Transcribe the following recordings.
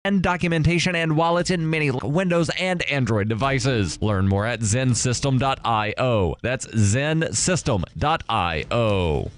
and documentation and wallets in many Windows and Android devices. Learn more at zensystem.io. That's zensystem.io.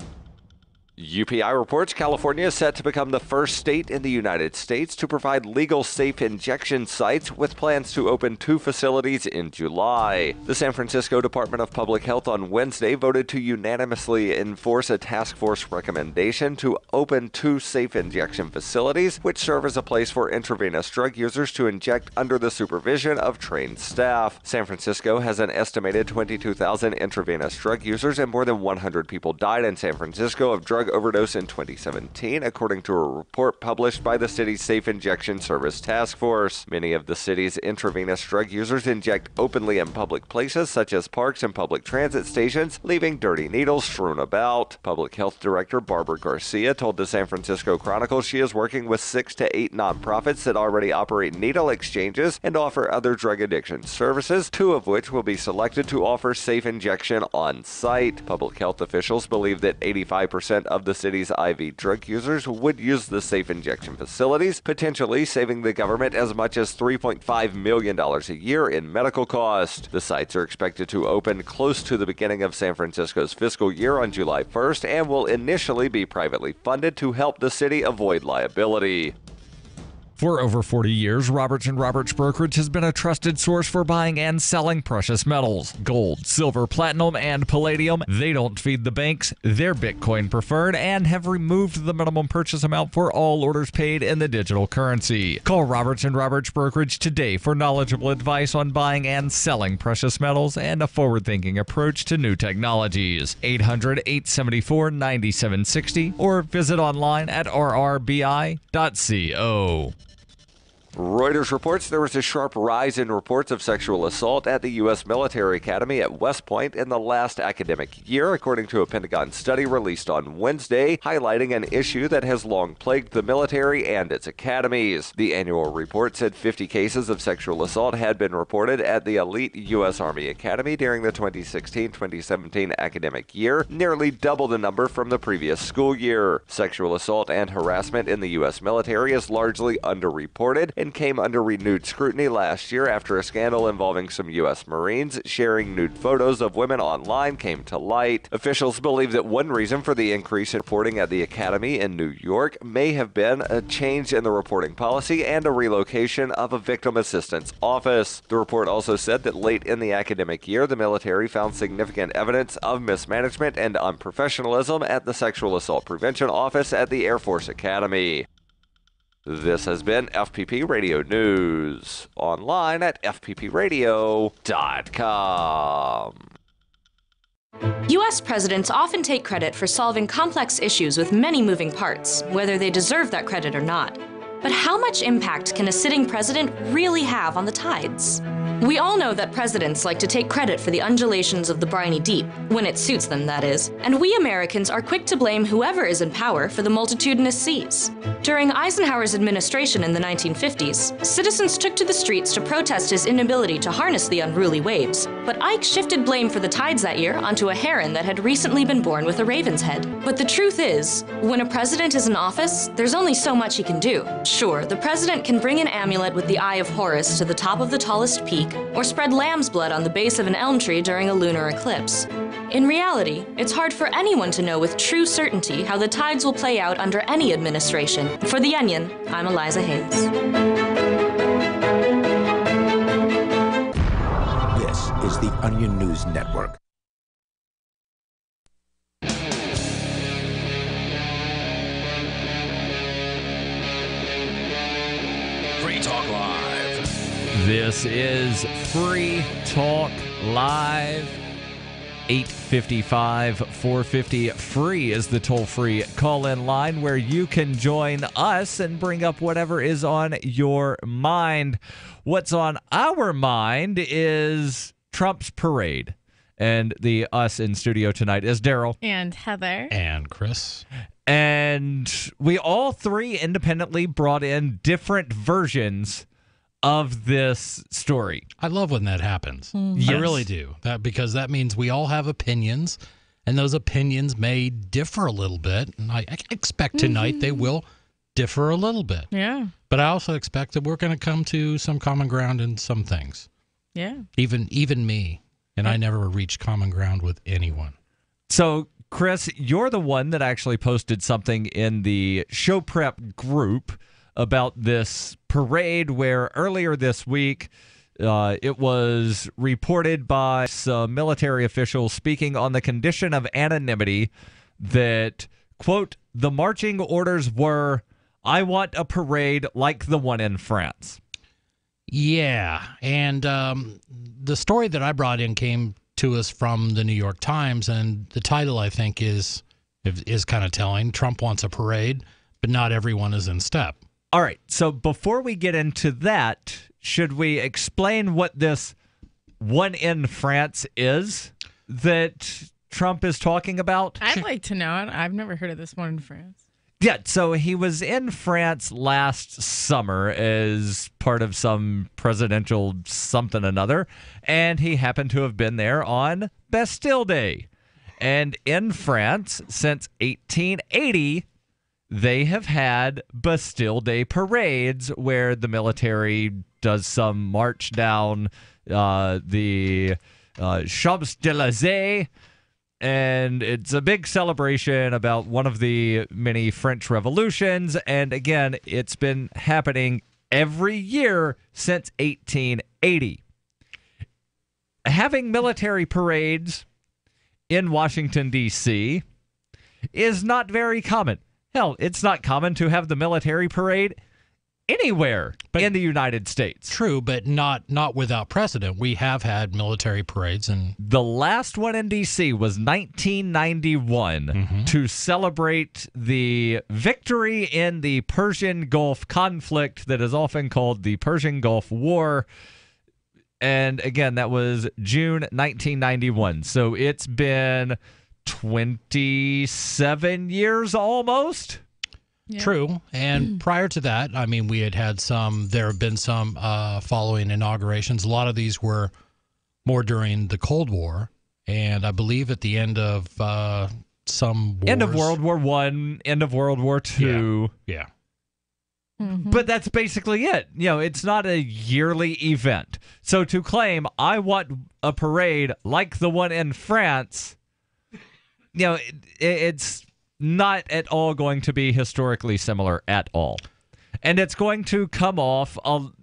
UPI reports California is set to become the first state in the United States to provide legal safe injection sites, with plans to open 2 facilities in July. The San Francisco Department of Public Health on Wednesday voted to unanimously enforce a task force recommendation to open 2 safe injection facilities, which serve as a place for intravenous drug users to inject under the supervision of trained staff. San Francisco has an estimated 22,000 intravenous drug users, and more than 100 people died in San Francisco of drug overdose in 2017, according to a report published by the city's Safe Injection Service Task Force. Many of the city's intravenous drug users inject openly in public places such as parks and public transit stations, leaving dirty needles strewn about. Public Health Director Barbara Garcia told the San Francisco Chronicle she is working with 6 to 8 nonprofits that already operate needle exchanges and offer other drug addiction services, 2 of which will be selected to offer safe injection on site. Public health officials believe that 85% of the city's IV drug users would use the safe injection facilities, potentially saving the government as much as $3.5 million a year in medical cost. The sites are expected to open close to the beginning of San Francisco's fiscal year on July 1st and will initially be privately funded to help the city avoid liability. For over 40 years, Roberts & Roberts Brokerage has been a trusted source for buying and selling precious metals. Gold, silver, platinum, and palladium. They don't feed the banks. They're Bitcoin preferred and have removed the minimum purchase amount for all orders paid in the digital currency. Call Roberts & Roberts Brokerage today for knowledgeable advice on buying and selling precious metals and a forward-thinking approach to new technologies. 800-874-9760 or visit online at rrbi.co. Reuters reports there was a sharp rise in reports of sexual assault at the U.S. Military Academy at West Point in the last academic year, according to a Pentagon study released on Wednesday, highlighting an issue that has long plagued the military and its academies. The annual report said 50 cases of sexual assault had been reported at the elite U.S. Army Academy during the 2016-2017 academic year, nearly double the number from the previous school year. Sexual assault and harassment in the U.S. military is largely underreported and came under renewed scrutiny last year after a scandal involving some U.S. Marines sharing nude photos of women online came to light. Officials believe that one reason for the increase in reporting at the Academy in New York may have been a change in the reporting policy and a relocation of a victim assistance office. The report also said that late in the academic year, the military found significant evidence of mismanagement and unprofessionalism at the Sexual Assault Prevention Office at the Air Force Academy. This has been FPP Radio News, online at fppradio.com. U.S. presidents often take credit for solving complex issues with many moving parts, whether they deserve that credit or not. But how much impact can a sitting president really have on the tides? We all know that presidents like to take credit for the undulations of the briny deep, when it suits them, that is, and we Americans are quick to blame whoever is in power for the multitudinous seas. During Eisenhower's administration in the 1950s, citizens took to the streets to protest his inability to harness the unruly waves, but Ike shifted blame for the tides that year onto a heron that had recently been born with a raven's head. But the truth is, when a president is in office, there's only so much he can do. Sure, the president can bring an amulet with the Eye of Horus to the top of the tallest peak, or spread lamb's blood on the base of an elm tree during a lunar eclipse. In reality, it's hard for anyone to know with true certainty how the tides will play out under any administration. For The Onion, I'm Eliza Hayes. This is the Onion News Network. Free Talk Live. This is Free Talk Live. 855-450-FREE is the toll-free call-in line where you can join us and bring up whatever is on your mind. What's on our mind is Trump's parade. And the us in studio tonight is Darryl. And Heather. And Chris. And we all three independently brought in different versions of this story. I love when that happens. Yes. I really do. Because that means we all have opinions, and those opinions may differ a little bit. And I expect tonight they will differ a little bit. Yeah. But I also expect that we're going to come to some common ground in some things. Yeah. Even me. And I never reached common ground with anyone. So, Chris, you're the one that actually posted something in the show prep group about this parade where earlier this week it was reported by some military officials speaking on the condition of anonymity that, quote, the marching orders were, I want a parade like the one in France. Yeah, and the story that I brought in came to us from the New York Times, and the title, I think, is kind of telling. Trump wants a parade, but not everyone is in step. All right, so before we get into that, should we explain what this one in France is that Trump is talking about? I'd like to know it. I've never heard of this one in France. Yeah, so he was in France last summer as part of some presidential something another, and he happened to have been there on Bastille Day. And in France, since 1880, they have had Bastille Day parades where the military does some march down the Champs-Élysées, and it's a big celebration about one of the many French revolutions. And again, it's been happening every year since 1880. Having military parades in Washington, D.C. is not very common. Hell, it's not common to have the military parade anywhere in the United States. True, but not without precedent. We have had military parades, and the last one in D.C. was 1991 to celebrate the victory in the Persian Gulf conflict that is often called the Persian Gulf War. And again, that was June 1991. So it's been 27 years almost. Yeah. True. And prior to that, I mean, there have been some following inaugurations. A lot of these were more during the Cold War. And I believe at the end of some wars. End of World War I, end of World War II. Yeah. Mm-hmm. But that's basically it. You know, it's not a yearly event. So to claim, I want a parade like the one in France, you know, it's not at all going to be historically similar at all. And it's going to come off,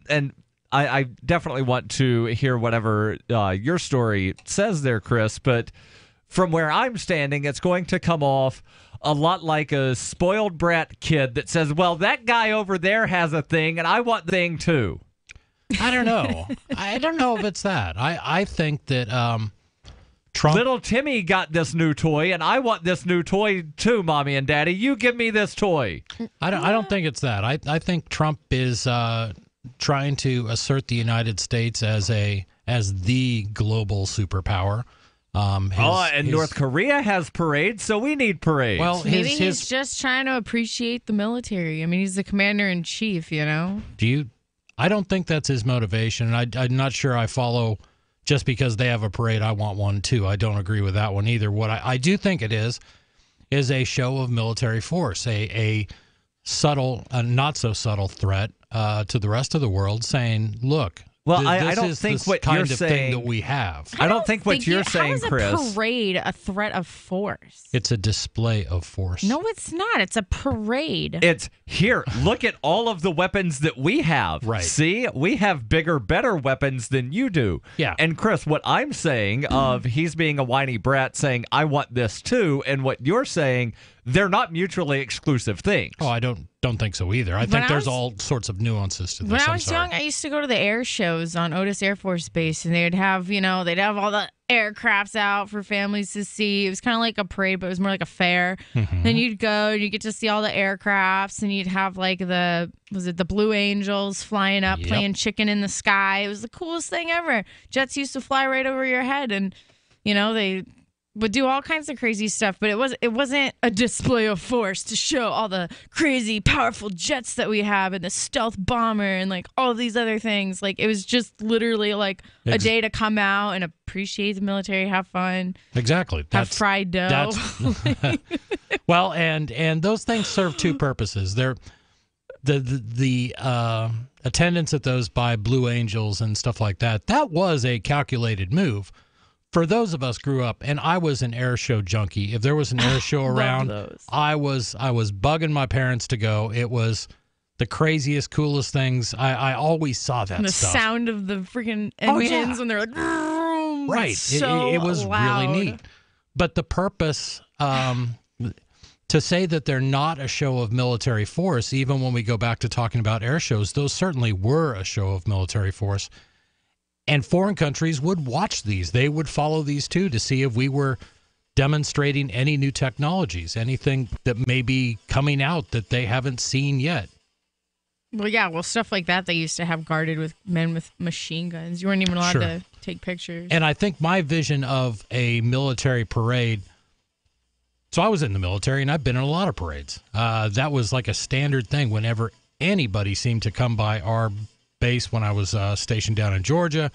and I definitely want to hear whatever your story says there, Chris, but from where I'm standing, it's going to come off a lot like a spoiled brat kid that says, well, that guy over there has a thing, and I want the thing too. I don't know. I don't know if it's that. I think that Trump... Little Timmy got this new toy, and I want this new toy too, Mommy and Daddy. You give me this toy. I don't think it's that. I think Trump is trying to assert the United States as the global superpower. North Korea has parades, so we need parades. Well, maybe he's just trying to appreciate the military. I mean, he's the commander-in-chief, you know? I don't think that's his motivation. I'm not sure I follow just because they have a parade, I want one too. I don't agree with that one either. What I do think it is a show of military force, a subtle, not so subtle threat to the rest of the world saying, look, well, I don't think what you're saying that we have. I don't think what you're saying, Chris. How is a parade a threat of force? It's a display of force. No, it's not. It's a parade. It's here. Look at all of the weapons that we have. Right. See, we have bigger, better weapons than you do. Yeah. And Chris, what I'm saying of he's being a whiny brat saying, I want this too, and what you're saying, they're not mutually exclusive things. Oh, I don't think so either. I think there's all sorts of nuances to this. When I was young, I used to go to the air shows on Otis Air Force Base, and they'd have all the aircrafts out for families to see. It was kind of like a parade, but it was more like a fair. Mm-hmm. Then you'd go and you get to see all the aircrafts, and you'd have like the Blue Angels flying up, playing chicken in the sky. It was the coolest thing ever. Jets used to fly right over your head, and they would do all kinds of crazy stuff, but it wasn't a display of force to show all the crazy, powerful jets that we have and the stealth bomber and like all these other things. Like it was just literally like a day to come out and appreciate the military, have fun. Exactly. Have fried dough. Well, and those things serve two purposes. the attendance at those by Blue Angels and stuff like that, that was a calculated move. For those of us grew up, and I was an air show junkie. If there was an air show around, I was bugging my parents to go. It was the craziest, coolest things. I always saw that and the stuff. sound of the freaking engines when they're like, right. So it was loud. really neat. But the purpose, to say that they're not a show of military force, even when we go back to talking about air shows, those certainly were a show of military force. And foreign countries would watch these. They would follow these too to see if we were demonstrating any new technologies, anything that may be coming out that they haven't seen yet. Well, yeah, stuff like that they used to have guarded with men with machine guns. You weren't even allowed to take pictures. And I think my vision of a military parade, so I was in the military and I've been in a lot of parades. That was like a standard thing whenever anybody seemed to come by our base when I was stationed down in Georgia.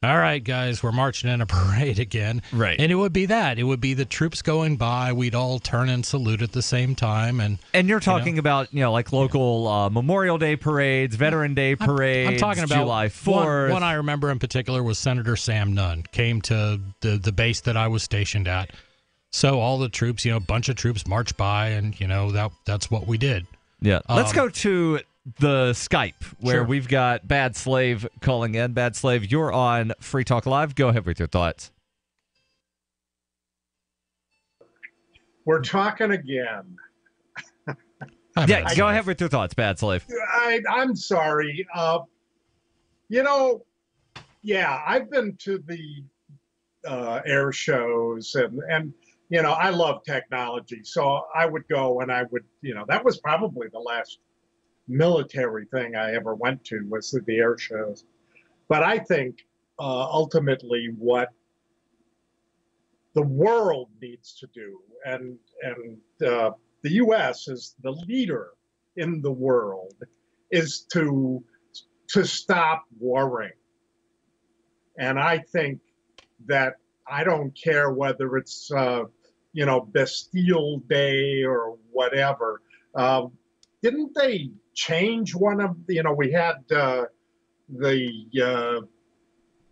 All right, guys, we're marching in a parade again. Right. And it would be that. It would be the troops going by. We'd all turn and salute at the same time. And you're talking about, like local Memorial Day parades, Veteran Day parades, I'm talking about July 4th. One I remember in particular was Senator Sam Nunn came to the base that I was stationed at. So all the troops, a bunch of troops marched by, and, that's what we did. Yeah. Let's go to the Skype where Sure. we've got Bad Slave calling in. Bad Slave, you're on Free Talk Live. Go ahead with your thoughts. We're talking again. Yeah, go ahead with your thoughts, Bad Slave. I'm sorry. I've been to the air shows and I love technology. So I would go and I would, that was probably the last military thing I ever went to was the air shows. But I think ultimately what the world needs to do, and the U.S. is the leader in the world, is to stop warring. And I think that I don't care whether it's Bastille Day or whatever. Didn't they change one of we had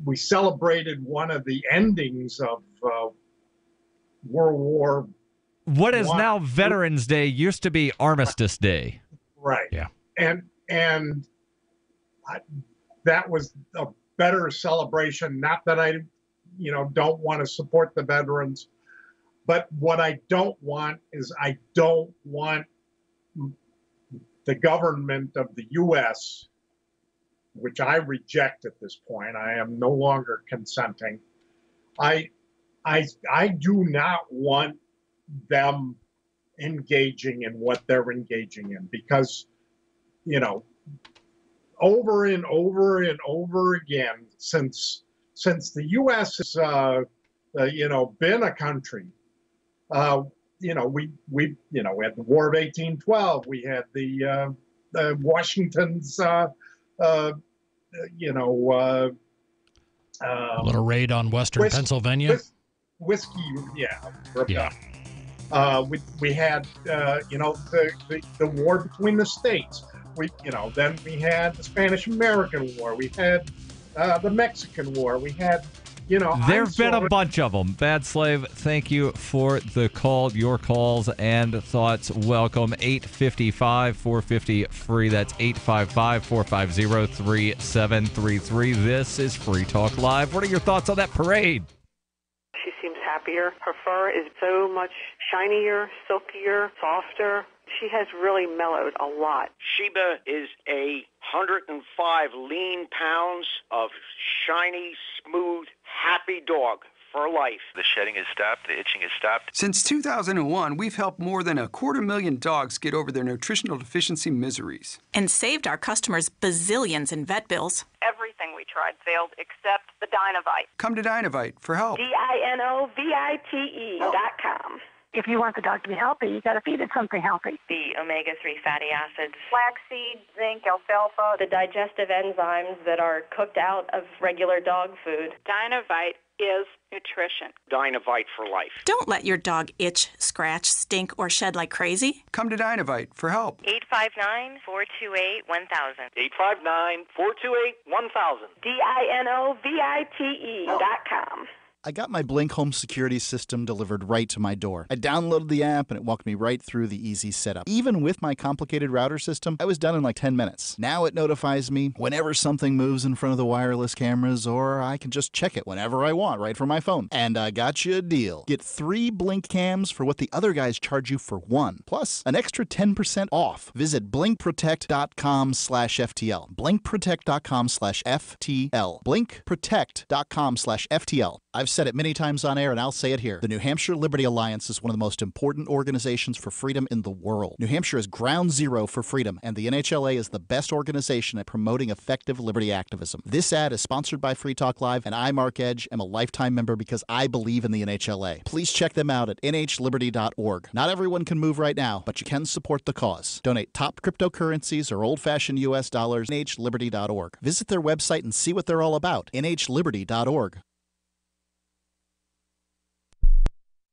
we celebrated one of the endings of World War. What is now Veterans Day used to be Armistice Day. Right. Yeah. And that was a better celebration. Not that I, don't want to support the veterans, but what I don't want is I don't want the government of the U.S., which I reject at this point. I am no longer consenting. I do not want them engaging in what they're engaging in because, over and over and over again, since the U.S. has, been a country, we had the War of 1812, we had the Washington's, a little raid on Western Pennsylvania. Whiskey, Yeah. We had, the war between the states. Then we had the Spanish-American War. We had the Mexican War. We had, There have been a bunch of them. Bad Slave, thank you for the call. Your calls and thoughts welcome. 855-450-FREE. That's 855-450-3733. This is Free Talk Live. What are your thoughts on that parade? She seems happier. Her fur is so much shinier, silkier, softer. She has really mellowed a lot. Sheba is 105 lean pounds of shiny, smooth, happy dog for life. The shedding has stopped. The itching has stopped. Since 2001, we've helped more than 250,000 dogs get over their nutritional deficiency miseries. And saved our customers bazillions in vet bills. Everything we tried failed except the Dynovite. Come to Dynovite for help. DINOVITE.com. If you want the dog to be healthy, you got to feed it something healthy. The omega-3 fatty acids, flaxseed, zinc, alfalfa, the digestive enzymes that are cooked out of regular dog food. Dynovite is nutrition. Dynavite for life. Don't let your dog itch, scratch, stink, or shed like crazy. Come to Dynavite for help. 859-428-1000. 859-428-1000. DINOVITE.com. I got my Blink home security system delivered right to my door. I downloaded the app and it walked me right through the easy setup. Even with my complicated router system, I was done in like 10 minutes. Now it notifies me whenever something moves in front of the wireless cameras, or I can just check it whenever I want right from my phone. And I got you a deal. Get 3 Blink cams for what the other guys charge you for 1, plus an extra 10% off. Visit blinkprotect.com/FTL. blinkprotect.com/FTL. blinkprotect.com/FTL. I've said it many times on air, and I'll say it here. The New Hampshire Liberty Alliance is one of the most important organizations for freedom in the world. New Hampshire is ground zero for freedom, and the NHLA is the best organization at promoting effective liberty activism. This ad is sponsored by Free Talk Live, and I, Mark Edge, am a lifetime member because I believe in the NHLA. Please check them out at nhliberty.org. Not everyone can move right now, but you can support the cause. Donate top cryptocurrencies or old-fashioned U.S. dollars at nhliberty.org. Visit their website and see what they're all about. nhliberty.org.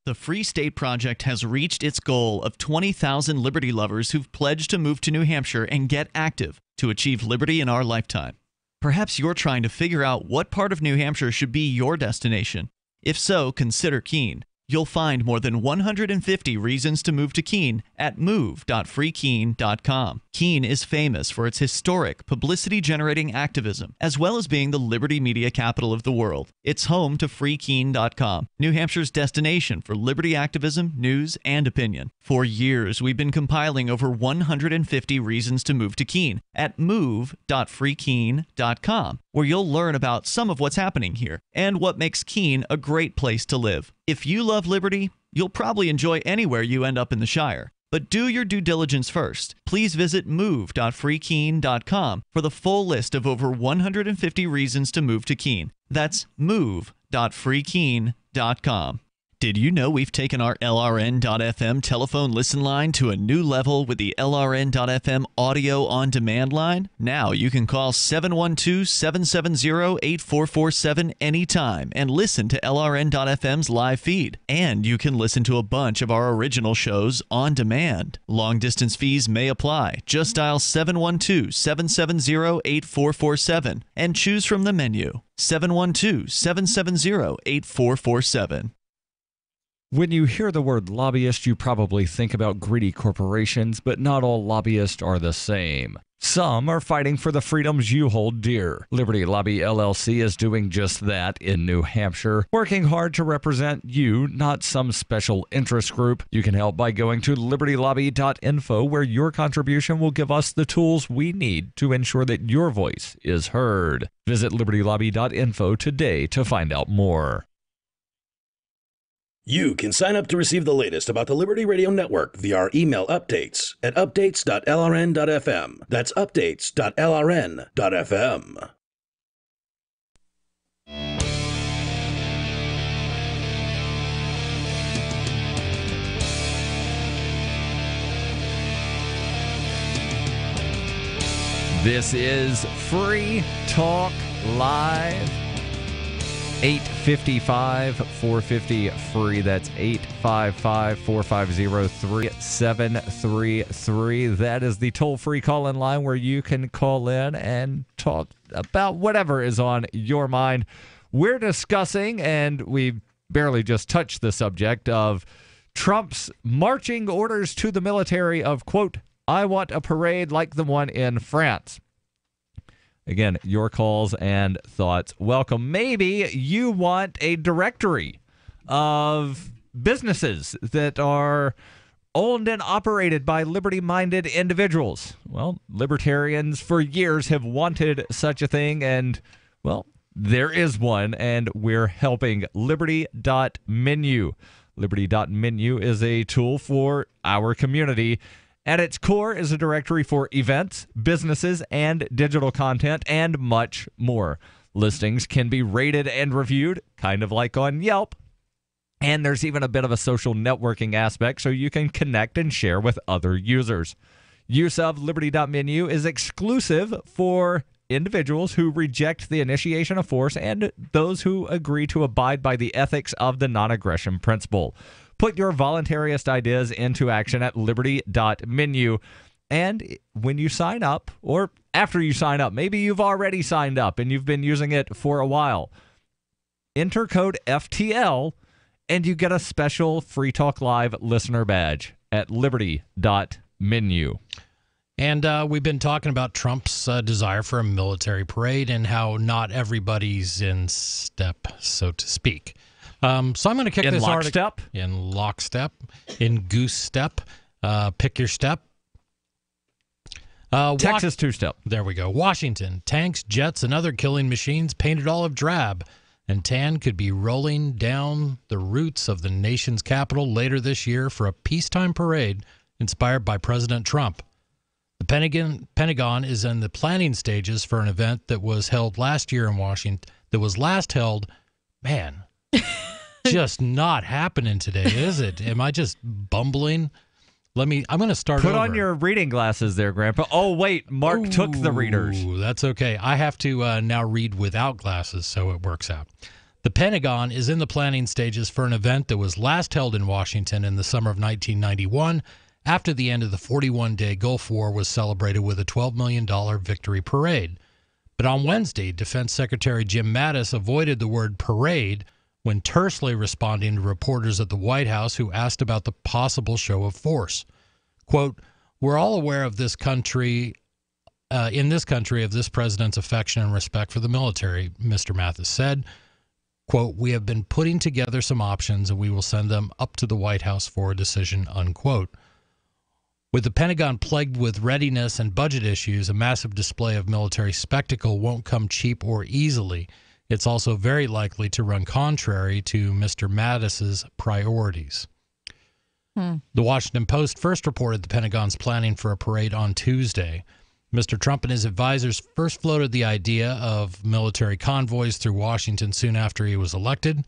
The Free State Project has reached its goal of 20,000 liberty lovers who've pledged to move to New Hampshire and get active to achieve liberty in our lifetime. Perhaps you're trying to figure out what part of New Hampshire should be your destination. If so, consider Keene. You'll find more than 150 reasons to move to Keene at move.freekeene.com. Keene is famous for its historic, publicity-generating activism, as well as being the liberty media capital of the world. It's home to freekeene.com, New Hampshire's destination for liberty activism, news, and opinion. For years, we've been compiling over 150 reasons to move to Keene at move.freekeene.com, where you'll learn about some of what's happening here and what makes Keene a great place to live. If you love liberty, you'll probably enjoy anywhere you end up in the Shire. But do your due diligence first. Please visit move.freekeene.com for the full list of over 150 reasons to move to Keene. That's move.freekeene.com. Did you know we've taken our LRN.FM telephone listen line to a new level with the LRN.FM audio on demand line? Now you can call 712-770-8447 anytime and listen to LRN.FM's live feed. And you can listen to a bunch of our original shows on demand. Long distance fees may apply. Just dial 712-770-8447 and choose from the menu. 712-770-8447. When you hear the word lobbyist, you probably think about greedy corporations, but not all lobbyists are the same. Some are fighting for the freedoms you hold dear. Liberty Lobby LLC is doing just that in New Hampshire, working hard to represent you, not some special interest group. You can help by going to libertylobby.info, where your contribution will give us the tools we need to ensure that your voice is heard. Visit libertylobby.info today to find out more. You can sign up to receive the latest about the Liberty Radio Network via our email updates at updates.lrn.fm. That's updates.lrn.fm. This is Free Talk Live. 855-450-FREE. That's 855-450-3733. That is the toll-free call-in line where you can call in and talk about whatever is on your mind. We're discussing, and we barely just touched the subject of Trump's marching orders to the military of, quote, "I want a parade like the one in France." Again, your calls and thoughts welcome. Maybe you want a directory of businesses that are owned and operated by liberty-minded individuals. Well, libertarians for years have wanted such a thing, and, well, there is one, and we're helping. Liberty.menu. Liberty.menu is a tool for our community. At its core is a directory for events, businesses, and digital content, and much more. Listings can be rated and reviewed, kind of like on Yelp. And there's even a bit of a social networking aspect, so you can connect and share with other users. Use of Liberty.menu is exclusive for individuals who reject the initiation of force and those who agree to abide by the ethics of the non-aggression principle. Put your voluntarist ideas into action at liberty.menu. And when you sign up, or after you sign up, maybe you've already signed up and you've been using it for a while, enter code FTL and you get a special Free Talk Live listener badge at liberty.menu. And we've been talking about Trump's desire for a military parade and how not everybody's in step, so to speak. So I'm going to kick this article in lockstep, in goose step, pick your step. Texas two-step. There we go. Washington. Tanks, jets, and other killing machines painted olive drab and tan could be rolling down the routes of the nation's capital later this year for a peacetime parade inspired by President Trump. The Pentagon is in the planning stages for an event that was held last year in Washington. That was last held, man, just not happening today, is it? Am I just bumbling? I'm going to start Put over. on your reading glasses there, Grandpa. Oh, wait, Mark took the readers. That's okay. I have to now read without glasses, so it works out. The Pentagon is in the planning stages for an event that was last held in Washington in the summer of 1991 after the end of the 41-day Gulf War was celebrated with a $12 million victory parade. But on Wednesday, Defense Secretary Jim Mattis avoided the word parade when tersely responding to reporters at the White House who asked about the possible show of force. Quote, "We're all aware of this country, in this country, of this president's affection and respect for the military," Mr. Mathis said. Quote, "We have been putting together some options and we will send them up to the White House for a decision," unquote. With the Pentagon plagued with readiness and budget issues, a massive display of military spectacle won't come cheap or easily. It's also very likely to run contrary to Mr. Mattis's priorities. The Washington Post first reported the Pentagon's planning for a parade on Tuesday. Mr. Trump and his advisors first floated the idea of military convoys through Washington soon after he was elected.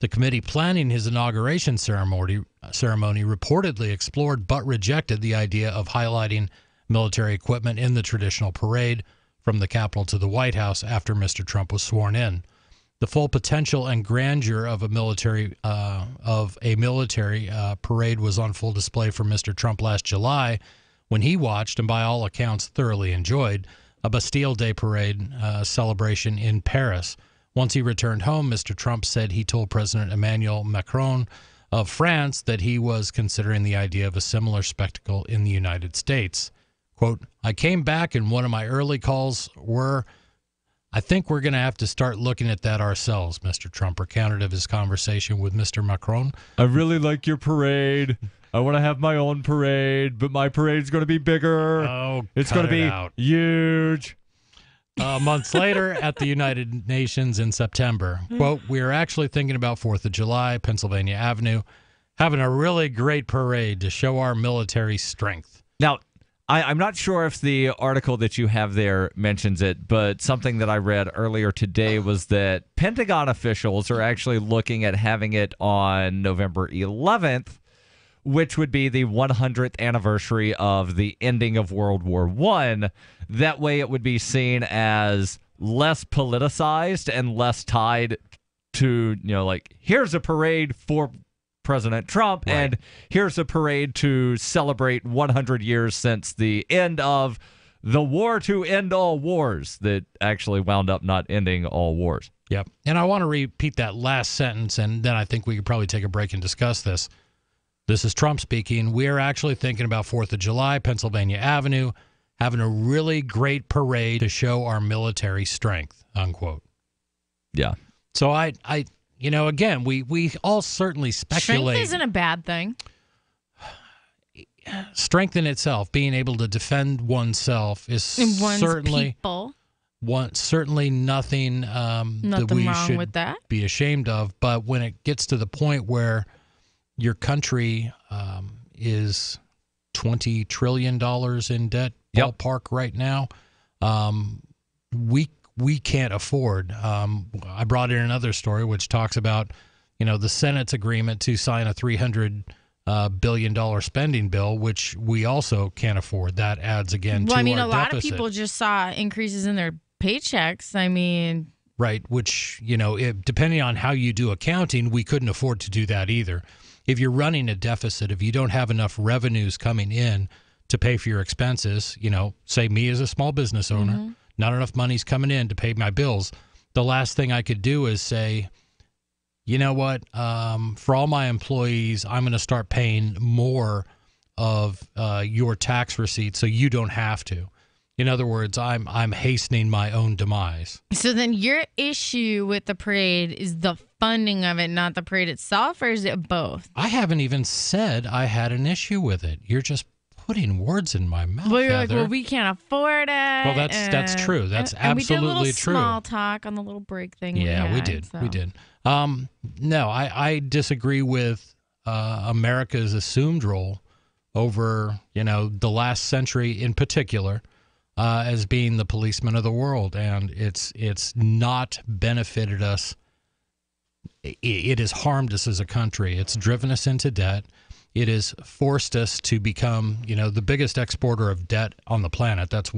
The committee planning his inauguration ceremony reportedly explored but rejected the idea of highlighting military equipment in the traditional parade from the Capitol to the White House after Mr. Trump was sworn in. The full potential and grandeur of a military parade was on full display for Mr. Trump last July when he watched, and by all accounts thoroughly enjoyed, a Bastille Day parade celebration in Paris. Once he returned home, Mr. Trump said he told President Emmanuel Macron of France that he was considering the idea of a similar spectacle in the United States. Quote, "I came back and one of my early calls were, I think we're going to have to start looking at that ourselves," Mr. Trump recounted of his conversation with Mr. Macron. "I really like your parade. I want to have my own parade, but my parade's going to be bigger. Oh, it's going to be huge." Months later at the United Nations in September, quote, "We are actually thinking about 4th of July, Pennsylvania Avenue, having a really great parade to show our military strength." Now, I'm not sure if the article that you have there mentions it, but something that I read earlier today was that Pentagon officials are actually looking at having it on November 11th, which would be the 100th anniversary of the ending of World War I. That way it would be seen as less politicized and less tied to, like, here's a parade for President Trump, right, and here's a parade to celebrate 100 years since the end of the war to end all wars that actually wound up not ending all wars. Yep. And I want to repeat that last sentence, and then I think we could probably take a break and discuss this. This is Trump speaking. "We are actually thinking about 4th of July, Pennsylvania Avenue, having a really great parade to show our military strength," unquote. Yeah. So again, we all certainly speculate. Strength isn't a bad thing. Strength in itself, being able to defend oneself, is certainly nothing that we wrong should with that. be ashamed of. But when it gets to the point where your country is $20 trillion in debt, ballpark right now, we can't afford. I brought in another story which talks about, the Senate's agreement to sign a $300 billion spending bill, which we also can't afford. That adds again to our deficit. A lot of people just saw increases in their paychecks. I mean, right, which, depending on how you do accounting, we couldn't afford to do that either. If you're running a deficit, if you don't have enough revenues coming in to pay for your expenses, say me as a small business owner, not enough money's coming in to pay my bills, the last thing I could do is say, you know what, for all my employees, I'm going to start paying more of your tax receipts so you don't have to. In other words, I'm hastening my own demise. So then your issue with the parade is the funding of it, not the parade itself, or is it both? I haven't even said I had an issue with it. You're just putting words in my mouth. Well, you're Heather. like, well, we can't afford it. Well, that's true. That's absolutely we did a little true. Small talk on the little break thing. Yeah, we did. So. We did. No, I disagree with America's assumed role over, the last century in particular, as being the policeman of the world, and it's not benefited us. It has harmed us as a country. It's driven us into debt. It has forced us to become, the biggest exporter of debt on the planet. That's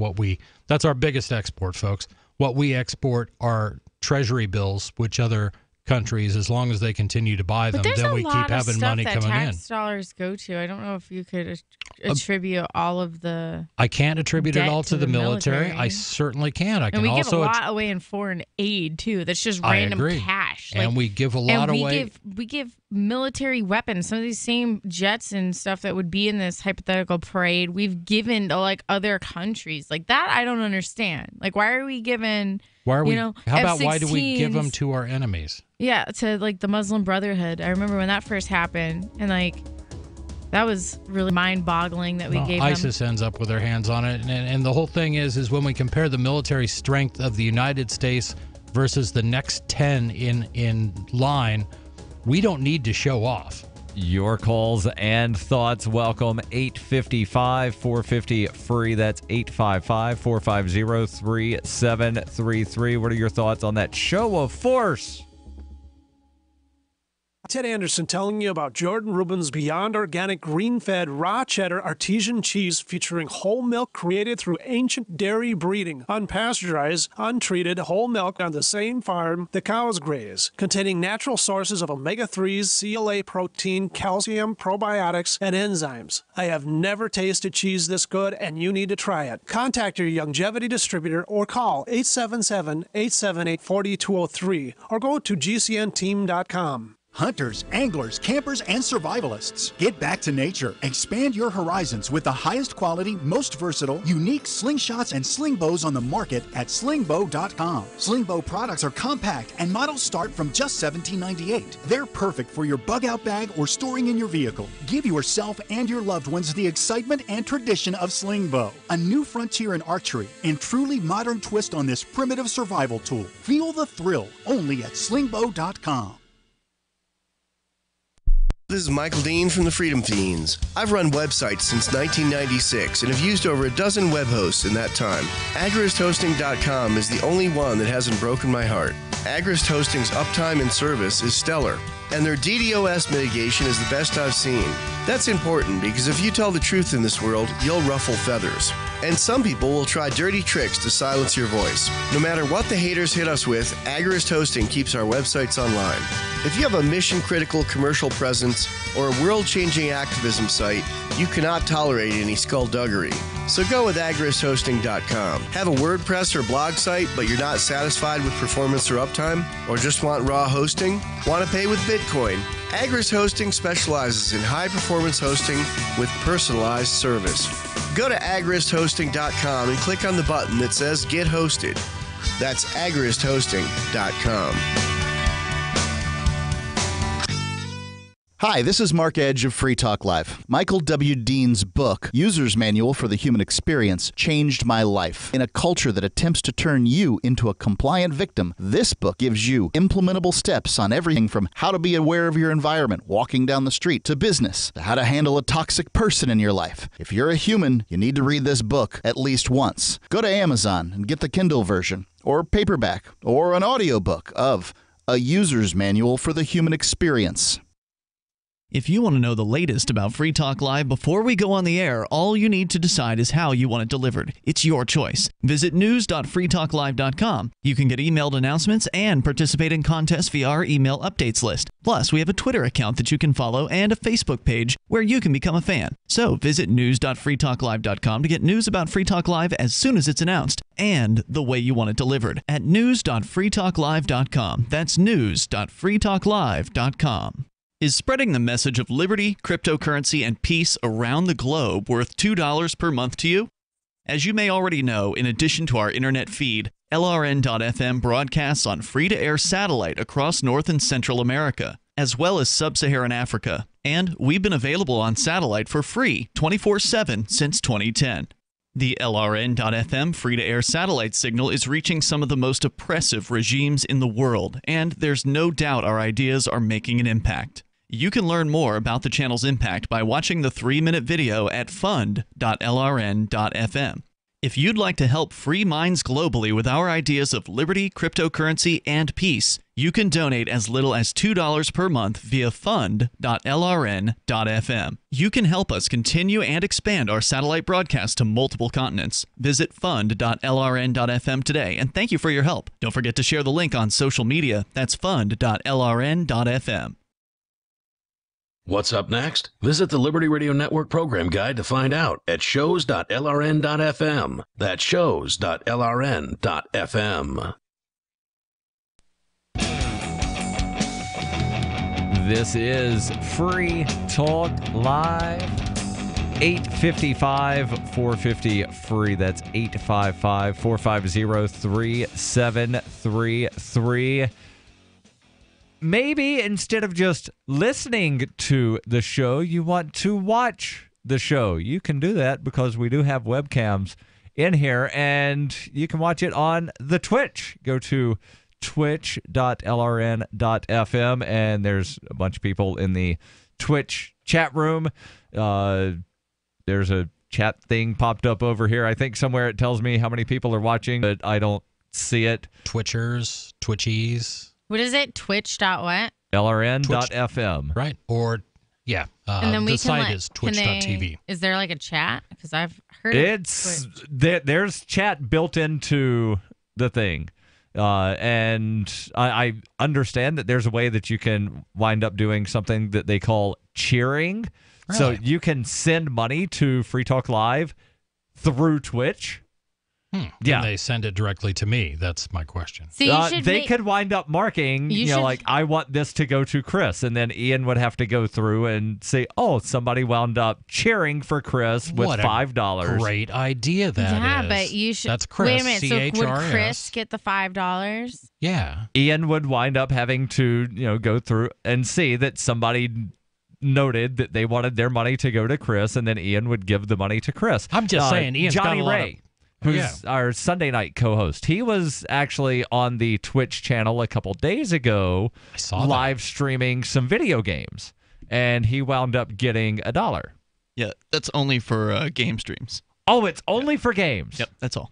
our biggest export, folks. What we export are treasury bills, which other countries, as long as they continue to buy them, then we keep having money coming in. Tax dollars go to. I don't know if you could attribute all of the. I can't attribute it all to the military. I certainly can. I can and we also give a lot away in foreign aid too. That's just random cash. And we give a lot away. We give military weapons. Some of these same jets and stuff that would be in this hypothetical parade, we've given to other countries. Like that, I don't understand. Like, why are we giving? Why are we? How about F-16s, why do we give them to our enemies? Yeah, to the Muslim Brotherhood. I remember when that first happened, and that was really mind-boggling that we gave them. ISIS ends up with their hands on it, and the whole thing is when we compare the military strength of the United States versus the next 10 in line, we don't need to show off. Your calls and thoughts welcome. 855-450-FREE. That's 855-450-3733. What are your thoughts on that show of force? Ted Anderson telling you about Jordan Rubin's Beyond Organic Green-Fed Raw Cheddar Artesian Cheese featuring whole milk created through ancient dairy breeding, unpasteurized, untreated whole milk on the same farm the cows graze, containing natural sources of omega-3s, CLA protein, calcium, probiotics, and enzymes. I have never tasted cheese this good, and you need to try it. Contact your longevity distributor or call 877-878-4203 or go to gcnteam.com. Hunters, anglers, campers, and survivalists. Get back to nature. Expand your horizons with the highest quality, most versatile, unique slingshots and sling bows on the market at slingbow.com. Slingbow products are compact and models start from just $17.98. They're perfect for your bug out bag or storing in your vehicle. Give yourself and your loved ones the excitement and tradition of Slingbow, a new frontier in archery and truly modern twist on this primitive survival tool. Feel the thrill only at slingbow.com. This is Michael Dean from the Freedom Fiends. I've run websites since 1996 and have used over a dozen web hosts in that time. AgristHosting.com is the only one that hasn't broken my heart. Agrist Hosting's uptime and service is stellar, and their DDoS mitigation is the best I've seen. That's important because if you tell the truth in this world, you'll ruffle feathers. And some people will try dirty tricks to silence your voice. No matter what the haters hit us with, Agrist Hosting keeps our websites online. If you have a mission-critical commercial presence or a world-changing activism site, you cannot tolerate any skullduggery. So go with agristhosting.com. Have a WordPress or blog site, but you're not satisfied with performance or uptime? Or just want raw hosting? Want to pay with Bitcoin? Agrist Hosting specializes in high-performance hosting with personalized service. Go to agristhosting.com and click on the button that says Get Hosted. That's agristhosting.com. Hi, this is Mark Edge of Free Talk Live. Michael W. Dean's book, User's Manual for the Human Experience, changed my life. In a culture that attempts to turn you into a compliant victim, this book gives you implementable steps on everything from how to be aware of your environment, walking down the street, to business, to how to handle a toxic person in your life. If you're a human, you need to read this book at least once. Go to Amazon and get the Kindle version, or paperback, or an audiobook of A User's Manual for the Human Experience. If you want to know the latest about Free Talk Live before we go on the air, all you need to decide is how you want it delivered. It's your choice. Visit news.freetalklive.com. You can get emailed announcements and participate in contests via our email updates list. Plus, we have a Twitter account that you can follow and a Facebook page where you can become a fan. So visit news.freetalklive.com to get news about Free Talk Live as soon as it's announced and the way you want it delivered at news.freetalklive.com. That's news.freetalklive.com. Is spreading the message of liberty, cryptocurrency, and peace around the globe worth $2 per month to you? As you may already know, in addition to our internet feed, LRN.FM broadcasts on free-to-air satellite across North and Central America, as well as Sub-Saharan Africa. And we've been available on satellite for free 24/7 since 2010. The LRN.FM free-to-air satellite signal is reaching some of the most oppressive regimes in the world, and there's no doubt our ideas are making an impact. You can learn more about the channel's impact by watching the 3-minute video at fund.lrn.fm. If you'd like to help free minds globally with our ideas of liberty, cryptocurrency, and peace, you can donate as little as $2 per month via fund.lrn.fm. You can help us continue and expand our satellite broadcast to multiple continents. Visit fund.lrn.fm today, and thank you for your help. Don't forget to share the link on social media. That's fund.lrn.fm. What's up next? Visit the Liberty Radio Network program guide to find out at shows.lrn.fm. That's shows.lrn.fm. This is Free Talk Live. 855-450-FREE. That's 855-450-3733. Maybe instead of just listening to the show, you want to watch the show. You can do that because we do have webcams in here, and you can watch it on the Twitch. Go to twitch.lrn.fm, and there's a bunch of people in the Twitch chat room. There's a chat thing popped up over here. I think somewhere it tells me how many people are watching, but I don't see it. Twitchers, Twitchies. What is it? Twitch.what? LRN.fm. Right. Or, yeah. And then the site is twitch.tv. Is there like a chat? Because I've heard there's chat built into the thing. And I understand that there's a way that you can wind up doing something that they call cheering. Really? So you can send money to Free Talk Live through Twitch. Yeah. And they send it directly to me. That's my question. So they could wind up marking, like, I want this to go to Chris. And then Ian would have to go through and say, oh, somebody wound up cheering for Chris with $5. Great idea that is. Yeah, but you should. That's Chris. Wait a minute. So C-H-R-S. would Chris get the $5? Yeah. Ian would wind up having to, go through and see that somebody noted that they wanted their money to go to Chris, and then Ian would give the money to Chris. I'm just saying, Ian's Johnny got a lot Ray. Who's our Sunday night co-host. He was actually on the Twitch channel a couple days ago live streaming some video games, and he wound up getting $1. Yeah, that's only for game streams. Oh, it's only for games? Yep, that's all.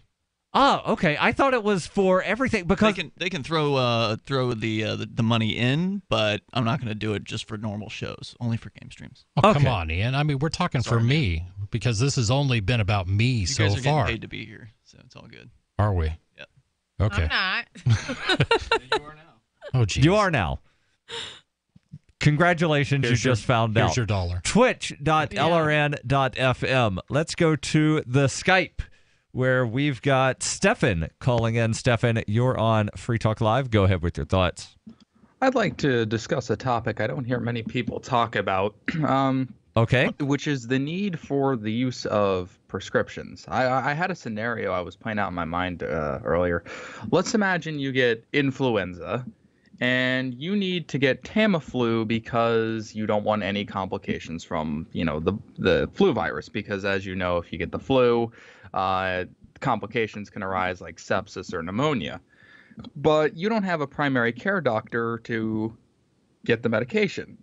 Oh, okay. I thought it was for everything because they can throw the money in, but I'm not going to do it just for normal shows. Only for game streams. Oh, come on, Ian. I mean, we're talking for me because this has only been about me so far. You guys are getting paid to be here, so it's all good. Are we? Yep. Okay. I'm not. You are now. Oh, geez. You are now. Congratulations, you just found out. Here's your $1. Twitch.lrn.fm. Let's go to the Skype, where we've got Stefan calling in. Stefan, you're on Free Talk Live. Go ahead with your thoughts. I'd like to discuss a topic I don't hear many people talk about. Okay. Which is the need for the use of prescriptions. I had a scenario I was playing out in my mind earlier. Let's imagine you get influenza and you need to get Tamiflu because you don't want any complications from, the flu virus. Because as you know, if you get the flu, complications can arise like sepsis or pneumonia. But you don't have a primary care doctor to get the medication.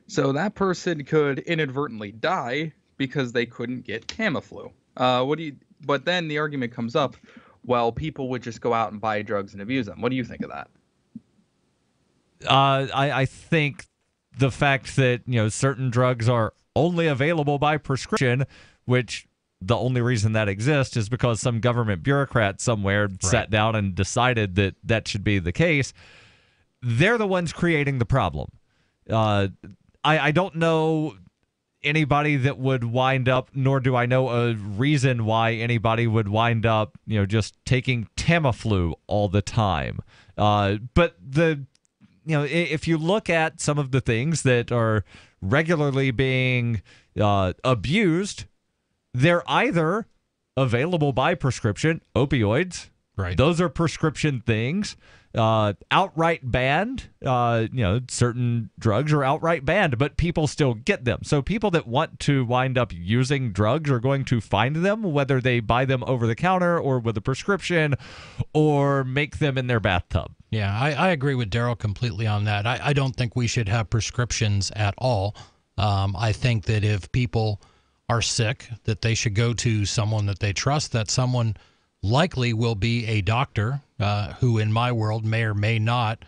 So that person could inadvertently die because they couldn't get Tamiflu. But then the argument comes up, well, people would just go out and buy drugs and abuse them. What do you think of that? I think the fact that, certain drugs are only available by prescription, which the only reason that exists is because some government bureaucrat somewhere sat down and decided that that should be the case. They're the ones creating the problem. I don't know anybody that would wind up, nor do I know a reason why anybody would wind up, just taking Tamiflu all the time. But if you look at some of the things that are regularly being abused, they're either available by prescription, opioids. Right. Those are prescription things. Outright banned. Certain drugs are outright banned, but people still get them. So people that want to wind up using drugs are going to find them, whether they buy them over the counter or with a prescription or make them in their bathtub. Yeah, I agree with Darryl completely on that. I don't think we should have prescriptions at all. I think that if people are sick, that they should go to someone that they trust, that someone likely will be a doctor who in my world may or may not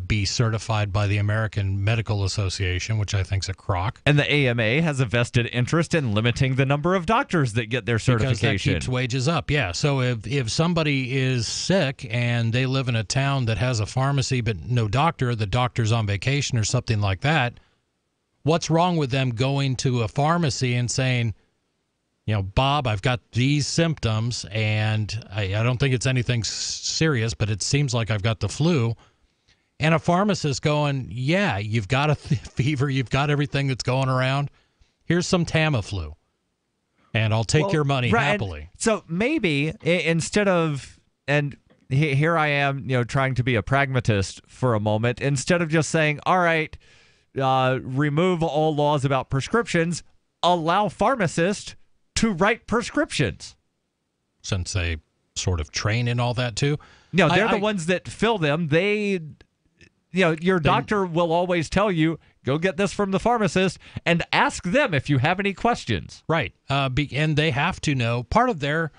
be certified by the American Medical Association, which I think is a crock. And the AMA has a vested interest in limiting the number of doctors that get their certification. Because that keeps wages up, yeah. So if somebody is sick and they live in a town that has a pharmacy but no doctor, the doctor's on vacation or something like that, what's wrong with them going to a pharmacy and saying, Bob, I've got these symptoms, and I don't think it's anything serious, but it seems like I've got the flu. And a pharmacist going, yeah, you've got a fever, you've got everything that's going around. Here's some Tamiflu, and I'll take your money happily. So maybe instead of, and here I am, trying to be a pragmatist for a moment, instead of just saying, all right, remove all laws about prescriptions, allow pharmacists to write prescriptions. Since they sort of train in all that too? No, they're the ones that fill them. Your doctor will always tell you, go get this from the pharmacist and ask them if you have any questions. Right. And they have to know, part of their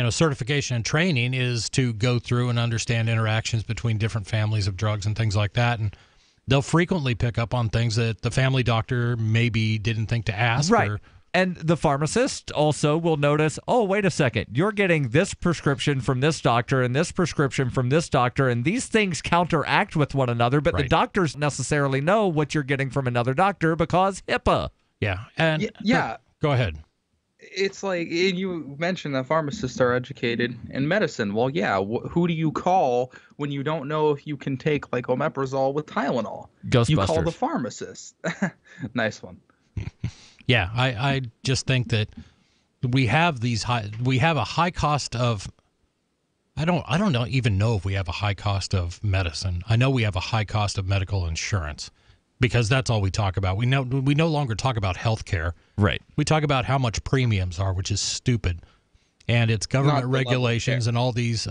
certification and training is to go through and understand interactions between different families of drugs and things like that. And they'll frequently pick up on things that the family doctor maybe didn't think to ask. Right. And the pharmacist also will notice, oh, wait a second, you're getting this prescription from this doctor and this prescription from this doctor, and these things counteract with one another, but the doctors necessarily know what you're getting from another doctor because HIPAA. Yeah. And go ahead. It's like, you mentioned that pharmacists are educated in medicine. Well, yeah, who do you call when you don't know if you can take like omeprazole with Tylenol? Ghostbusters. You call the pharmacist. Nice one. Yeah, I just think that we have a high cost of, I don't even know if we have a high cost of medicine. I know we have a high cost of medical insurance because that's all we talk about. We no longer talk about health care. Right. We talk about how much premiums are, which is stupid. And it's government regulations and all these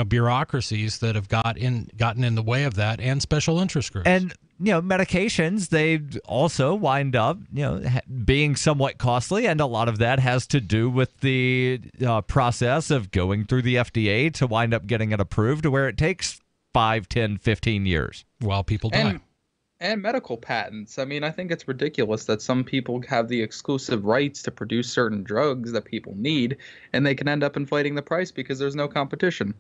bureaucracies that have gotten in the way of that, and special interest groups. And medications, they also wind up, being somewhat costly, and a lot of that has to do with the process of going through the FDA to wind up getting it approved, where it takes 5, 10, 15 years. While people die. And medical patents. I mean, I think it's ridiculous that some people have the exclusive rights to produce certain drugs that people need, and they can end up inflating the price because there's no competition.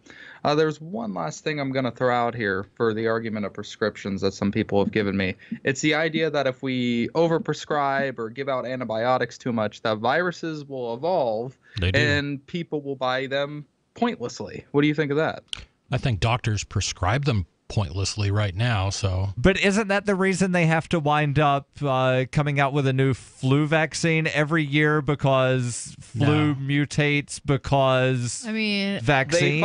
There's one last thing I'm going to throw out here for the argument of prescriptions that some people have given me. It's the idea that if we overprescribe or give out antibiotics too much, that viruses will evolve and people will buy them pointlessly. What do you think of that? I think doctors prescribe them pointlessly right now. But isn't that the reason they have to wind up coming out with a new flu vaccine every year, because flu mutates because vaccine?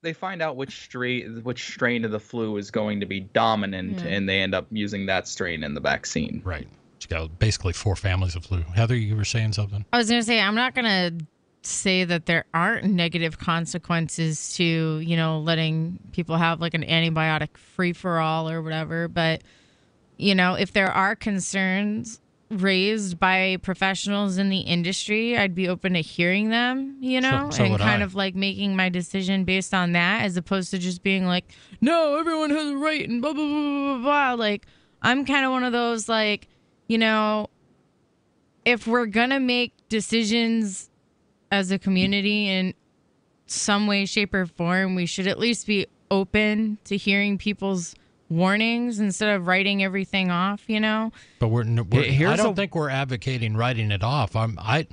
They find out which strain of the flu is going to be dominant, and they end up using that strain in the vaccine. Right. You got basically 4 families of flu. Heather, you were saying something? I was going to say, I'm not going to say that there aren't negative consequences to, letting people have like an antibiotic free-for-all or whatever. But, if there are concerns raised by professionals in the industry, I'd be open to hearing them, and kind of like making my decision based on that, as opposed to just being like, no, everyone has a right and blah, blah, blah, blah, blah. Like, I'm kind of one of those, like, if we're going to make decisions as a community in some way, shape, or form, we should at least be open to hearing people's warnings instead of writing everything off, But I don't think we're advocating writing it off. I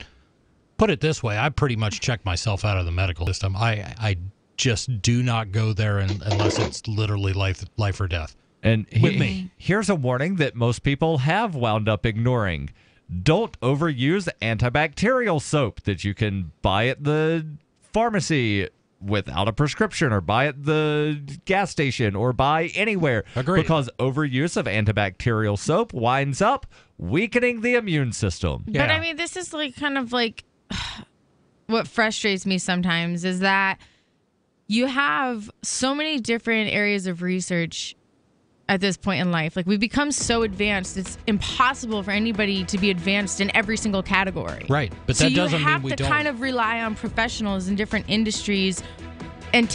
put it this way: I pretty much checked myself out of the medical system. I just do not go there unless it's literally life or death. And with me, here's a warning that most people have wound up ignoring: don't overuse antibacterial soap that you can buy at the pharmacy without a prescription, or buy at the gas station, or buy anywhere. Agreed. Because overuse of antibacterial soap winds up weakening the immune system. Yeah. But I mean, this is like kind of like what frustrates me sometimes is that you have so many different areas of research at this point in life. Like, we've become so advanced, it's impossible for anybody to be advanced in every single category. Right, but that doesn't mean we don't. So you have to kind of rely on professionals in different industries and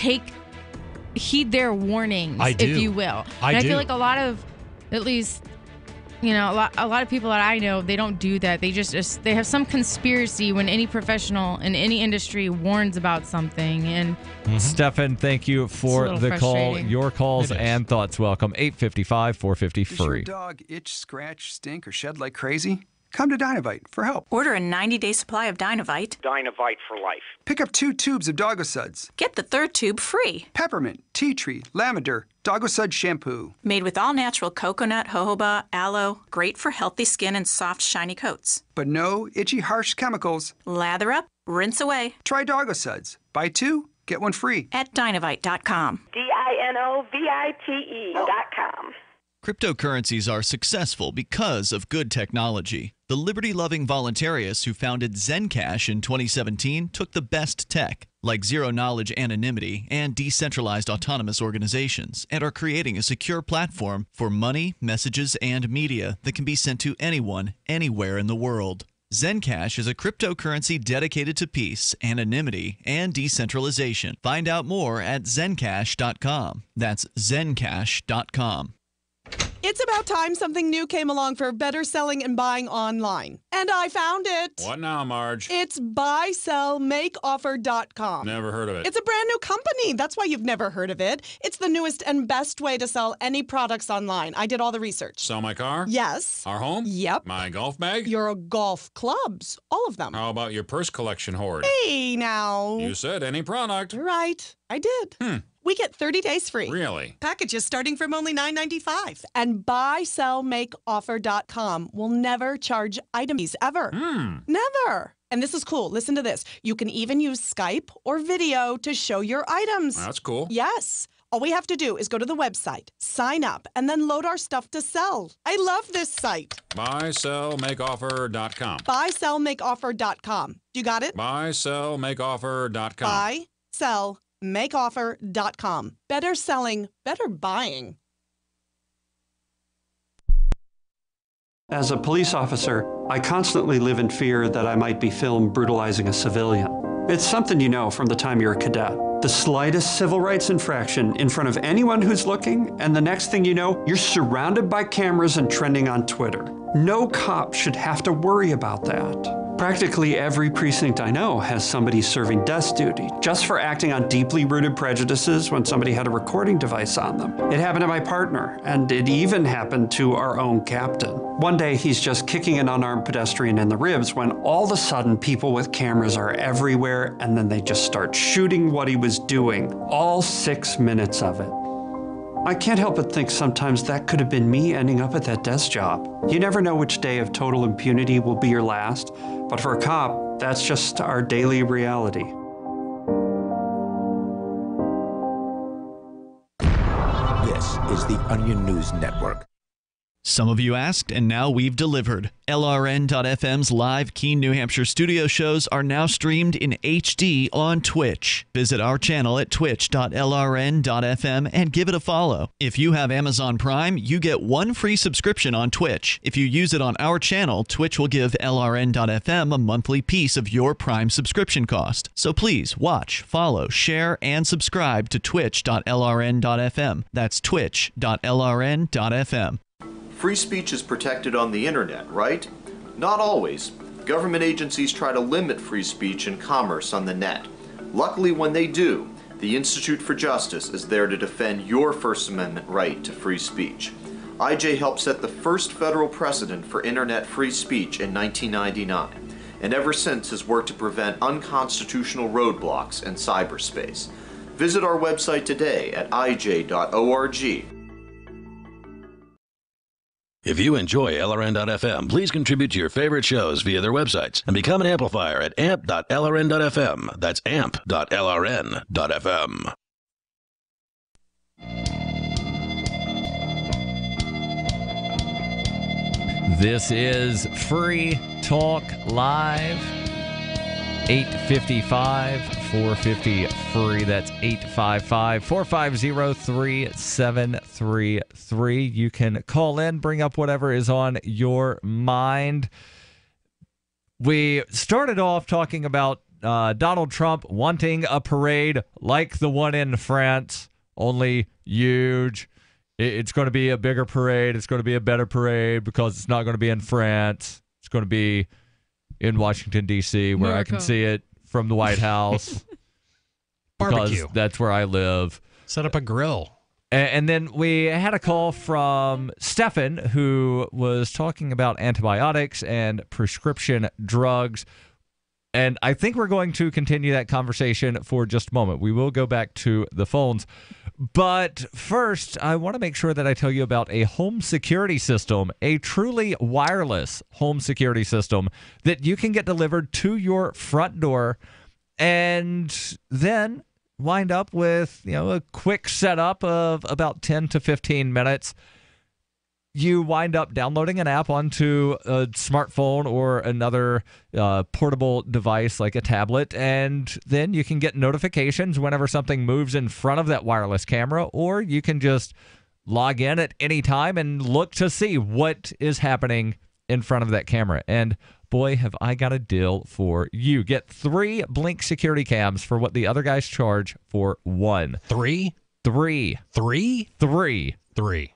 heed their warnings, if you will. I feel like a lot of, at least, a lot of people that I know, they don't do that. They just they have some conspiracy when any professional in any industry warns about something. And Stefan, thank you for the call. Your calls and thoughts welcome. 855-450-FREE. Does your dog itch, scratch, stink, or shed like crazy? Come to Dynavite for help. Order a 90-day supply of Dynavite. Dynavite for life. Pick up 2 tubes of Doggo Suds. Get the 3rd tube free. Peppermint, tea tree, lavender, Doggo Sud shampoo. Made with all-natural coconut, jojoba, aloe. Great for healthy skin and soft, shiny coats. But no itchy, harsh chemicals. Lather up, rinse away. Try Doggo Suds. Buy 2, get 1 free. At Dynavite.com. DINOVITE.com. Cryptocurrencies are successful because of good technology. The liberty-loving voluntarists who founded Zencash in 2017 took the best tech, like zero-knowledge anonymity and decentralized autonomous organizations, and are creating a secure platform for money, messages, and media that can be sent to anyone, anywhere in the world. Zencash is a cryptocurrency dedicated to peace, anonymity, and decentralization. Find out more at zencash.com. That's zencash.com. It's about time something new came along for better selling and buying online. And I found it. What now, Marge? It's buysellmakeoffer.com. Never heard of it. It's a brand new company. That's why you've never heard of it. It's the newest and best way to sell any products online. I did all the research. Sell my car? Yes. Our home? Yep. My golf bag? Your golf clubs. All of them. How about your purse collection hoard? Hey, now. You said any product. Right. I did. We get 30 days free. Really? Packages starting from only $9.95. And buysellmakeoffer.com will never charge item fees ever. Never. And this is cool. Listen to this. You can even use Skype or video to show your items. That's cool. Yes. All we have to do is go to the website, sign up, and then load our stuff to sell. I love this site. Buysellmakeoffer.com. Buysellmakeoffer.com. You got it? Buysellmakeoffer.com. Buysellmakeoffer.com. Better selling, better buying. As a police officer, I constantly live in fear that I might be filmed brutalizing a civilian. It's something you know from the time you're a cadet. The slightest civil rights infraction in front of anyone who's looking, and the next thing you know, you're surrounded by cameras and trending on Twitter. No cop should have to worry about that. Practically every precinct I know has somebody serving desk duty just for acting on deeply rooted prejudices when somebody had a recording device on them. It happened to my partner, and it even happened to our own captain. One day he's just kicking an unarmed pedestrian in the ribs when all of a sudden people with cameras are everywhere, and then they just start shooting what he was doing, all 6 minutes of it. I can't help but think sometimes that could have been me ending up at that desk job. You never know which day of total impunity will be your last, but for a cop, that's just our daily reality. This is the Onion News Network. Some of you asked, and now we've delivered. LRN.FM's live Keene, New Hampshire studio shows are now streamed in HD on Twitch. Visit our channel at twitch.lrn.fm and give it a follow. If you have Amazon Prime, you get 1 free subscription on Twitch. If you use it on our channel, Twitch will give LRN.FM a monthly piece of your Prime subscription cost. So please watch, follow, share, and subscribe to twitch.lrn.fm. That's twitch.lrn.fm. Free speech is protected on the internet, right? Not always. Government agencies try to limit free speech and commerce on the net. Luckily, when they do, the Institute for Justice is there to defend your First Amendment right to free speech. IJ helped set the first federal precedent for internet free speech in 1999, and ever since has worked to prevent unconstitutional roadblocks in cyberspace. Visit our website today at ij.org. If you enjoy LRN.FM, please contribute to your favorite shows via their websites and become an amplifier at amp.lrn.fm. That's amp.lrn.fm. This is Free Talk Live. 855-450-FREE. That's 855-450-3733. You can call in, bring up whatever is on your mind. We started off talking about Donald Trump wanting a parade like the one in France, only huge. It's going to be a bigger parade. It's going to be a better parade because it's not going to be in France. It's going to be in Washington, D.C., where America. I can see it from the White House. Barbecue. That's where I live. Set up a grill. And then we had a call from Stefan, who was talking about antibiotics and prescription drugs. And I think we're going to continue that conversation for just a moment. We will go back to the phones. But first, I want to make sure that I tell you about a home security system, a truly wireless home security system that you can get delivered to your front door and then wind up with, a quick setup of about 10 to 15 minutes. You wind up downloading an app onto a smartphone or another portable device like a tablet, and then you can get notifications whenever something moves in front of that wireless camera, or you can just log in at any time and look to see what is happening in front of that camera. And boy, have I got a deal for you. Get 3 Blink security cams for what the other guys charge for 1. 3? 3. 3? 3. 3.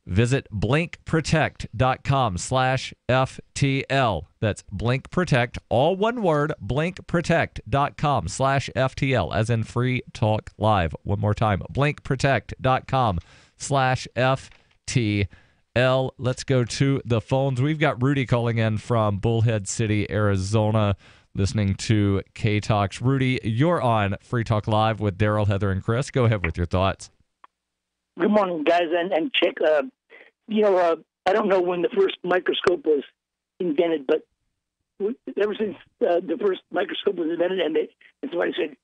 Visit blinkprotect.com/FTL. That's blinkprotect, all one word, blinkprotect.com/FTL, as in Free Talk Live. One more time, blinkprotect.com/FTL. Let's go to the phones. We've got Rudy calling in from Bullhead City, Arizona, listening to K-Talks. Rudy, you're on Free Talk Live with Darryl, Heather, and Chris. Go ahead with your thoughts. Good morning, guys, and Chick. I don't know when the first microscope was invented, but ever since the first microscope was invented, and somebody said,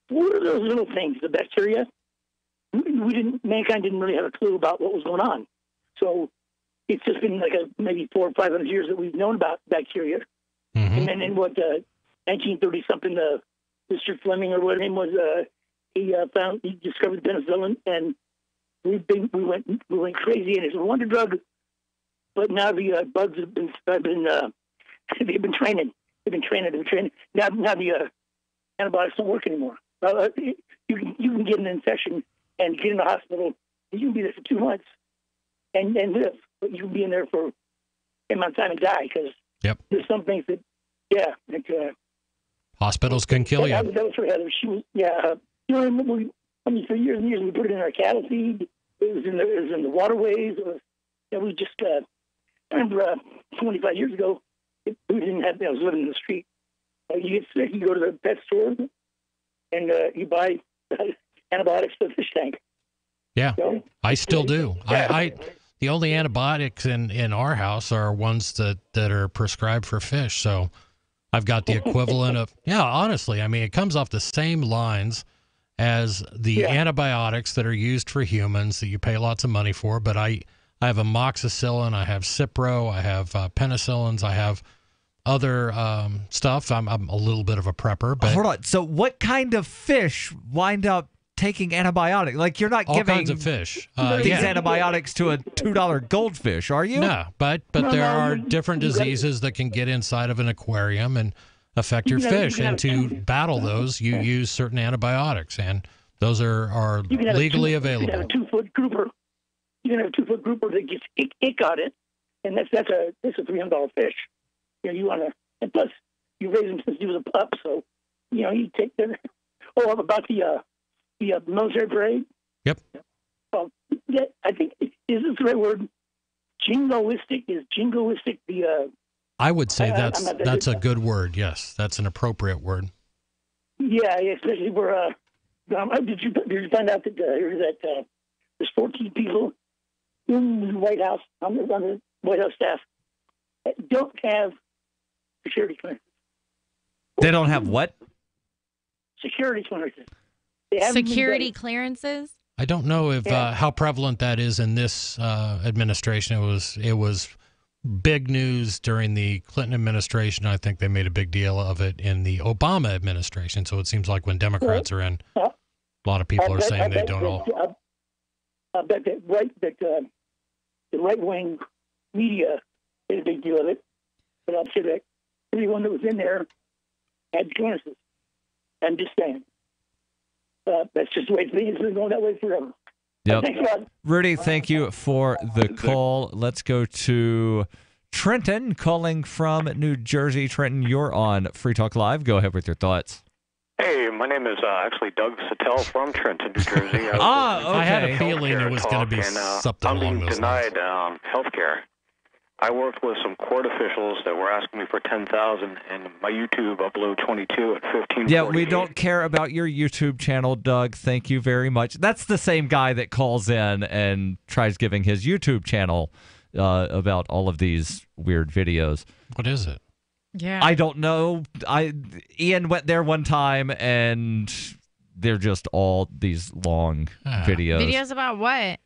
"What are those little things? The bacteria?" Mankind didn't really have a clue about what was going on. So it's just been like maybe 400 or 500 years that we've known about bacteria. Mm-hmm. And then in 1930 something, Mr. Fleming or whatever his name was, he discovered penicillin, and we went crazy, and it's a wonder drug. But now the bugs have been they've been training. Now the antibiotics don't work anymore. You can get an infection and get in the hospital. And you can be there for 2 months and live, but you can be in there for a month time and die because there's some things that hospitals can kill you. That was for Heather. She was for years and years we put it in our cattle feed. It was in the waterways. We just I remember 25 years ago we didn't have. I was living in the street. You get sick, you go to the pet store, and you buy antibiotics for the fish tank. Yeah, I still do. I the only antibiotics in our house are ones that are prescribed for fish. So I've got the equivalent of honestly, I mean, it comes off the same lines as the antibiotics that are used for humans that you pay lots of money for. But I I have amoxicillin, I have Cipro, I have penicillins, I have other stuff. I'm a little bit of a prepper. But hold on. So what kind of fish wind up taking antibiotics? Like, you're not all giving kinds of fish. these antibiotics to a $2 goldfish, are you? No, but there are different diseases that can get inside of an aquarium and affect your fish. And to battle those, you use certain antibiotics, and those are legally available. You can have a 2-foot grouper. You can have a 2-foot grouper that gets ick on it, and that's a $300 fish. You want to, and plus you raise them since he was a pup, so you take them. Oh, about the military parade. Yep. Well, I think is this the right word? Jingoistic is jingoistic the. I would say that's a good word. Yes, that's an appropriate word. Yeah, especially where. Did you find out that there's 14 people in the White House on the White House staff that don't have security clearances? They don't have what? Security clearances. Security clearances? I don't know if how prevalent that is in this administration. It was big news during the Clinton administration. I think they made a big deal of it in the Obama administration. So it seems like when Democrats are in, a lot of people are saying they don't all. I bet that the right-wing media made a big deal of it. But I'll say that everyone that was in there had clearances. I'm just saying. That's just the way it's been. It's been going that way forever. Yep. Thanks, Rod. Rudy, thank you for the call. Let's go to Trenton calling from New Jersey. Trenton, you're on Free Talk Live. Go ahead with your thoughts. Hey, my name is actually Doug Sattel from Trenton, New Jersey. Okay. I had a feeling it was going to be something along those lines. I'm being denied health care. I worked with some court officials that were asking me for $10,000, and my YouTube upload 22 at 15. Yeah, we don't care about your YouTube channel, Doug. Thank you very much. That's the same guy that calls in and tries giving his YouTube channel about all of these weird videos. What is it? Yeah, I don't know. Ian went there one time, and they're just all these long videos. Videos about what?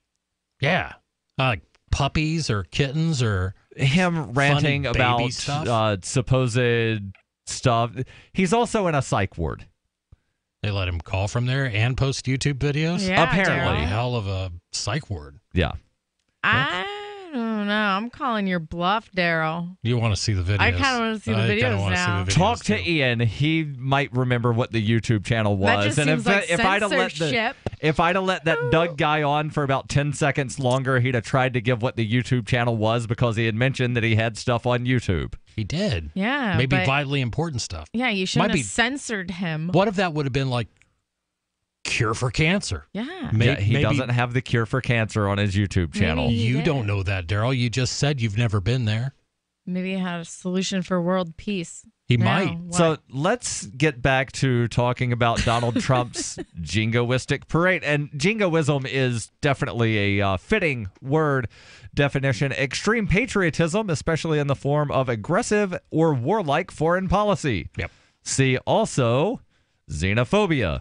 Yeah, like puppies or kittens or him ranting about supposed stuff. He's also in a psych ward. They let him call from there and post YouTube videos? Yeah, apparently. Darryl. Hell of a psych ward. Yeah. I don't know. I'm calling your bluff, Darryl. You want to see the videos. I kind of want to see the videos now. Talk to Ian. He might remember what the YouTube channel was. That just seems like censorship. If I'd have let that Doug guy on for about 10 seconds longer, he'd have tried to give what the YouTube channel was because he had mentioned that he had stuff on YouTube. He did. Yeah. Maybe vitally important stuff. Yeah, you shouldn't have censored him. What if that would have been like cure for cancer? Yeah. He doesn't have the cure for cancer on his YouTube channel. You don't know that, Darryl. You just said you've never been there. Maybe he had a solution for world peace. He might. What? So let's get back to talking about Donald Trump's jingoistic parade. And jingoism is definitely a fitting word definition. Extreme patriotism, especially in the form of aggressive or warlike foreign policy. Yep. See also xenophobia.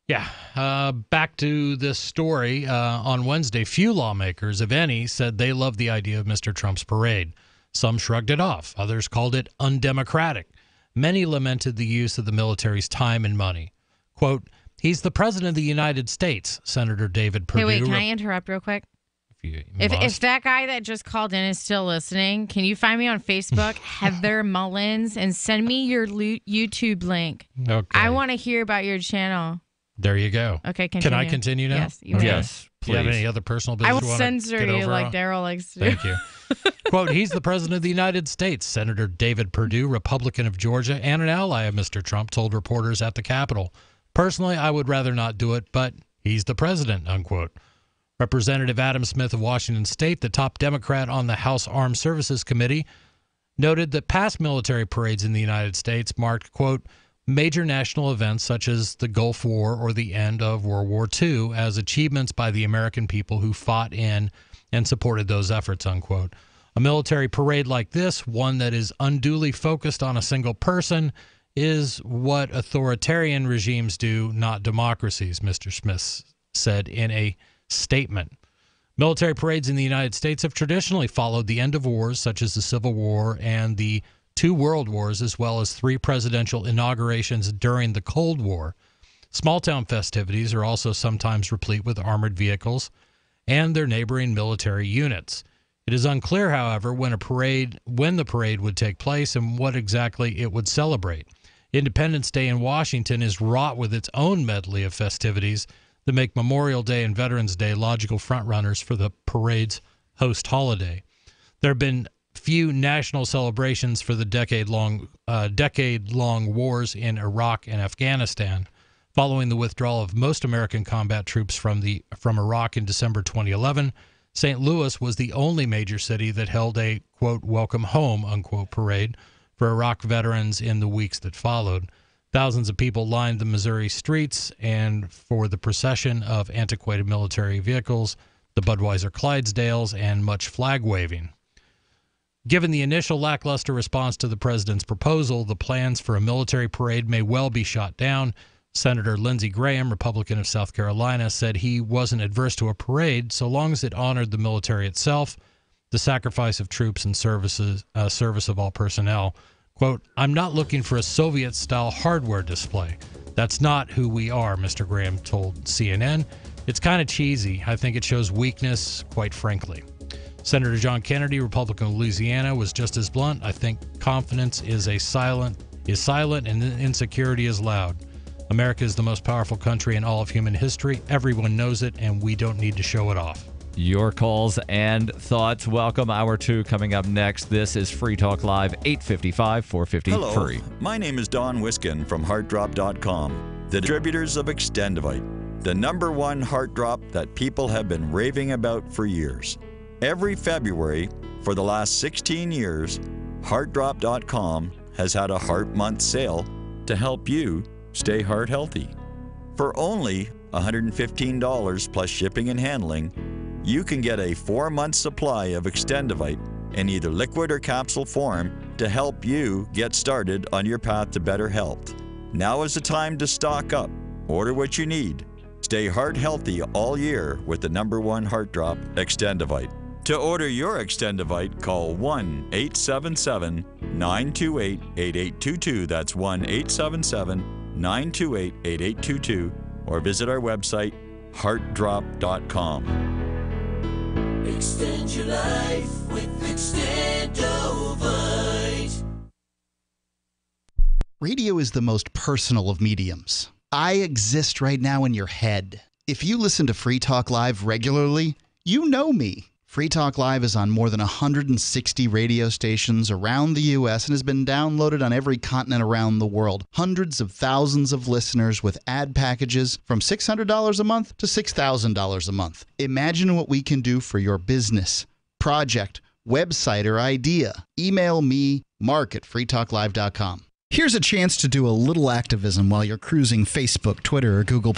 Yeah. Back to this story. On Wednesday, few lawmakers, if any, said they loved the idea of Mr. Trump's parade. Some shrugged it off. Others called it undemocratic. Many lamented the use of the military's time and money. Quote, "He's the president of the United States," Senator David Perdue. Hey, wait, can I interrupt real quick? If that guy that just called in is still listening, can you find me on Facebook, Heather Mullins, and send me your YouTube link? Okay. I want to hear about your channel. There you go. Okay, continue. Can I continue now? Yes, you may. Yes, please. Do you have any other personal business I will you want to censor get you over like on? Darryl likes to. Thank you. Quote, "He's the president of the United States," Senator David Perdue, Republican of Georgia and an ally of Mr. Trump, told reporters at the Capitol. "Personally, I would rather not do it, but he's the president," unquote. Representative Adam Smith of Washington State, the top Democrat on the House Armed Services Committee, noted that past military parades in the United States marked, quote, "major national events such as the Gulf War or the end of World War II as achievements by the American people who fought in and supported those efforts," unquote. A military parade like this, one that is unduly focused on a single person, is what authoritarian regimes do, not democracies, Mr. Smith said in a statement. Military parades in the United States have traditionally followed the end of wars, such as the Civil War and the 2 World Wars, as well as 3 presidential inaugurations during the Cold War. Small-town festivities are also sometimes replete with armored vehicles and their neighboring military units. It is unclear, however, when the parade would take place and what exactly it would celebrate. Independence Day in Washington is wrought with its own medley of festivities that make Memorial Day and Veterans Day logical frontrunners for the parade's host holiday. There have been few national celebrations for the decade-long wars in Iraq and Afghanistan. Following the withdrawal of most American combat troops from Iraq in December 2011, St. Louis was the only major city that held a, quote, welcome home, unquote, parade for Iraq veterans in the weeks that followed. Thousands of people lined the Missouri streets and for the procession of antiquated military vehicles, the Budweiser Clydesdales, and much flag waving. Given the initial lackluster response to the president's proposal, the plans for a military parade may well be shot down. Senator Lindsey Graham, Republican of South Carolina, said he wasn't adverse to a parade so long as it honored the military itself, the sacrifice of troops and service of all personnel. Quote, I'm not looking for a Soviet-style hardware display. That's not who we are, Mr. Graham told CNN. It's kind of cheesy. I think it shows weakness, quite frankly. Senator John Kennedy, Republican of Louisiana, was just as blunt. I think confidence is silent and insecurity is loud. America is the most powerful country in all of human history. Everyone knows it, and we don't need to show it off. Your calls and thoughts. Welcome. Hour 2 coming up next. This is Free Talk Live, 855-450-FREE. Hello, my name is Don Wiskin from HeartDrop.com, the distributors of Extendivite, the #1 heart drop that people have been raving about for years. Every February for the last 16 years, HeartDrop.com has had a Heart Month sale to help you stay heart healthy. For only $115 plus shipping and handling, you can get a 4-month supply of Extendivite in either liquid or capsule form to help you get started on your path to better health. Now is the time to stock up. Order what you need. Stay heart healthy all year with the #1 heart drop, Extendivite. To order your Extendivite, call 1-877-928-8822. That's 1-877-928-8822. Or visit our website, heartdrop.com. Extend your life with Extendovite. Radio is the most personal of mediums. I exist right now in your head. If you listen to Free Talk Live regularly, you know me. Free Talk Live is on more than 160 radio stations around the U.S. and has been downloaded on every continent around the world. Hundreds of thousands of listeners with ad packages from $600 a month to $6,000 a month. Imagine what we can do for your business, project, website, or idea. Email me, mark@freetalklive.com. Here's a chance to do a little activism while you're cruising Facebook, Twitter, or Google+.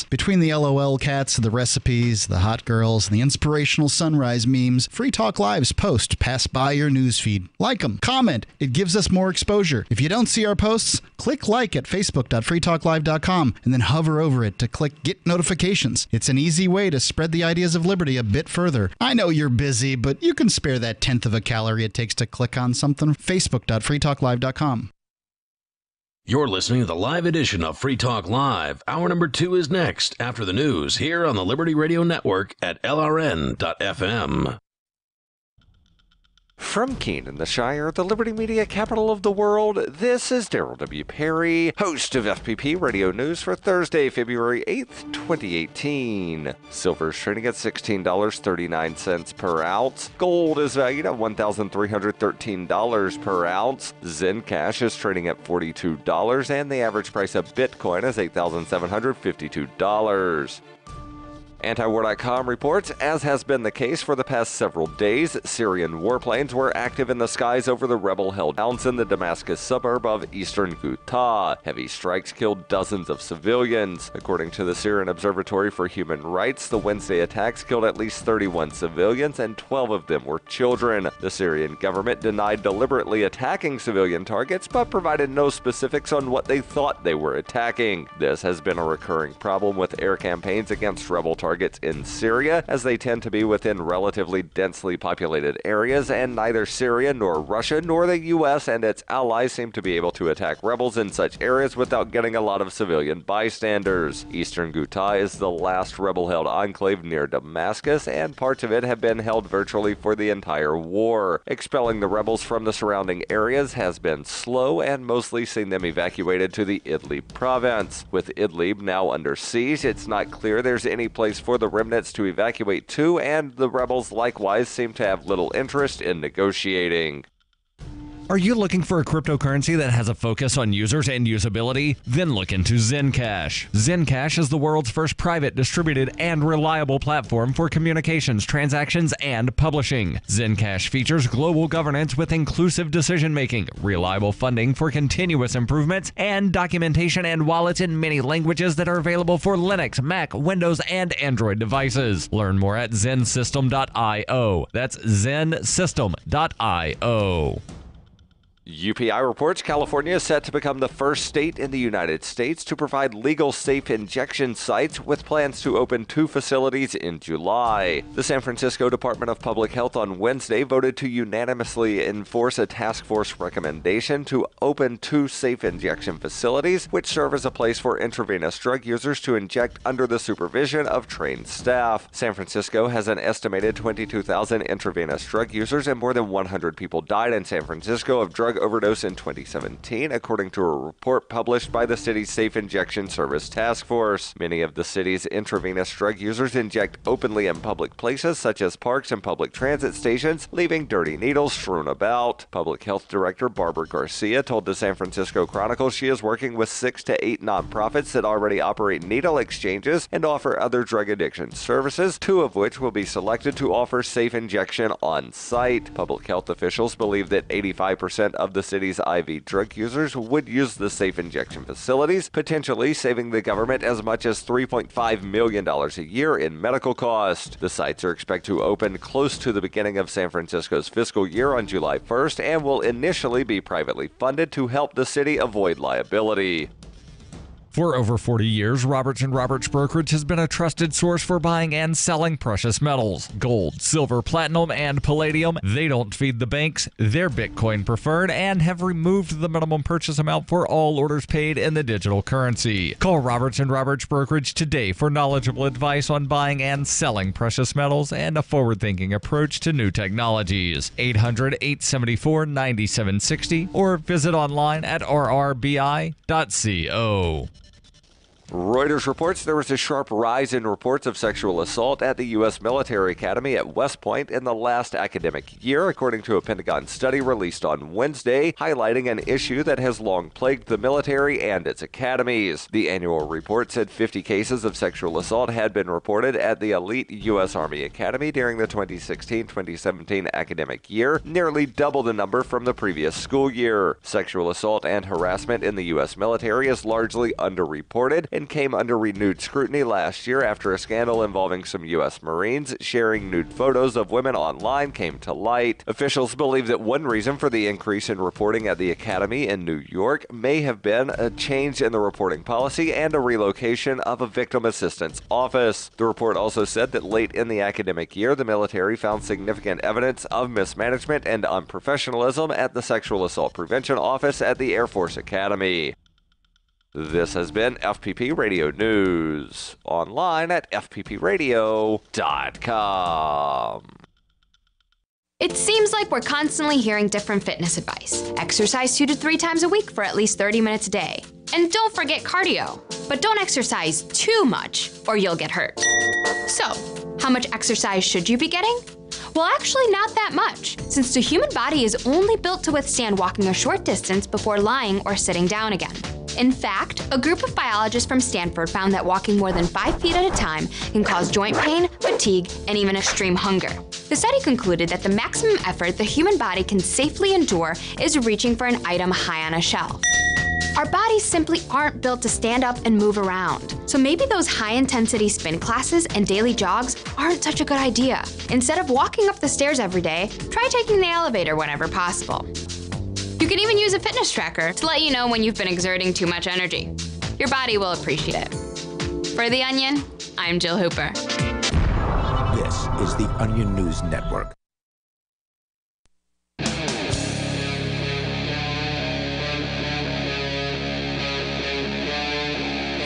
Between the LOL cats, the recipes, the hot girls, and the inspirational sunrise memes, Free Talk Live's posts pass by your newsfeed. Like them, comment. It gives us more exposure. If you don't see our posts, click like at facebook.freetalklive.com and then hover over it to click Get Notifications. It's an easy way to spread the ideas of liberty a bit further. I know you're busy, but you can spare that 1/10 of a calorie it takes to click on something. Facebook.freetalklive.com. You're listening to the live edition of Free Talk Live. Hour number 2 is next, after the news, here on the Liberty Radio Network at LRN.FM. From Keene in the Shire, the Liberty Media capital of the world, this is Darryl W. Perry, host of FPP Radio News for Thursday, February 8th, 2018. Silver is trading at $16.39 per ounce. Gold is valued at $1,313 per ounce. Zen Cash is trading at $42, and the average price of Bitcoin is $8,752. Antiwar.com reports, as has been the case for the past several days, Syrian warplanes were active in the skies over the rebel-held towns in the Damascus suburb of eastern Ghouta. Heavy strikes killed dozens of civilians. According to the Syrian Observatory for Human Rights, the Wednesday attacks killed at least 31 civilians, and 12 of them were children. The Syrian government denied deliberately attacking civilian targets, but provided no specifics on what they thought they were attacking. This has been a recurring problem with air campaigns against rebel targets targets in Syria, as they tend to be within relatively densely populated areas, and neither Syria nor Russia nor the U.S. and its allies seem to be able to attack rebels in such areas without getting a lot of civilian bystanders. Eastern Ghouta is the last rebel-held enclave near Damascus, and parts of it have been held virtually for the entire war. Expelling the rebels from the surrounding areas has been slow and mostly seen them evacuated to the Idlib province. With Idlib now under siege, it's not clear there's any place for the remnants to evacuate to, and the rebels likewise seem to have little interest in negotiating. Are you looking for a cryptocurrency that has a focus on users and usability? Then look into Zencash. Zencash is the world's first private, distributed, and reliable platform for communications, transactions, and publishing. Zencash features global governance with inclusive decision-making, reliable funding for continuous improvements, and documentation and wallets in many languages that are available for Linux, Mac, Windows, and Android devices. Learn more at zensystem.io. That's zensystem.io. UPI reports California is set to become the first state in the United States to provide legal safe injection sites, with plans to open 2 facilities in July. The San Francisco Department of Public Health on Wednesday voted to unanimously enforce a task force recommendation to open 2 safe injection facilities, which serve as a place for intravenous drug users to inject under the supervision of trained staff. San Francisco has an estimated 22,000 intravenous drug users, and more than 100 people died in San Francisco of drug overdose in 2017, according to a report published by the city's Safe Injection Service Task Force. Many of the city's intravenous drug users inject openly in public places such as parks and public transit stations, leaving dirty needles strewn about. Public Health Director Barbara Garcia told the San Francisco Chronicle she is working with 6 to 8 nonprofits that already operate needle exchanges and offer other drug addiction services, 2 of which will be selected to offer safe injection on site. Public health officials believe that 85% of the city's IV drug users would use the safe injection facilities, potentially saving the government as much as $3.5 million a year in medical cost. The sites are expected to open close to the beginning of San Francisco's fiscal year on July 1st and will initially be privately funded to help the city avoid liability. For over 40 years, Roberts & Roberts Brokerage has been a trusted source for buying and selling precious metals. Gold, silver, platinum, and palladium. They don't feed the banks. They're Bitcoin preferred and have removed the minimum purchase amount for all orders paid in the digital currency. Call Roberts & Roberts Brokerage today for knowledgeable advice on buying and selling precious metals and a forward-thinking approach to new technologies. 800-874-9760 or visit online at rrbi.co. Reuters reports there was a sharp rise in reports of sexual assault at the U.S. Military Academy at West Point in the last academic year, according to a Pentagon study released on Wednesday, highlighting an issue that has long plagued the military and its academies. The annual report said 50 cases of sexual assault had been reported at the elite U.S. Army Academy during the 2016-2017 academic year, nearly double the number from the previous school year. Sexual assault and harassment in the U.S. military is largely underreported and came under renewed scrutiny last year after a scandal involving some U.S. Marines sharing nude photos of women online came to light. Officials believe that one reason for the increase in reporting at the Academy in New York may have been a change in the reporting policy and a relocation of a victim assistance office. The report also said that late in the academic year, the military found significant evidence of mismanagement and unprofessionalism at the Sexual Assault Prevention Office at the Air Force Academy. This has been FPP Radio News, online at fppradio.com. It seems like we're constantly hearing different fitness advice. Exercise 2 to 3 times a week for at least 30 minutes a day. And don't forget cardio. But don't exercise too much or you'll get hurt. So, how much exercise should you be getting? Well, actually not that much, since the human body is only built to withstand walking a short distance before lying or sitting down again. In fact, a group of biologists from Stanford found that walking more than 5 feet at a time can cause joint pain, fatigue, and even extreme hunger. The study concluded that the maximum effort the human body can safely endure is reaching for an item high on a shelf. Our bodies simply aren't built to stand up and move around. So maybe those high-intensity spin classes and daily jogs aren't such a good idea. Instead of walking up the stairs every day, try taking the elevator whenever possible. You can even use a fitness tracker to let you know when you've been exerting too much energy. Your body will appreciate it. For The Onion, I'm Jill Hooper. This is the Onion News Network.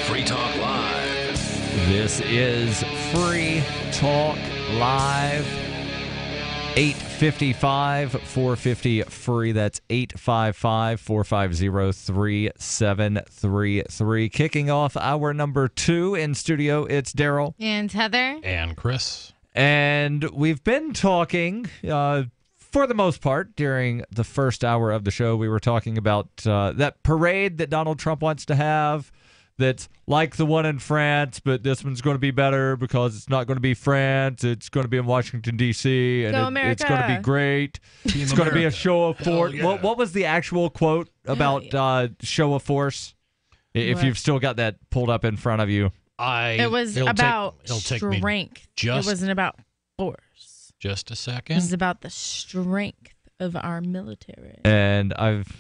Free Talk Live. This is Free Talk Live. 855-450-FREE. That's 855-450-3733. Kicking off hour number 2 in studio, it's Darryl. And Heather. And Chris. And we've been talking, for the most part, during the first hour of the show, we were talking about that parade that Donald Trump wants to have. That's like the one in France, but this one's going to be better because it's not going to be France. It's going to be in Washington, D.C., and it's going to be great. It's going to be a show of force. Yeah. What was the actual quote about show of force? If you've still got that pulled up in front of you. It was about strength. It wasn't about force. Just a It second. was about the strength of our military. And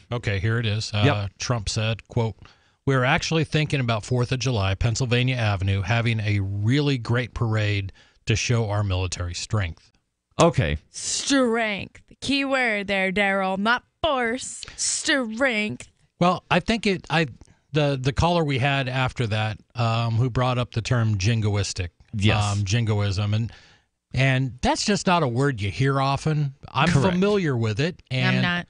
Okay, here it is. Yep. Trump said, quote, "We're actually thinking about 4th of July, Pennsylvania Avenue, having a really great parade to show our military strength." Okay. Strength. Key word there, Darryl. Not force. Strength. Well, I think the caller we had after that, who brought up the term jingoistic, jingoism, and that's just not a word you hear often. I'm Correct. familiar with it, and I'm not.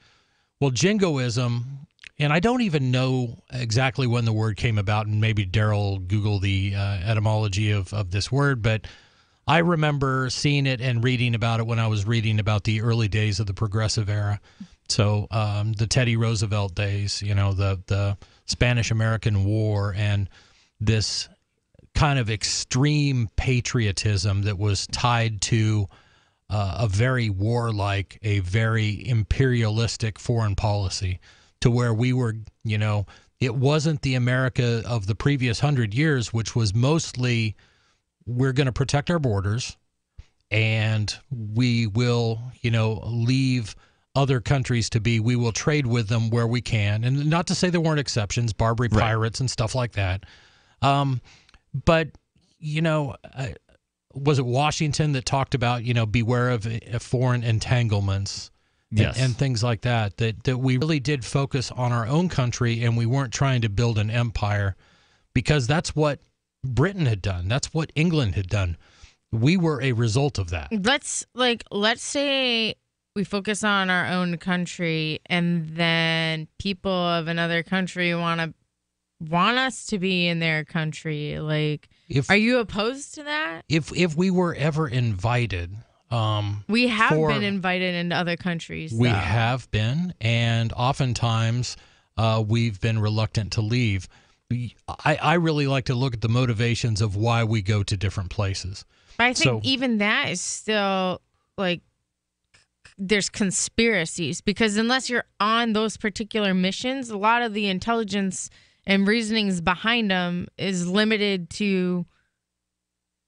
Well, jingoism, and I don't even know exactly when the word came about, and maybe Darryl Google the etymology of this word, but I remember seeing it and reading about it when I was reading about the early days of the progressive era. So the Teddy Roosevelt days, the Spanish-American War, and this kind of extreme patriotism that was tied to a very warlike, a very imperialistic foreign policy, to where we were, it wasn't the America of the previous 100 years, which was mostly, we're going to protect our borders and we will, leave other countries to be, we will trade with them where we can. And not to say there weren't exceptions, Barbary pirates and stuff like that. But, was it Washington that talked about, beware of foreign entanglements? Yes. And things like that we really did focus on our own country, and we weren't trying to build an empire, because that's what Britain had done. That's what England had done. We were a result of that. Let's say we focus on our own country, and then people of another country want us to be in their country. Are you opposed to that? If we were ever invited, we have been invited into other countries. We have been, and oftentimes we've been reluctant to leave. I really like to look at the motivations of why we go to different places. But I think even that is still there's conspiracies, because unless you're on those particular missions, a lot of the intelligence and reasonings behind them is limited to,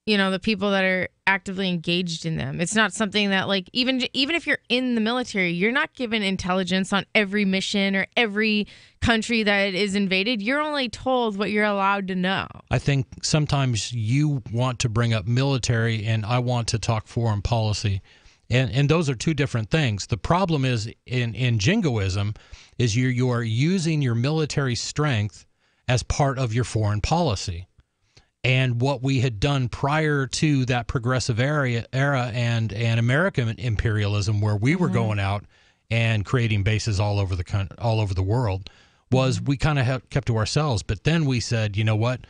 the people that are actively engaged in them. It's not something that, even if you're in the military, you're not given intelligence on every mission or every country that is invaded. You're only told what you're allowed to know. I think sometimes you want to bring up military and I want to talk foreign policy. And those are two different things. The problem is in jingoism is you are using your military strength as part of your foreign policy. And what we had done prior to that progressive era and American imperialism, where we were going out and creating bases all over the world, was we kind of kept to ourselves. But then we said, you know what?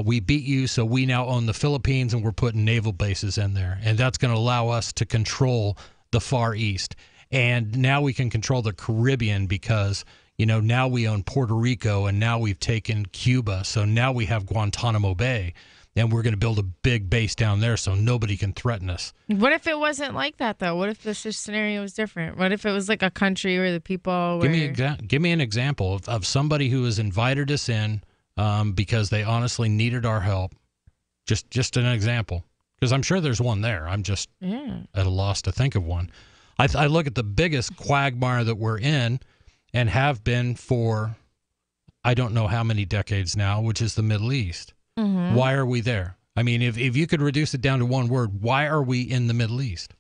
We beat you, so we now own the Philippines, and we're putting naval bases in there. And that's going to allow us to control the Far East. And now we can control the Caribbean because, now we own Puerto Rico, and now we've taken Cuba. So now we have Guantanamo Bay, and we're going to build a big base down there so nobody can threaten us. What if it wasn't like that, though? What if this scenario was different? What if it was like a country where the people were... Give me an example of somebody who has invited us in because they honestly needed our help. Just an example, because I'm sure there's one there. I'm just at a loss to think of one. I look at the biggest quagmire that we're in and have been for I don't know how many decades now, which is the Middle East. Mm-hmm. Why are we there? I mean, if you could reduce it down to one word, why are we in the Middle East?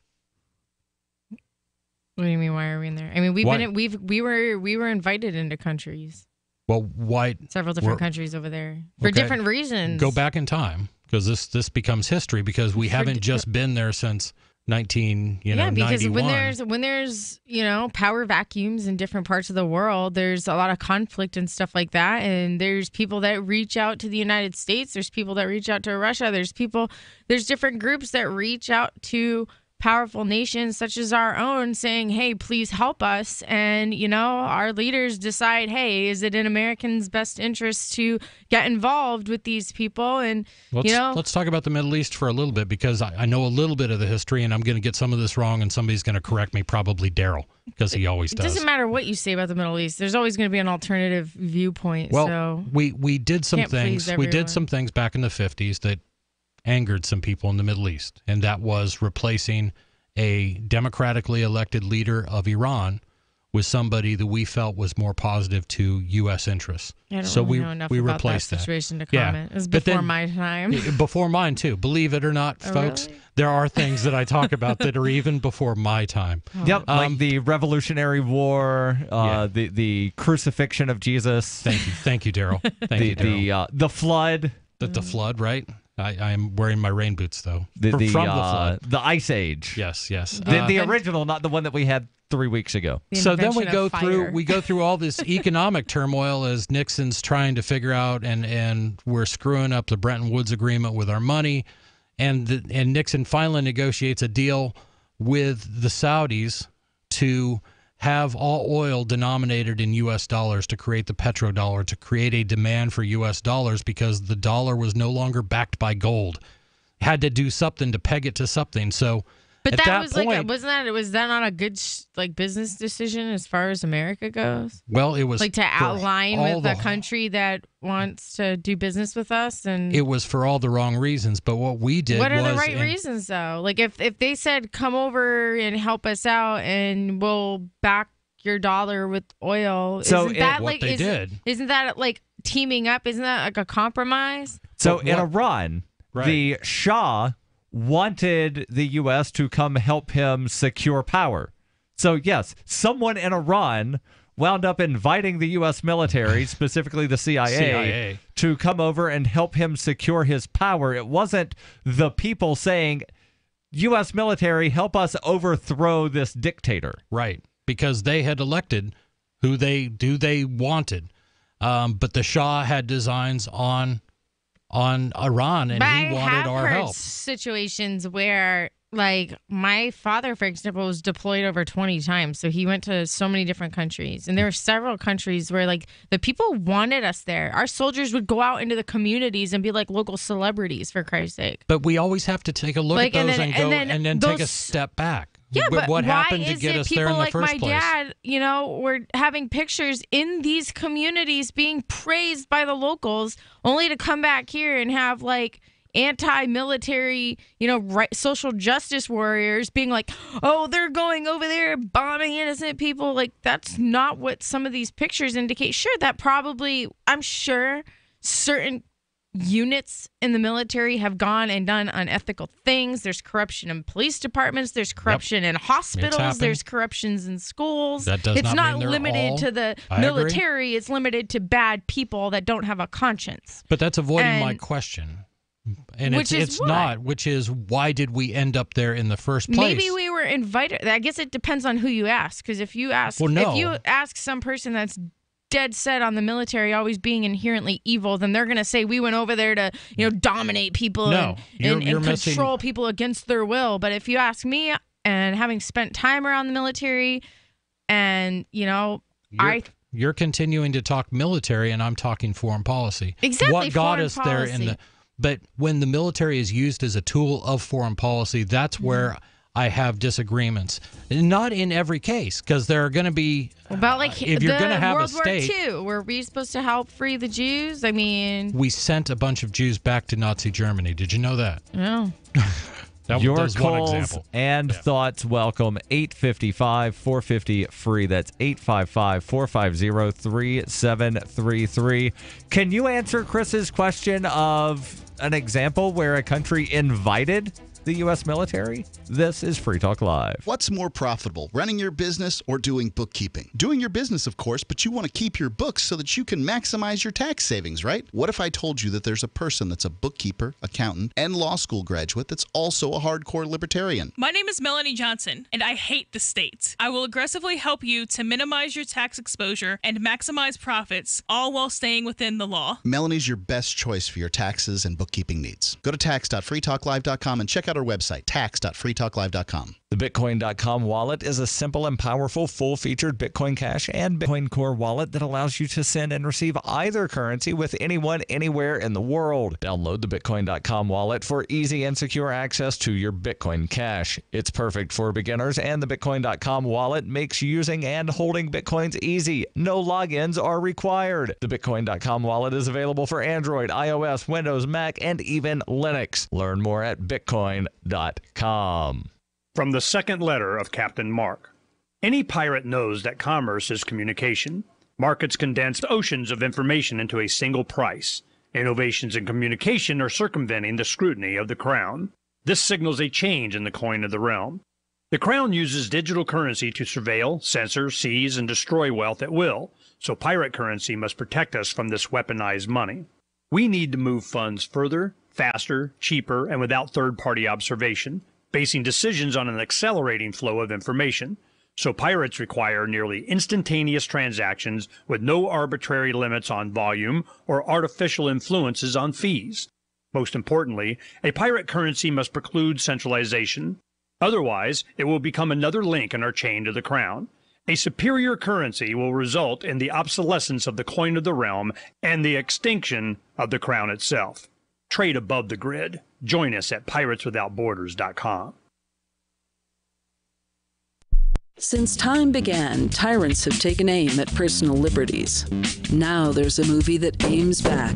What do you mean? Why are we in there? I mean, we were invited into countries. Well, why? Several different countries over there for different reasons. Go back in time, because this becomes history, because we haven't just been there since 91. Because when there's power vacuums in different parts of the world, there's a lot of conflict and stuff like that, and there's people that reach out to the United States, there's people that reach out to Russia, there's different groups that reach out to powerful nations such as our own, saying, hey, please help us. And our leaders decide, hey, is it in Americans' best interest to get involved with these people? And let's talk about the Middle East for a little bit, because I know a little bit of the history, and I'm going to get some of this wrong, and somebody's going to correct me, probably Darryl, because he always does. It doesn't matter what you say about the Middle East, there's always going to be an alternative viewpoint. Well, so we did some things. We did some things back in the 50s that angered some people in the Middle East, and that was replacing a democratically elected leader of Iran with somebody that we felt was more positive to U.S. interests. I don't know enough about replaced that situation to comment. It was before my time. Before mine, too. Believe it or not, folks, really? There are things that I talk about that are even before my time. Yep, like the Revolutionary War, the crucifixion of Jesus. Thank you, Darryl. The flood. The flood, right? I am wearing my rain boots, though. From the flood. The Ice Age. Yes. The original, not the one that we had 3 weeks ago. So then we go through all this economic turmoil as Nixon's trying to figure out, and we're screwing up the Bretton Woods Agreement with our money, and Nixon finally negotiates a deal with the Saudis to have all oil denominated in U.S. dollars, to create the petrodollar, to create a demand for U.S. dollars, because the dollar was no longer backed by gold. Had to do something to peg it to something. So, but at that was point, was that not a good business decision as far as America goes? Well, it was like to align with a country that wants to do business with us, and it was for all the wrong reasons. But what we did, what are the right reasons though? Like if they said, come over and help us out, and we'll back your dollar with oil, isn't that like teaming up? Isn't that like a compromise? So in Iran, the Shah wanted the U.S. to come help him secure power. So yes, someone in Iran wound up inviting the U.S. military, specifically the CIA, to come over and help him secure his power. It wasn't the people saying, U.S. military, help us overthrow this dictator. Right, because they had elected who they wanted. But the Shah had designs on Iran, and he wanted our help. Situations where, like, my father, for example, was deployed over 20 times. So he went to so many different countries. And there were several countries where, like, the people wanted us there. Our soldiers would go out into the communities and be like local celebrities, for Christ's sake. But we always have to take a look at those and then take a step back. Yeah, but what why happened to get us there in the first place? People like my dad, were having pictures in these communities being praised by the locals, only to come back here and have, like, anti-military, social justice warriors being like, oh, they're going over there bombing innocent people. Like, that's not what some of these pictures indicate. Sure, I'm sure certain units in the military have gone and done unethical things. There's corruption in police departments. There's corruption in hospitals. There's corruptions in schools. It's not limited to the military. It's limited to bad people that don't have a conscience. But that's avoiding my question. And which is why did we end up there in the first place? Maybe we were invited. I guess it depends on who you ask. Because if you ask some person that's dead set on the military always being inherently evil, then they're going to say we went over there to dominate people and control people against their will. But if you ask me, and having spent time around the military, and you're continuing to talk military, and I'm talking foreign policy. Exactly, what got us there but when the military is used as a tool of foreign policy, that's where I have disagreements. Not in every case, because there are going to be. About if you're going to have World a state, War II, were we supposed to help free the Jews? I mean, we sent a bunch of Jews back to Nazi Germany. Did you know that? No. Your That was one calls example. and thoughts welcome. 855-450-FREE. That's 855-450-3733. Can you answer Chris's question of an example where a country invited the U.S. military? This is Free Talk Live. What's more profitable, running your business or doing bookkeeping? Doing your business, of course, but you want to keep your books so that you can maximize your tax savings, right? What if I told you that there's a person that's a bookkeeper, accountant, and law school graduate that's also a hardcore libertarian? My name is Melanie Johnson, and I hate the state. I will aggressively help you to minimize your tax exposure and maximize profits, all while staying within the law. Melanie's your best choice for your taxes and bookkeeping needs. Go to tax.freetalklive.com and check out our website, tax.freetalklive.com. The Bitcoin.com wallet is a simple and powerful full-featured Bitcoin Cash and Bitcoin Core wallet that allows you to send and receive either currency with anyone, anywhere in the world. Download the Bitcoin.com wallet for easy and secure access to your Bitcoin Cash. It's perfect for beginners, and the Bitcoin.com wallet makes using and holding Bitcoins easy. No logins are required. The Bitcoin.com wallet is available for Android, iOS, Windows, Mac, and even Linux. Learn more at Bitcoin.com. From the second letter of Captain Mark. Any pirate knows that commerce is communication. Markets condense oceans of information into a single price. Innovations in communication are circumventing the scrutiny of the crown. This signals a change in the coin of the realm. The crown uses digital currency to surveil, censor, seize, and destroy wealth at will, so pirate currency must protect us from this weaponized money. We need to move funds further, faster, cheaper, and without third-party observation, basing decisions on an accelerating flow of information. So pirates require nearly instantaneous transactions with no arbitrary limits on volume or artificial influences on fees. Most importantly, a pirate currency must preclude centralization. Otherwise, it will become another link in our chain to the crown. A superior currency will result in the obsolescence of the coin of the realm and the extinction of the crown itself. Trade above the grid. Join us at pirateswithoutborders.com. Since time began, tyrants have taken aim at personal liberties. Now there's a movie that aims back.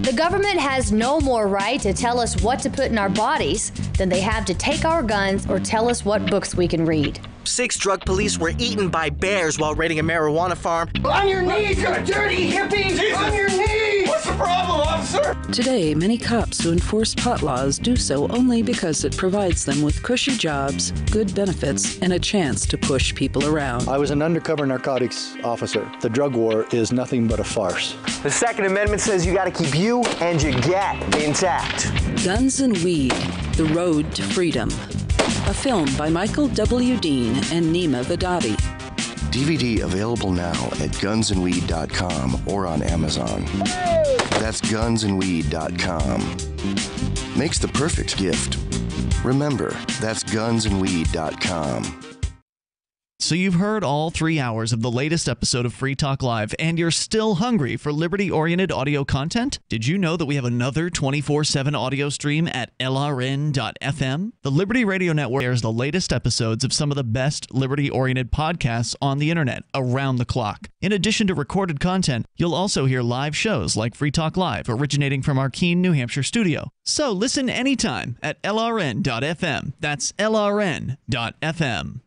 The government has no more right to tell us what to put in our bodies than they have to take our guns or tell us what books we can read. 6 drug police were eaten by bears while raiding a marijuana farm. On your knees, you dirty hippies! Jesus. On your knees! What's the problem, officer? Today, many cops who enforce pot laws do so only because it provides them with cushy jobs, good benefits, and a chance to push people around. I was an undercover narcotics officer. The drug war is nothing but a farce. The Second Amendment says you gotta keep you and your gat intact. Guns and Weed, The Road to Freedom. A film by Michael W. Dean and Nima Vadadi. DVD available now at gunsandweed.com or on Amazon. That's gunsandweed.com. Makes the perfect gift. Remember, that's gunsandweed.com. So you've heard all 3 hours of the latest episode of Free Talk Live, and you're still hungry for liberty-oriented audio content? Did you know that we have another 24/7 audio stream at LRN.FM? The Liberty Radio Network airs the latest episodes of some of the best liberty-oriented podcasts on the internet around the clock. In addition to recorded content, you'll also hear live shows like Free Talk Live, originating from our Keene, New Hampshire studio. So listen anytime at LRN.FM. That's LRN.FM.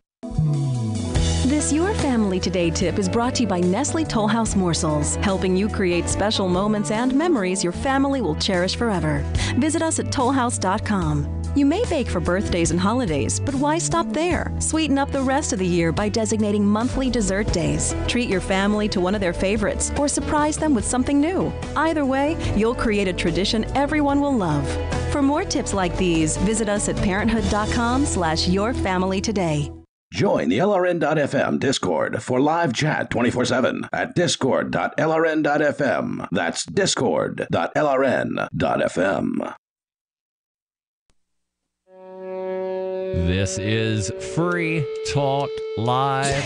This Your Family Today tip is brought to you by Nestle Toll House Morsels, helping you create special moments and memories your family will cherish forever. Visit us at tollhouse.com. You may bake for birthdays and holidays, but why stop there? Sweeten up the rest of the year by designating monthly dessert days. Treat your family to one of their favorites or surprise them with something new. Either way, you'll create a tradition everyone will love. For more tips like these, visit us at parenthood.com/yourfamilytoday. Join the LRN.FM Discord for live chat 24/7 at discord.lrn.fm. That's discord.lrn.fm. This is Free Talk Live.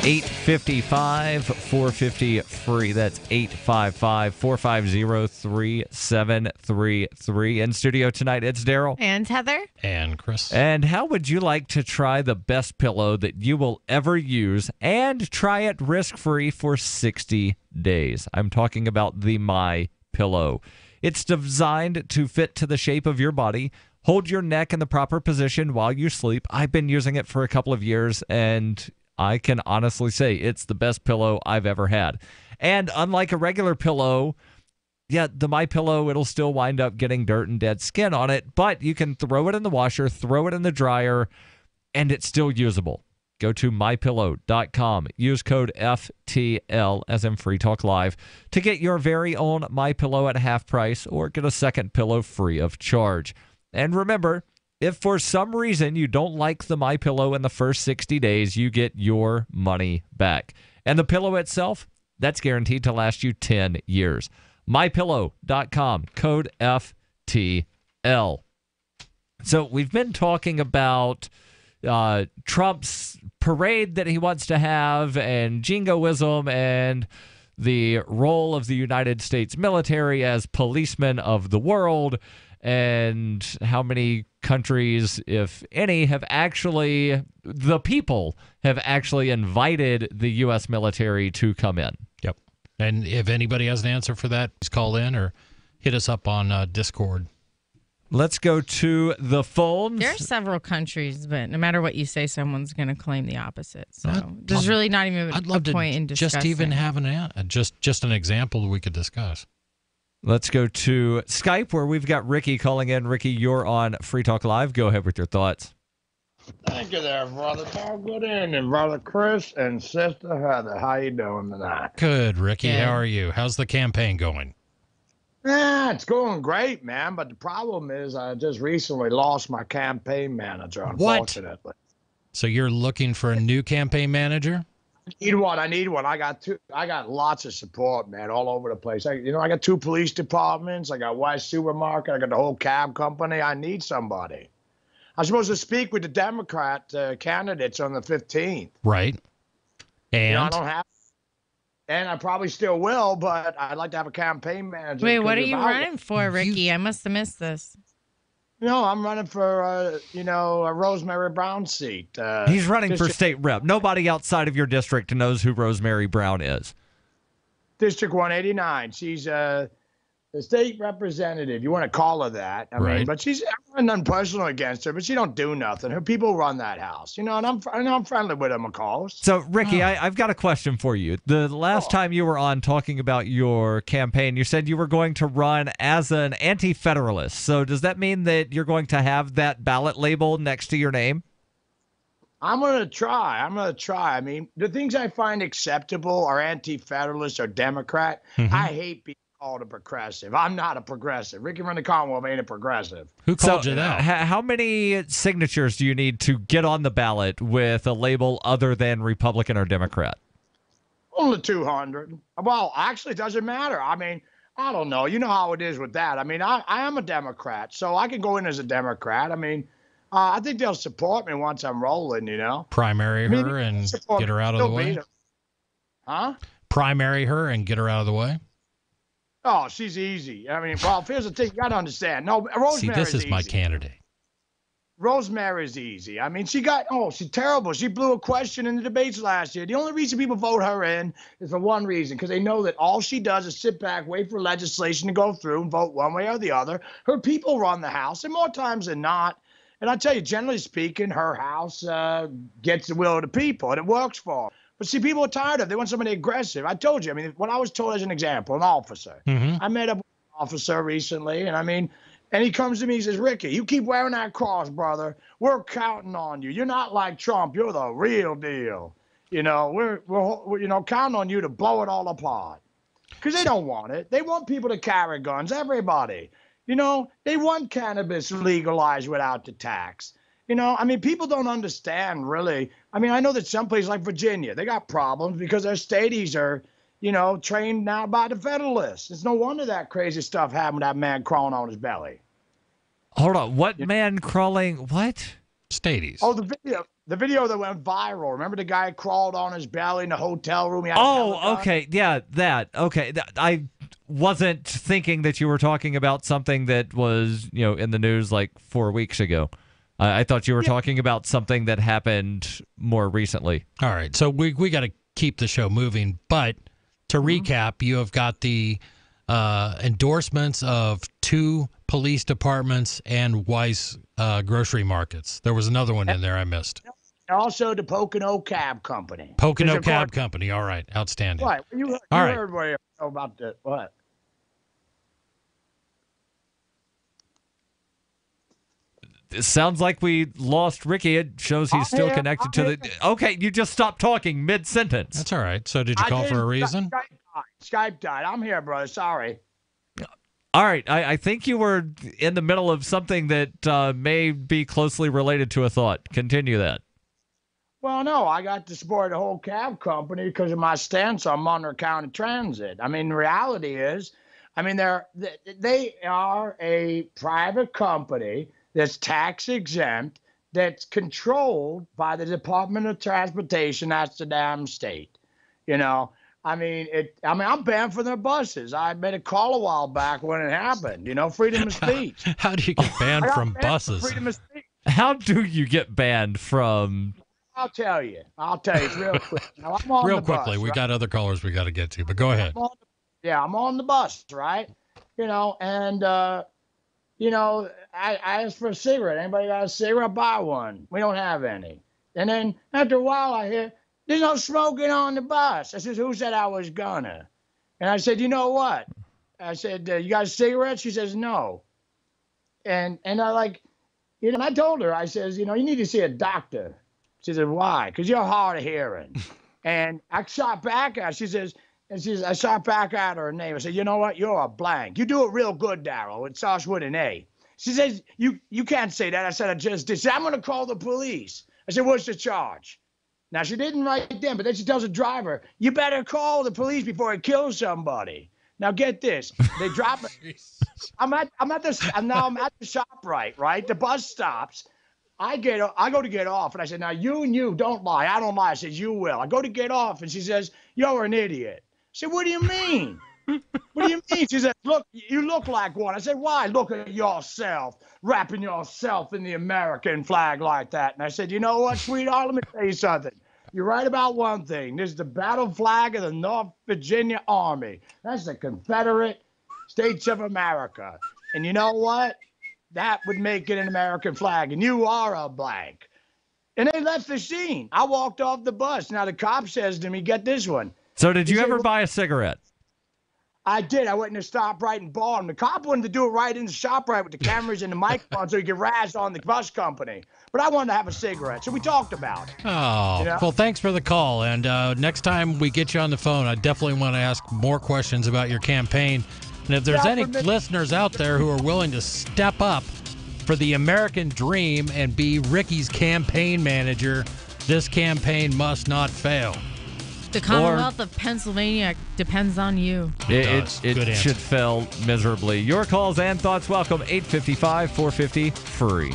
855-450-FREE. That's 855-450-3733. In studio tonight, it's Darryl. And Heather. And Chris. And how would you like to try the best pillow that you will ever use and try it risk-free for 60 days? I'm talking about the My Pillow. It's designed to fit to the shape of your body. Hold your neck in the proper position while you sleep. I've been using it for a couple of years, and I can honestly say it's the best pillow I've ever had. And unlike a regular pillow, yeah, the MyPillow, it'll still wind up getting dirt and dead skin on it, but you can throw it in the washer, throw it in the dryer, and it's still usable. Go to MyPillow.com. Use code FTL, as in Free Talk Live, to get your very own MyPillow at half price or get a second pillow free of charge. And remember, if for some reason you don't like the MyPillow in the first 60 days, you get your money back. And the pillow itself, that's guaranteed to last you 10 years. MyPillow.com, code FTL. So we've been talking about Trump's parade that he wants to have and Jingoism and the role of the United States military as policemen of the world, and how many countries, if any, the people have actually invited the U.S. military to come in. Yep. And if anybody has an answer for that, please call in or hit us up on Discord. Let's go to the phones. There are several countries, but no matter what you say, someone's going to claim the opposite. So there's really not even a point in discussing. Just even have just an example that we could discuss. Let's go to Skype, where we've got Ricky calling in. Ricky, you're on Free Talk Live. Go ahead with your thoughts. Thank you there, Brother Paul. Good evening, Brother Chris and Sister Heather. How you doing tonight? Good, Ricky. How are you? How's the campaign going? It's going great, man. But the problem is I just recently lost my campaign manager, unfortunately. What? So you're looking for a new campaign manager? I need one. I got lots of support, man, all over the place. I got 2 police departments. I got Wise Supermarket. I got the whole cab company. I need somebody. I'm supposed to speak with the Democrat candidates on the 15th. Right. And I don't have. And I probably still will, but I'd like to have a campaign manager. Wait, what are you running for, Ricky? I must have missed this. I'm running for, a Rosemary Brown seat. He's running for state rep. Nobody outside of your district knows who Rosemary Brown is. District 189. She's the state representative. You want to call her that. I mean, but she's nothing personal against her, but she don't do nothing. Her people run that house, and I'm friendly with them, of course. So, Ricky, I've got a question for you. The last time you were on talking about your campaign, you said you were going to run as an anti-federalist. So does that mean that you're going to have that ballot label next to your name? I'm going to try. I mean, the things I find acceptable are anti-federalist or Democrat. Mm-hmm. I hate being called a progressive. I'm not a progressive. Ricky Run the Commonwealth ain't a progressive. Who called you that? How many signatures do you need to get on the ballot with a label other than Republican or Democrat? Only 200. Well, actually, it doesn't matter. I mean, I don't know. You know how it is with that. I mean, I am a Democrat, so I can go in as a Democrat. I mean, I think they'll support me once I'm rolling, Primary her and get her out of the way? Huh? Primary her and get her out of the way? Oh, she's easy. I mean, well, here's the thing. You got to understand. No, Rosemary's See, this is easy. my candidate. Rosemary's easy. I mean, she's terrible. She blew a question in the debates last year. The only reason people vote her in is for one reason, because they know that all she does is sit back, wait for legislation to go through and vote one way or the other. Her people run the House, and more times than not, and I tell you, generally speaking, her House gets the will of the people, and it works for her. But see, people are tired of it. They want somebody aggressive. I told you, I mean, when I was told as an example, an officer, I met up with an officer recently, and he comes to me, he says, Ricky, you keep wearing that cross, brother. We're counting on you. You're not like Trump. You're the real deal. We're counting on you to blow it all apart. Because they don't want it. They want people to carry guns, everybody. They want cannabis legalized without the tax. People don't understand, really. I mean, I know that some places like Virginia, they got problems because their stadies are, trained now by the Federalists. It's no wonder that crazy stuff happened with that man crawling on his belly. Hold on. What man crawling? What? Stadies. Oh, the video that went viral. Remember the guy crawled on his belly in the hotel room? Okay. Yeah, that. Okay. I wasn't thinking that you were talking about something that was, in the news like 4 weeks ago. I thought you were talking about something that happened more recently. All right. So we got to keep the show moving. But to recap, you have got the endorsements of 2 police departments and Weiss grocery markets. There was another one in there I missed. Also, the Pocono Cab Company. Pocono Cab Company. All right. Outstanding. What? You heard what you know about the what? It sounds like we lost Ricky. It shows he's still connected to the... Okay, you just stopped talking mid-sentence. That's all right. So did you call for a reason? Skype died. I'm here, brother. Sorry. All right. I think you were in the middle of something that may be closely related to a thought. Continue that. Well, no, I got to support the whole cab company because of my stance on Monroe County Transit. I mean, the reality is, I mean, they are a private company that's tax exempt, that's controlled by the Department of Transportation. That's the damn state. You know, I'm banned from their buses. I made a call a while back when it happened. You know, freedom of speech. How do you get banned from buses? Freedom of speech. How do you get banned from... I'll tell you. It's real quick. Now, I'm on real the quickly. bus, We right? got other callers we got to get to, but go ahead. I'm on the bus, right? You know, and, you know, I asked for a cigarette. Anybody got a cigarette? Buy one. We don't have any. And then after a while, I hear, there's no smoking on the bus. I said, who said I was gonna? And I said, you know what? I said, you got a cigarette? She says, no. And I like, you know, and I told her, I says, you know, you need to see a doctor. She said, why? Because you're hard of hearing. And I shot back at her. I shot back at her name. I said, you know what? You're a blank. You do it real good, Darryl. It starts with an A. She says, you can't say that. I said, I just did. She said, I'm going to call the police. I said, what's the charge? Now, she didn't write them, but then she tells the driver, you better call the police before he kills somebody. Now, get this. They drop it. I'm at the shop, right? The bus stops. I go to get off, and I said, now, you don't lie. I don't lie. I said, you will. I go to get off, and she says, you're an idiot. I said, what do you mean? What do you mean? She said, look, you look like one. I said, why? Look at yourself, wrapping yourself in the American flag like that. And I said, you know what, sweetheart? Let me tell you something. You're right about one thing. This is the battle flag of the North Virginia Army. That's the Confederate States of America. And you know what? That would make it an American flag, and you are a blank. And they left the scene. I walked off the bus. Now, the cop says to me, get this one. So did you ever buy a cigarette? I did. I went in the ShopRite and bought them. The cop wanted to do it right in the ShopRite with the cameras and the microphone so he could razz on the bus company. But I wanted to have a cigarette, so we talked about it. Oh, well, thanks for the call. And next time we get you on the phone, I definitely want to ask more questions about your campaign. And if there's any listeners out there who are willing to step up for the American dream and be Ricky's campaign manager, this campaign must not fail. The Commonwealth of Pennsylvania depends on you. It should fail miserably. Your calls and thoughts welcome. 855-450-FREE.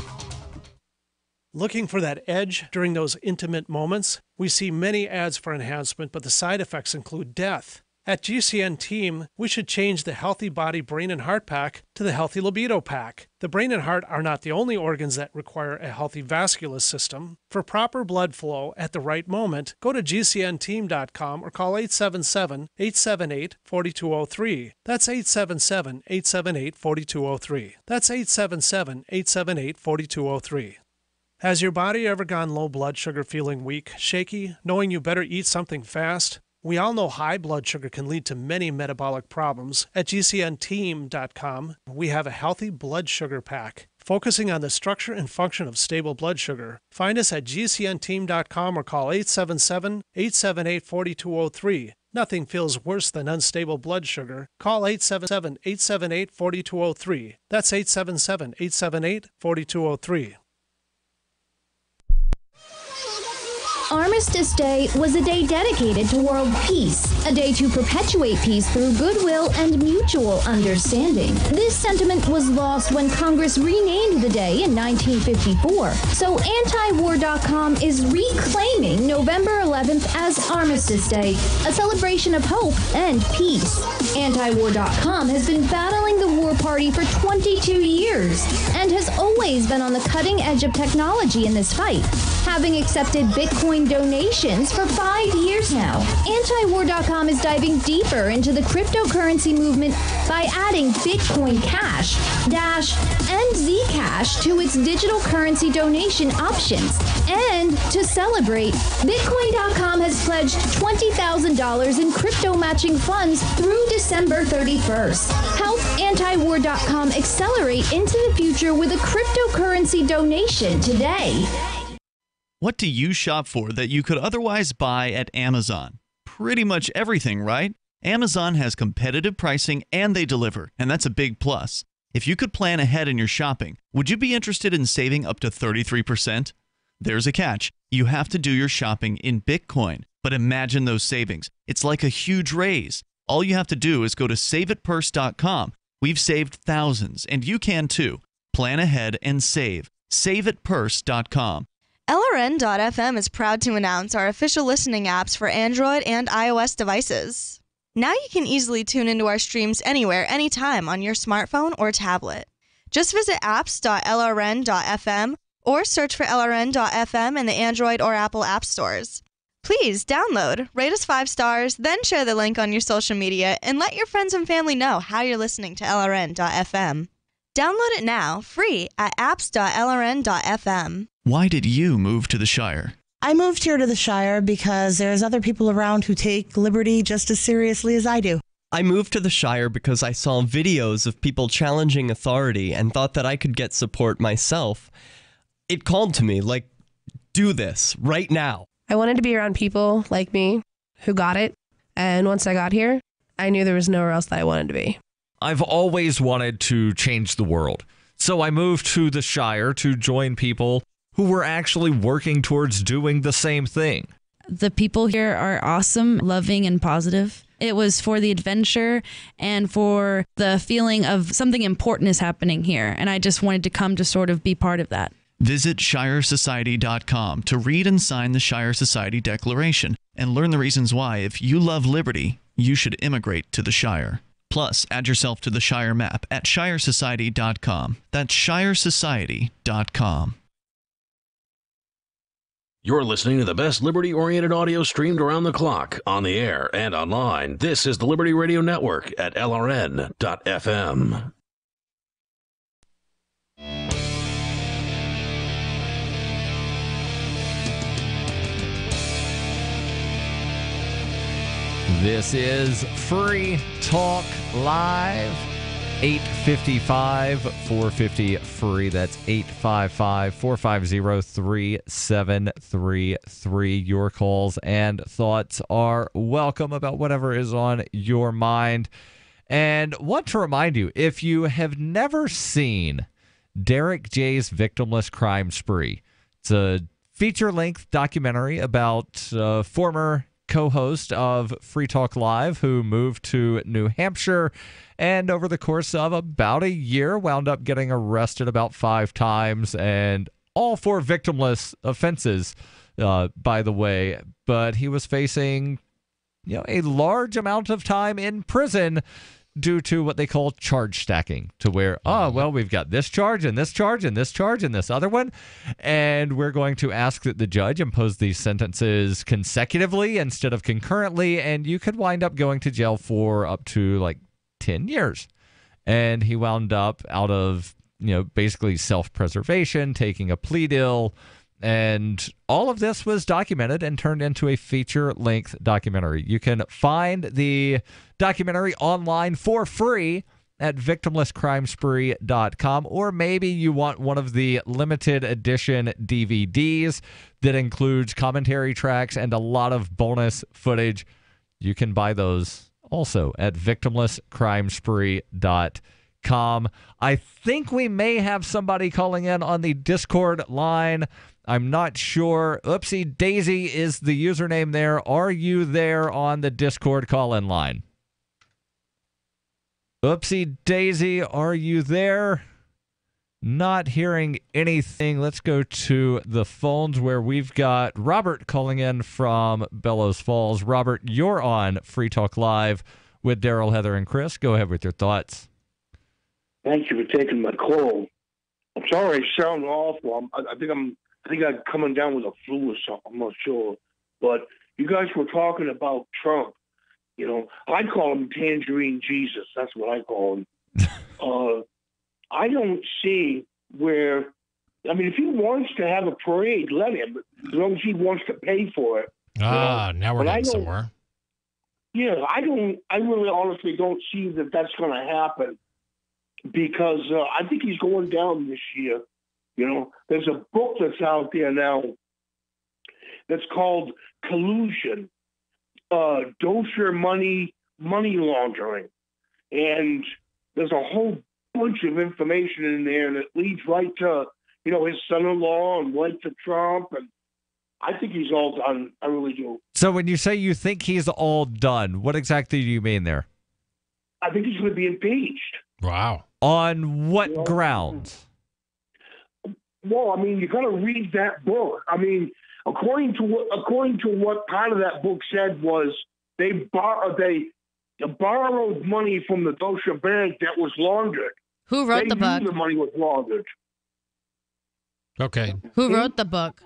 Looking for that edge during those intimate moments? We see many ads for enhancement, but the side effects include death. At GCN Team, we should change the Healthy Body, Brain, and Heart Pack to the Healthy Libido Pack. The brain and heart are not the only organs that require a healthy vascular system. For proper blood flow at the right moment, go to GCNteam.com or call 877-878-4203. That's 877-878-4203. That's 877-878-4203. Has your body ever gone low blood sugar, feeling weak, shaky, knowing you better eat something fast? We all know high blood sugar can lead to many metabolic problems. At GCNteam.com, we have a healthy blood sugar pack, focusing on the structure and function of stable blood sugar. Find us at GCNteam.com or call 877-878-4203. Nothing feels worse than unstable blood sugar. Call 877-878-4203. That's 877-878-4203. Armistice Day was a day dedicated to world peace, a day to perpetuate peace through goodwill and mutual understanding. This sentiment was lost when Congress renamed the day in 1954, so Antiwar.com is reclaiming November 11th as Armistice Day, a celebration of hope and peace. Antiwar.com has been battling the war party for 22 years and has always been on the cutting edge of technology in this fight, having accepted Bitcoin Bitcoin donations for 5 years now. Antiwar.com is diving deeper into the cryptocurrency movement by adding Bitcoin Cash, Dash, and Zcash to its digital currency donation options. And to celebrate, Bitcoin.com has pledged $20,000 in crypto matching funds through December 31st. Help Antiwar.com accelerate into the future with a cryptocurrency donation today. What do you shop for that you could otherwise buy at Amazon? Pretty much everything, right? Amazon has competitive pricing and they deliver, and that's a big plus. If you could plan ahead in your shopping, would you be interested in saving up to 33%? There's a catch. You have to do your shopping in Bitcoin. But imagine those savings. It's like a huge raise. All you have to do is go to saveitpurse.com. We've saved thousands, and you can too. Plan ahead and save. Saveitpurse.com. LRN.FM is proud to announce our official listening apps for Android and iOS devices. Now you can easily tune into our streams anywhere, anytime on your smartphone or tablet. Just visit apps.lrn.fm or search for LRN.FM in the Android or Apple app stores. Please download, rate us 5 stars, then share the link on your social media and let your friends and family know how you're listening to LRN.FM. Download it now, free at apps.lrn.fm. Why did you move to the Shire? I moved here to the Shire because there's other people around who take liberty just as seriously as I do. I moved to the Shire because I saw videos of people challenging authority and thought that I could get support myself. It called to me, like, do this right now. I wanted to be around people like me who got it. And once I got here, I knew there was nowhere else that I wanted to be. I've always wanted to change the world. So I moved to the Shire to join people who were actually working towards doing the same thing. The people here are awesome, loving, and positive. It was for the adventure and for the feeling of something important is happening here. And I just wanted to come to sort of be part of that. Visit ShireSociety.com to read and sign the Shire Society Declaration and learn the reasons why, if you love liberty, you should immigrate to the Shire. Plus, add yourself to the Shire map at ShireSociety.com. That's ShireSociety.com. You're listening to the best liberty-oriented audio streamed around the clock, on the air and online. This is the Liberty Radio Network at LRN.FM. This is Free Talk Live. 855-450-FREE. That's 855-450-3733. Your calls and thoughts are welcome about whatever is on your mind. And want to remind you, if you have never seen Derek J's Victimless Crime Spree, it's a feature-length documentary about former co-host of Free Talk Live who moved to New Hampshire and over the course of about a year wound up getting arrested about 5 times, and all for victimless offenses, by the way. But he was facing, a large amount of time in prison due to what they call charge stacking, to where, we've got this charge and this charge and this charge and this other one, and we're going to ask that the judge impose these sentences consecutively instead of concurrently, and you could wind up going to jail for up to 10 years. And he wound up out of, basically self-preservation, taking a plea deal, and all of this was documented and turned into a feature-length documentary. You can find the documentary online for free at victimlesscrimespree.com, or maybe you want one of the limited edition DVDs that includes commentary tracks and a lot of bonus footage. You can buy those also at victimlesscrimespree.com. I think we may have somebody calling in on the Discord line. I'm not sure. Oopsie Daisy is the username there. Are you there on the Discord call-in line? Oopsie Daisy, are you there? Not hearing anything. Let's go to the phones where we've got Robert calling in from Bellows Falls. Robert, you're on Free Talk Live with Darryl, Heather, and Chris. Go ahead with your thoughts. Thank you for taking my call. I'm sorry I sound awful. I think I'm I think I'm coming down with a flu or something. I'm not sure. But you guys were talking about Trump. You know, I call him Tangerine Jesus. That's what I call him. I don't see where. I mean, if he wants to have a parade, let him. As long as he wants to pay for it. Now we're getting somewhere. Yeah, I really honestly don't see that that's going to happen because I think he's going down this year. You know, there's a book that's out there now that's called Collusion, Dosher Money Laundering. And there's a whole bunch of information in there, and it leads right to, you know, his son-in-law and right to Trump. And I think he's all done. I really do. So when you say you think he's all done, what exactly do you mean there? I think he's going to be impeached. Wow. On what grounds? Well, I mean, you got to read that book. I mean, according to what part of that book said was they borrowed money from the Deutsche Bank that was laundered. Who wrote the book? The money was laundered. Okay. Who wrote the book?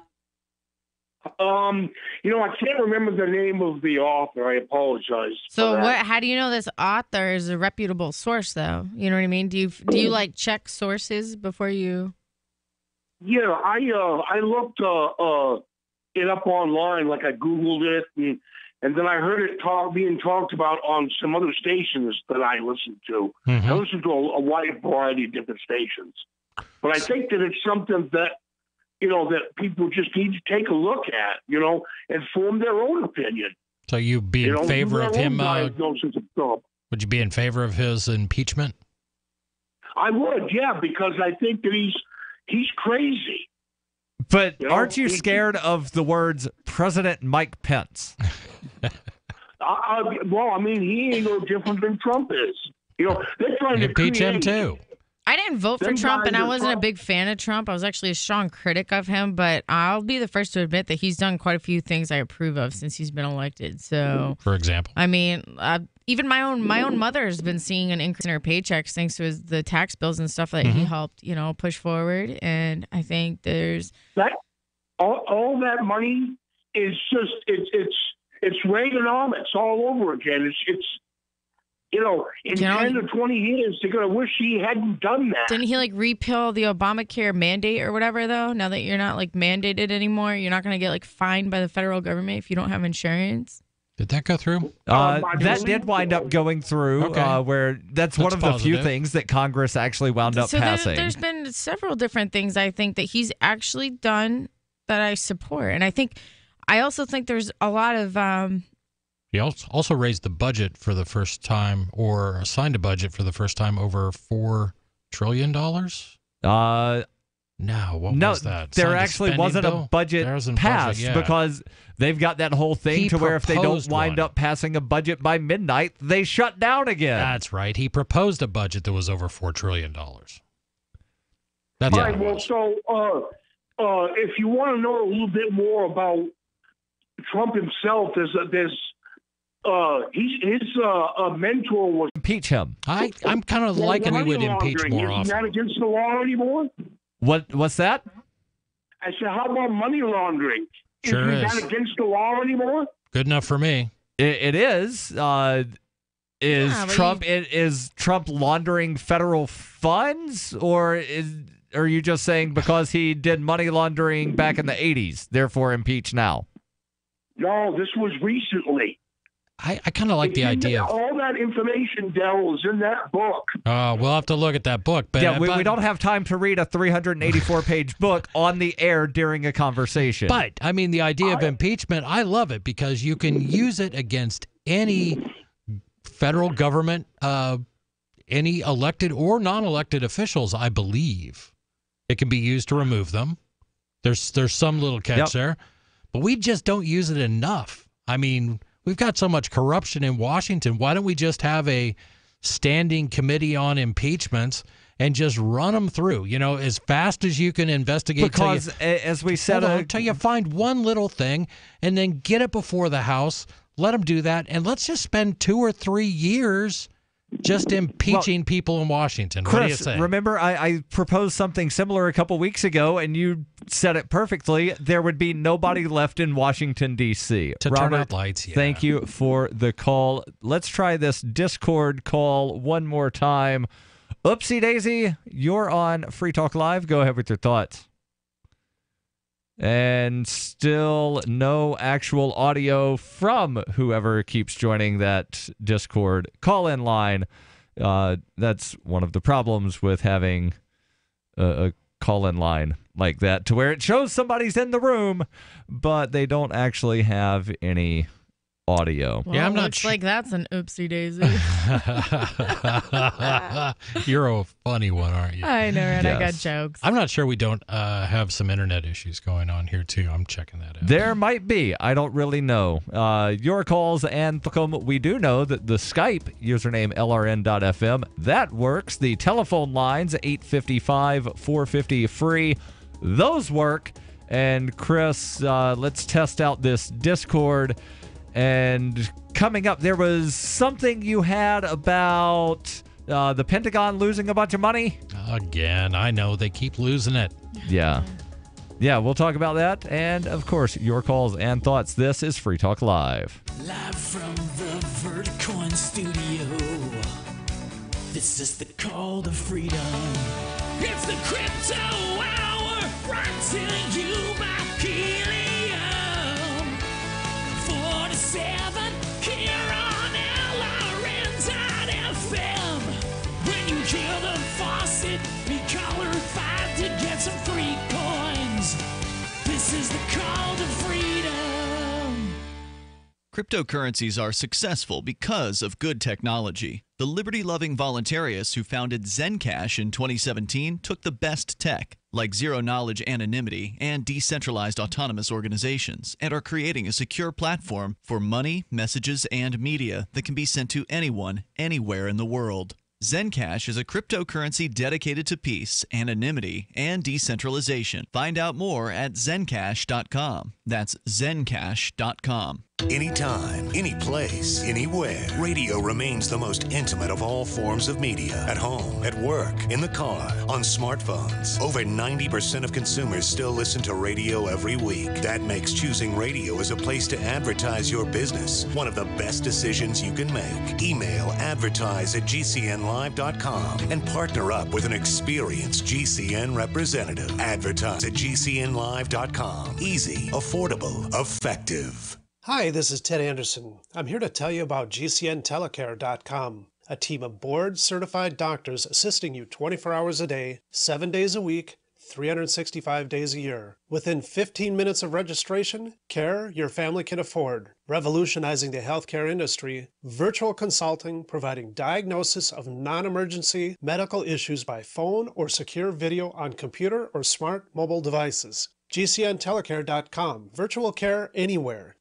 You know, I can't remember the name of the author. I apologize. So how do you know this author is a reputable source, though? You know what I mean? Do you like check sources before you? Yeah, I looked it up online, like I Googled it, and then I heard it being talked about on some other stations that I listened to. Mm-hmm. I listened to a wide variety of different stations. But I think that it's something that, you know, that people just need to take a look at, you know, and form their own opinion. So you'd be in favor of him? Would you be in favor of his impeachment? I would, yeah, because I think that he's crazy. But aren't you scared of the words President Mike Pence? Well, I mean, he ain't no different than Trump is. You know, they're trying to impeach him too. I didn't vote for Trump, and I wasn't a big fan of Trump. I was actually a strong critic of him, but I'll be the first to admit that he's done quite a few things I approve of since he's been elected. So, for example, I mean, even my own mother has been seeing an increase in her paychecks thanks to the tax bills and stuff that he helped, you know, push forward. And I think there's that all that money is just it's Reaganomics all over again. It's you know, in 10 or 20 years, they're going to wish he hadn't done that. Didn't he, like, repeal the Obamacare mandate or whatever, though? Now that you're not, like, mandated anymore, you're not going to get, like, fined by the federal government if you don't have insurance? Did that go through? That did wind up going through, where that's one of the few things that Congress actually wound up passing. There's been several different things, I think, that he's actually done that I support. And I also think there's a lot of... He also raised the budget for the first time, or assigned a budget for the first time over $4 trillion. No, what was that? There actually wasn't a budget passed because they've got that whole thing to where if they don't wind up passing a budget by midnight, they shut down again. That's right. He proposed a budget that was over $4 trillion. That's right. Well, so if you want to know a little bit more about Trump himself, there's his mentor was impeach him. I'm kind of liking he would impeach more often. Is he not against the law anymore? What's that? I said, how about money laundering? Sure is he not against the law anymore? Good enough for me. It is. Is Trump laundering federal funds, or are you just saying because he did money laundering back in the 80s, therefore impeach now? No, this was recently. I kind of like the idea of all that information, Darryl, is in that book. We'll have to look at that book. But we don't have time to read a 384-page book on the air during a conversation. But, I mean, the idea of impeachment, I love it because you can use it against any federal government, any elected or non-elected officials, I believe. It can be used to remove them. There's some little catch there. But we just don't use it enough. I mean... We've got so much corruption in Washington. Why don't we just have a standing committee on impeachments and just run them through, you know, as fast as you can investigate? Because, as we said... until you find one little thing and then get it before the House, let them do that, and let's just spend 2 or 3 years just impeaching people in Washington. Chris, what do you say? Remember I proposed something similar a couple weeks ago, and you said it perfectly. There would be nobody left in Washington, D.C. To Robert, turn out lights, yeah. Thank you for the call. Let's try this Discord call one more time. Oopsie daisy, you're on Free Talk Live. Go ahead with your thoughts. And still no actual audio from whoever keeps joining that Discord call-in line. That's one of the problems with having a call-in line like that, to where it shows somebody's in the room, but they don't actually have any audio. Well, yeah, I'm not looks like that's an oopsie daisy. You're a funny one, aren't you? I know, and I got jokes. I'm not sure we don't have some internet issues going on here, too. I'm checking that out. There might be. I don't really know. Your calls, and we do know that the Skype username LRN.FM, that works. The telephone lines, 855-450-FREE, those work. And Chris, let's test out this Discord. And coming up, there was something you had about the Pentagon losing a bunch of money. Again, I know. They keep losing it. Yeah. Yeah, we'll talk about that. And, of course, your calls and thoughts. This is Free Talk Live. Live from the Verticoin studio. This is the call to freedom. It's the Crypto Hour, brought to you by Helium. 47 here on LRN.FM. When you hear the faucet, be caller 5 to get some free coins. This is the call to freedom. Cryptocurrencies are successful because of good technology. The liberty-loving voluntarists who founded Zencash in 2017 took the best tech, like zero-knowledge anonymity and decentralized autonomous organizations, and are creating a secure platform for money, messages, and media that can be sent to anyone, anywhere in the world. Zencash is a cryptocurrency dedicated to peace, anonymity, and decentralization. Find out more at zencash.com. That's zencash.com. Anytime, any place, anywhere, radio remains the most intimate of all forms of media. At home, at work, in the car, on smartphones. Over 90% of consumers still listen to radio every week. That makes choosing radio as a place to advertise your business one of the best decisions you can make. Email advertise@gcnlive.com and partner up with an experienced GCN representative. Advertise@gcnlive.com. Easy, affordable, effective. Hi, this is Ted Anderson. I'm here to tell you about GCNtelecare.com, a team of board-certified doctors assisting you 24 hours a day, 7 days a week, 365 days a year. Within 15 minutes of registration, care your family can afford. Revolutionizing the healthcare industry, virtual consulting providing diagnosis of non-emergency medical issues by phone or secure video on computer or smart mobile devices. GCNtelecare.com, virtual care anywhere.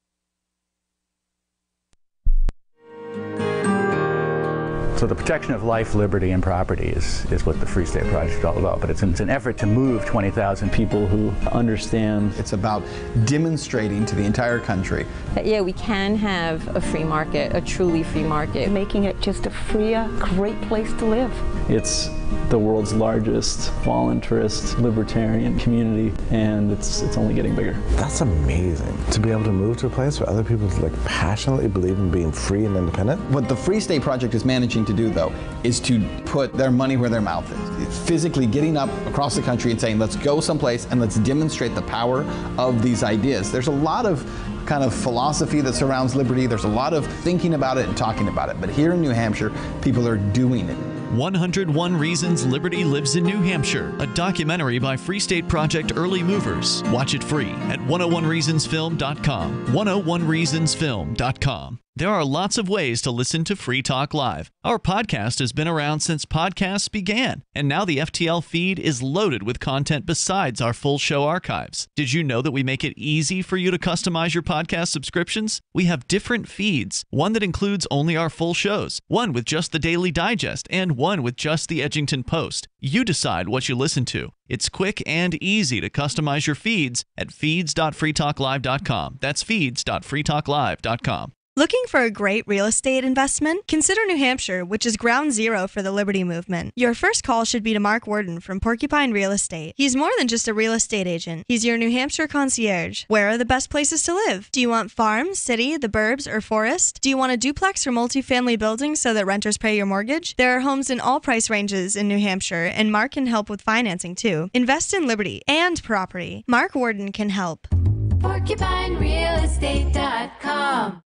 So the protection of life, liberty, and property is what the Free State Project is all about. But it's an effort to move 20,000 people who understand. It's about demonstrating to the entire country that, yeah, we can have a free market, a truly free market. Making it just a freer, great place to live. It's the world's largest voluntarist libertarian community, and it's only getting bigger. That's amazing, to be able to move to a place where other people passionately believe in being free and independent. What the Free State Project is managing to do, though, is to put their money where their mouth is. It's physically getting up across the country and saying, let's go someplace and let's demonstrate the power of these ideas. There's a lot of kind of philosophy that surrounds liberty. There's a lot of thinking about it and talking about it. But here in New Hampshire, people are doing it. 101 Reasons Liberty Lives in New Hampshire, a documentary by Free State Project Early Movers. Watch it free at 101reasonsfilm.com. 101reasonsfilm.com. There are lots of ways to listen to Free Talk Live. Our podcast has been around since podcasts began, and now the FTL feed is loaded with content besides our full show archives. Did you know that we make it easy for you to customize your podcast subscriptions? We have different feeds, one that includes only our full shows, one with just the Daily Digest, and one with just the Edgington Post. You decide what you listen to. It's quick and easy to customize your feeds at feeds.freetalklive.com. That's feeds.freetalklive.com. Looking for a great real estate investment? Consider New Hampshire, which is ground zero for the Liberty Movement. Your first call should be to Mark Worden from Porcupine Real Estate. He's more than just a real estate agent. He's your New Hampshire concierge. Where are the best places to live? Do you want farm, city, the burbs, or forest? Do you want a duplex or multifamily building so that renters pay your mortgage? There are homes in all price ranges in New Hampshire, and Mark can help with financing too. Invest in Liberty and property. Mark Worden can help. PorcupineRealEstate.com.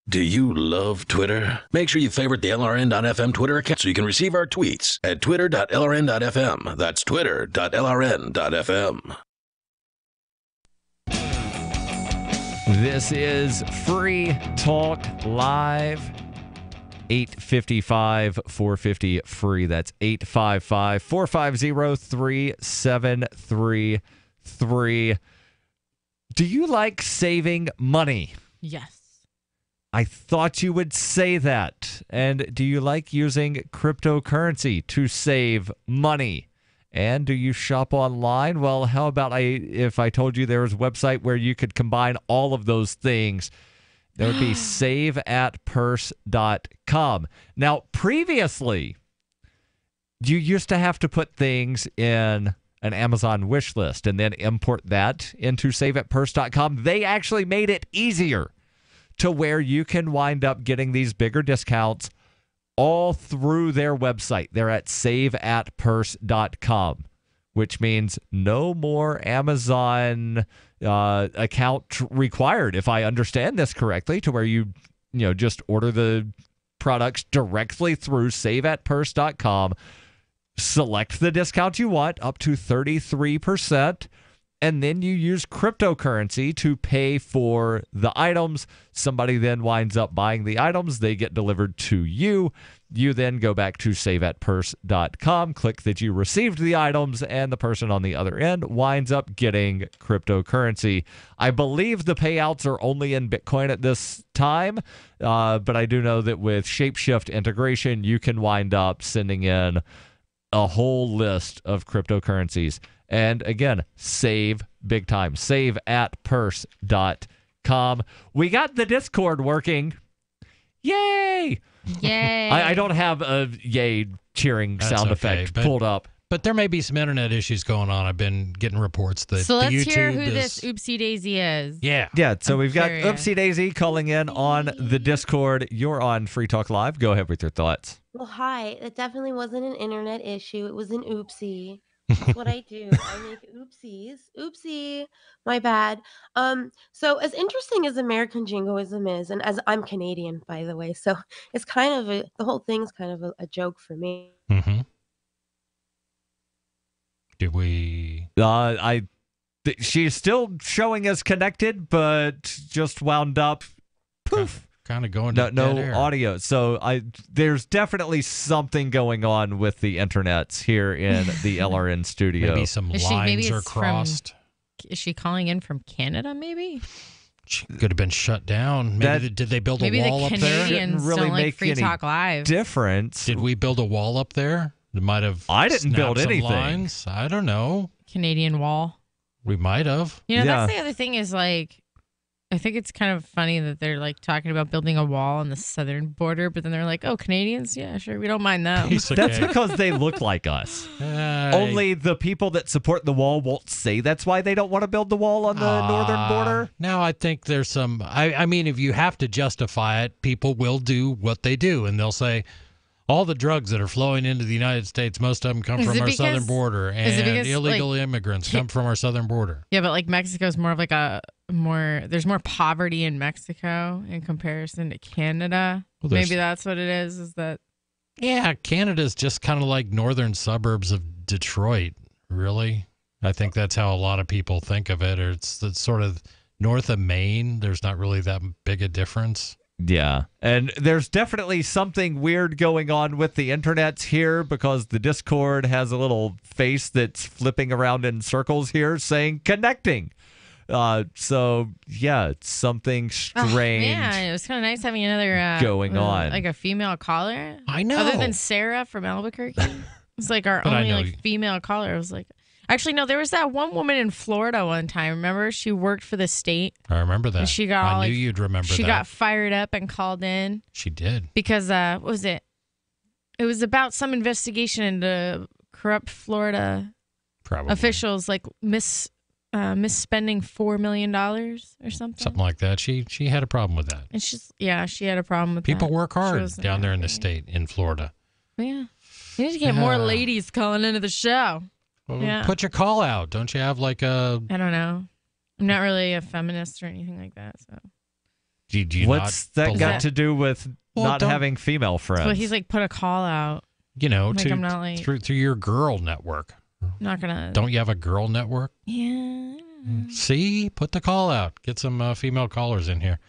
Do you love Twitter? Make sure you favorite the LRN.FM Twitter account so you can receive our tweets at twitter.lrn.fm. That's twitter.lrn.fm. This is Free Talk Live. 855-450-FREE. That's 855-450-3733. Do you like saving money? Yes. I thought you would say that. And do you like using cryptocurrency to save money? And do you shop online? Well, how about if I told you there was a website where you could combine all of those things? That would be saveatpurse.com. Now, previously, you used to have to put things in an Amazon wish list and then import that into saveatpurse.com. They actually made it easier to where you can wind up getting these bigger discounts all through their website. They're at saveatpurse.com, which means no more Amazon account required, if I understand this correctly, to where you just order the products directly through saveatpurse.com, select the discount you want, up to 33%, and then you use cryptocurrency to pay for the items. Somebody then winds up buying the items. They get delivered to you. You then go back to saveatpurse.com, click that you received the items, and the person on the other end winds up getting cryptocurrency. I believe the payouts are only in Bitcoin at this time, but I do know that with Shapeshift integration, you can wind up sending in a whole list of cryptocurrencies. And again, save big time. Saveatpurse.com. We got the Discord working. Yay! Yay. I don't have a yay cheering sound effect pulled up. But there may be some internet issues going on. I've been getting reports that So let's the YouTube hear who this Oopsie Daisy is. Yeah. Yeah, so we've got curious. Oopsie Daisy calling in on the Discord. You're on Free Talk Live. Go ahead with your thoughts. Well, hi. It definitely wasn't an internet issue. It was an oopsie. That's what I do. I make oopsies. Oopsie. My bad. So as interesting as American Jingoism is, and as I'm Canadian, by the way, so it's kind of the whole thing's kind of a joke for me. Mm-hmm. Did we? She's still showing us connected, but just wound up. Poof. Kind of going to no dead air. audio. So there's definitely something going on with the internets here in the LRN studio. Maybe some lines are crossed. Is she calling in from Canada, maybe? She could have been shut down. Maybe did they build a wall up there? Maybe the Canadians really don't like make Free any Talk Live. difference. Did we build a wall up there? It might have. I didn't build snapped some anything. Lines. I don't know. Canadian wall. We might have. That's the other thing is like, I think it's kind of funny that they're like talking about building a wall on the southern border, but then they're like, oh, Canadians? Yeah, sure. We don't mind them. That's because they look like us. Only the people that support the wall won't say that's why they don't want to build the wall on the northern border. No, I think there's some. I mean, if you have to justify it, people will do what they do, and they'll say, all the drugs that are flowing into the United States, most of them come from our southern border, and illegal immigrants come from our southern border. Yeah, but like Mexico's more of like there's more poverty in Mexico in comparison to Canada. Well, maybe that's what it is that. Yeah, Canada's just kind of like northern suburbs of Detroit, really. I think that's how a lot of people think of it. Or it's sort of north of Maine. There's not really that big a difference. Yeah, and there's definitely something weird going on with the internets here because the Discord has a little face that's flipping around in circles here saying connecting. So, yeah, it's something strange. Yeah, it was kind of nice having another going on. Like a female caller. I know. Other than Sarah from Albuquerque. It's like our only like female caller. I was like, Actually, no, there was that one woman in Florida one time. Remember? She worked for the state. I remember that. And she got all, I knew you'd remember that. She got fired up and called in. She did. Because, what was it? It was about some investigation into corrupt Florida officials, like misspending $4 million or something. Something like that. She had a problem with that. And she had a problem with People that. work hard down there in the state in Florida. Yeah. You need to get more ladies calling into the show. Well, put your call out. Don't you have like a... I don't know. I'm not really a feminist or anything like that. So. Do you What's that got to do with not having female friends? Well, he's like, put a call out. You know, like, I'm not like, through your girl network. Not gonna. Don't you have a girl network? Yeah. See, put the call out. Get some female callers in here.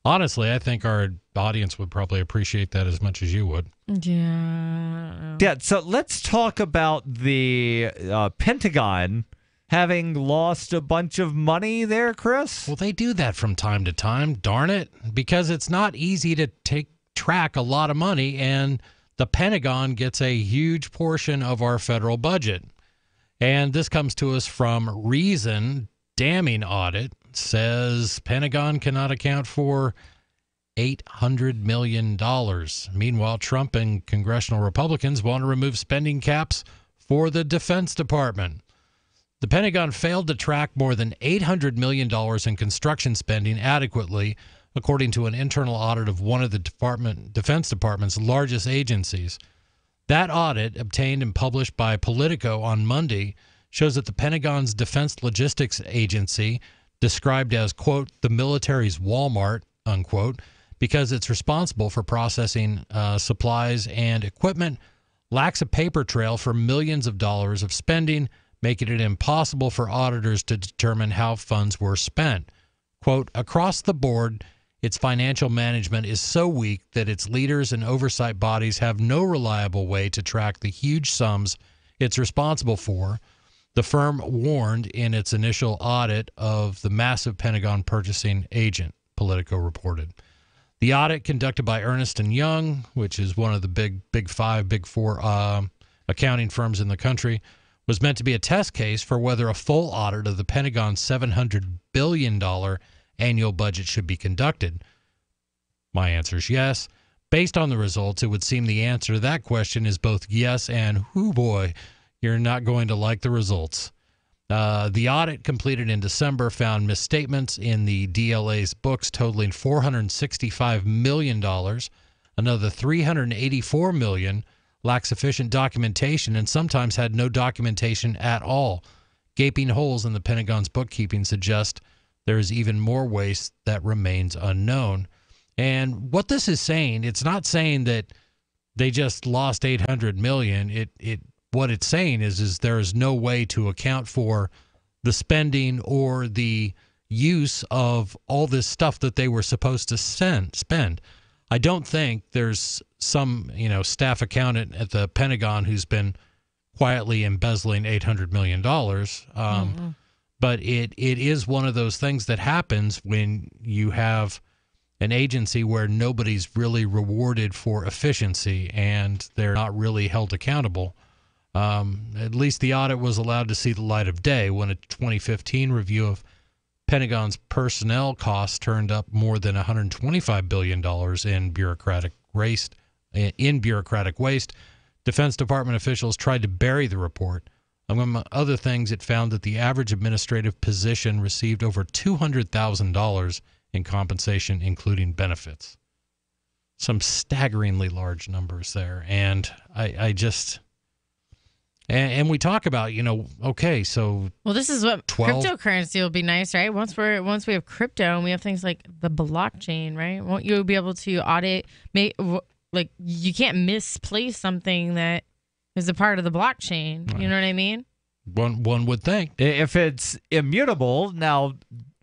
Honestly, I think our audience would probably appreciate that as much as you would. Yeah. Yeah. So let's talk about the Pentagon having lost a bunch of money there, Chris. Well, they do that from time to time. Darn it, because it's not easy to track a lot of money, and the Pentagon gets a huge portion of our federal budget. And this comes to us from Reason. Damning audit says Pentagon cannot account for $800 million. Meanwhile, Trump and congressional Republicans want to remove spending caps for the Defense Department. The Pentagon failed to track more than $800 million in construction spending adequately, according to an internal audit of one of the Defense Department's largest agencies. That audit, obtained and published by Politico on Monday, shows that the Pentagon's Defense Logistics Agency, described as, quote, the military's Walmart, unquote, because it's responsible for processing supplies and equipment, lacks a paper trail for millions of dollars of spending, making it impossible for auditors to determine how funds were spent. Quote, across the board, its financial management is so weak that its leaders and oversight bodies have no reliable way to track the huge sums it's responsible for, the firm warned in its initial audit of the massive Pentagon purchasing agent, Politico reported. The audit, conducted by Ernst & Young, which is one of the big five, big four accounting firms in the country, was meant to be a test case for whether a full audit of the Pentagon's $700 billion annual budget should be conducted. My answer is yes. Based on the results, it would seem the answer to that question is both yes and, oh boy, you're not going to like the results. The audit completed in December found misstatements in the DLA's books totaling $465 million. Another $384 million lacked sufficient documentation and sometimes had no documentation at all. Gaping holes in the Pentagon's bookkeeping suggest there is even more waste that remains unknown. And what this is saying, it's not saying that they just lost $800 million. What it's saying is there is no way to account for the spending or the use of all this stuff that they were supposed to spend. I don't think there's some, staff accountant at the Pentagon who's been quietly embezzling $800 million. But it is one of those things that happens when you have an agency where nobody's really rewarded for efficiency and they're not really held accountable. At least the audit was allowed to see the light of day when a 2015 review of Pentagon's personnel costs turned up more than $125 billion in bureaucratic waste. Defense Department officials tried to bury the report. Among other things, it found that the average administrative position received over $200,000 in compensation, including benefits. Some staggeringly large numbers there. And I just... And we talk about, okay, so... Well, this is what 12... cryptocurrency will be nice, right? Once we have crypto and we have things like the blockchain, right? Won't you be able to audit... you can't misplace something that is a part of the blockchain. Right. You know what I mean? One would think. If it's immutable, now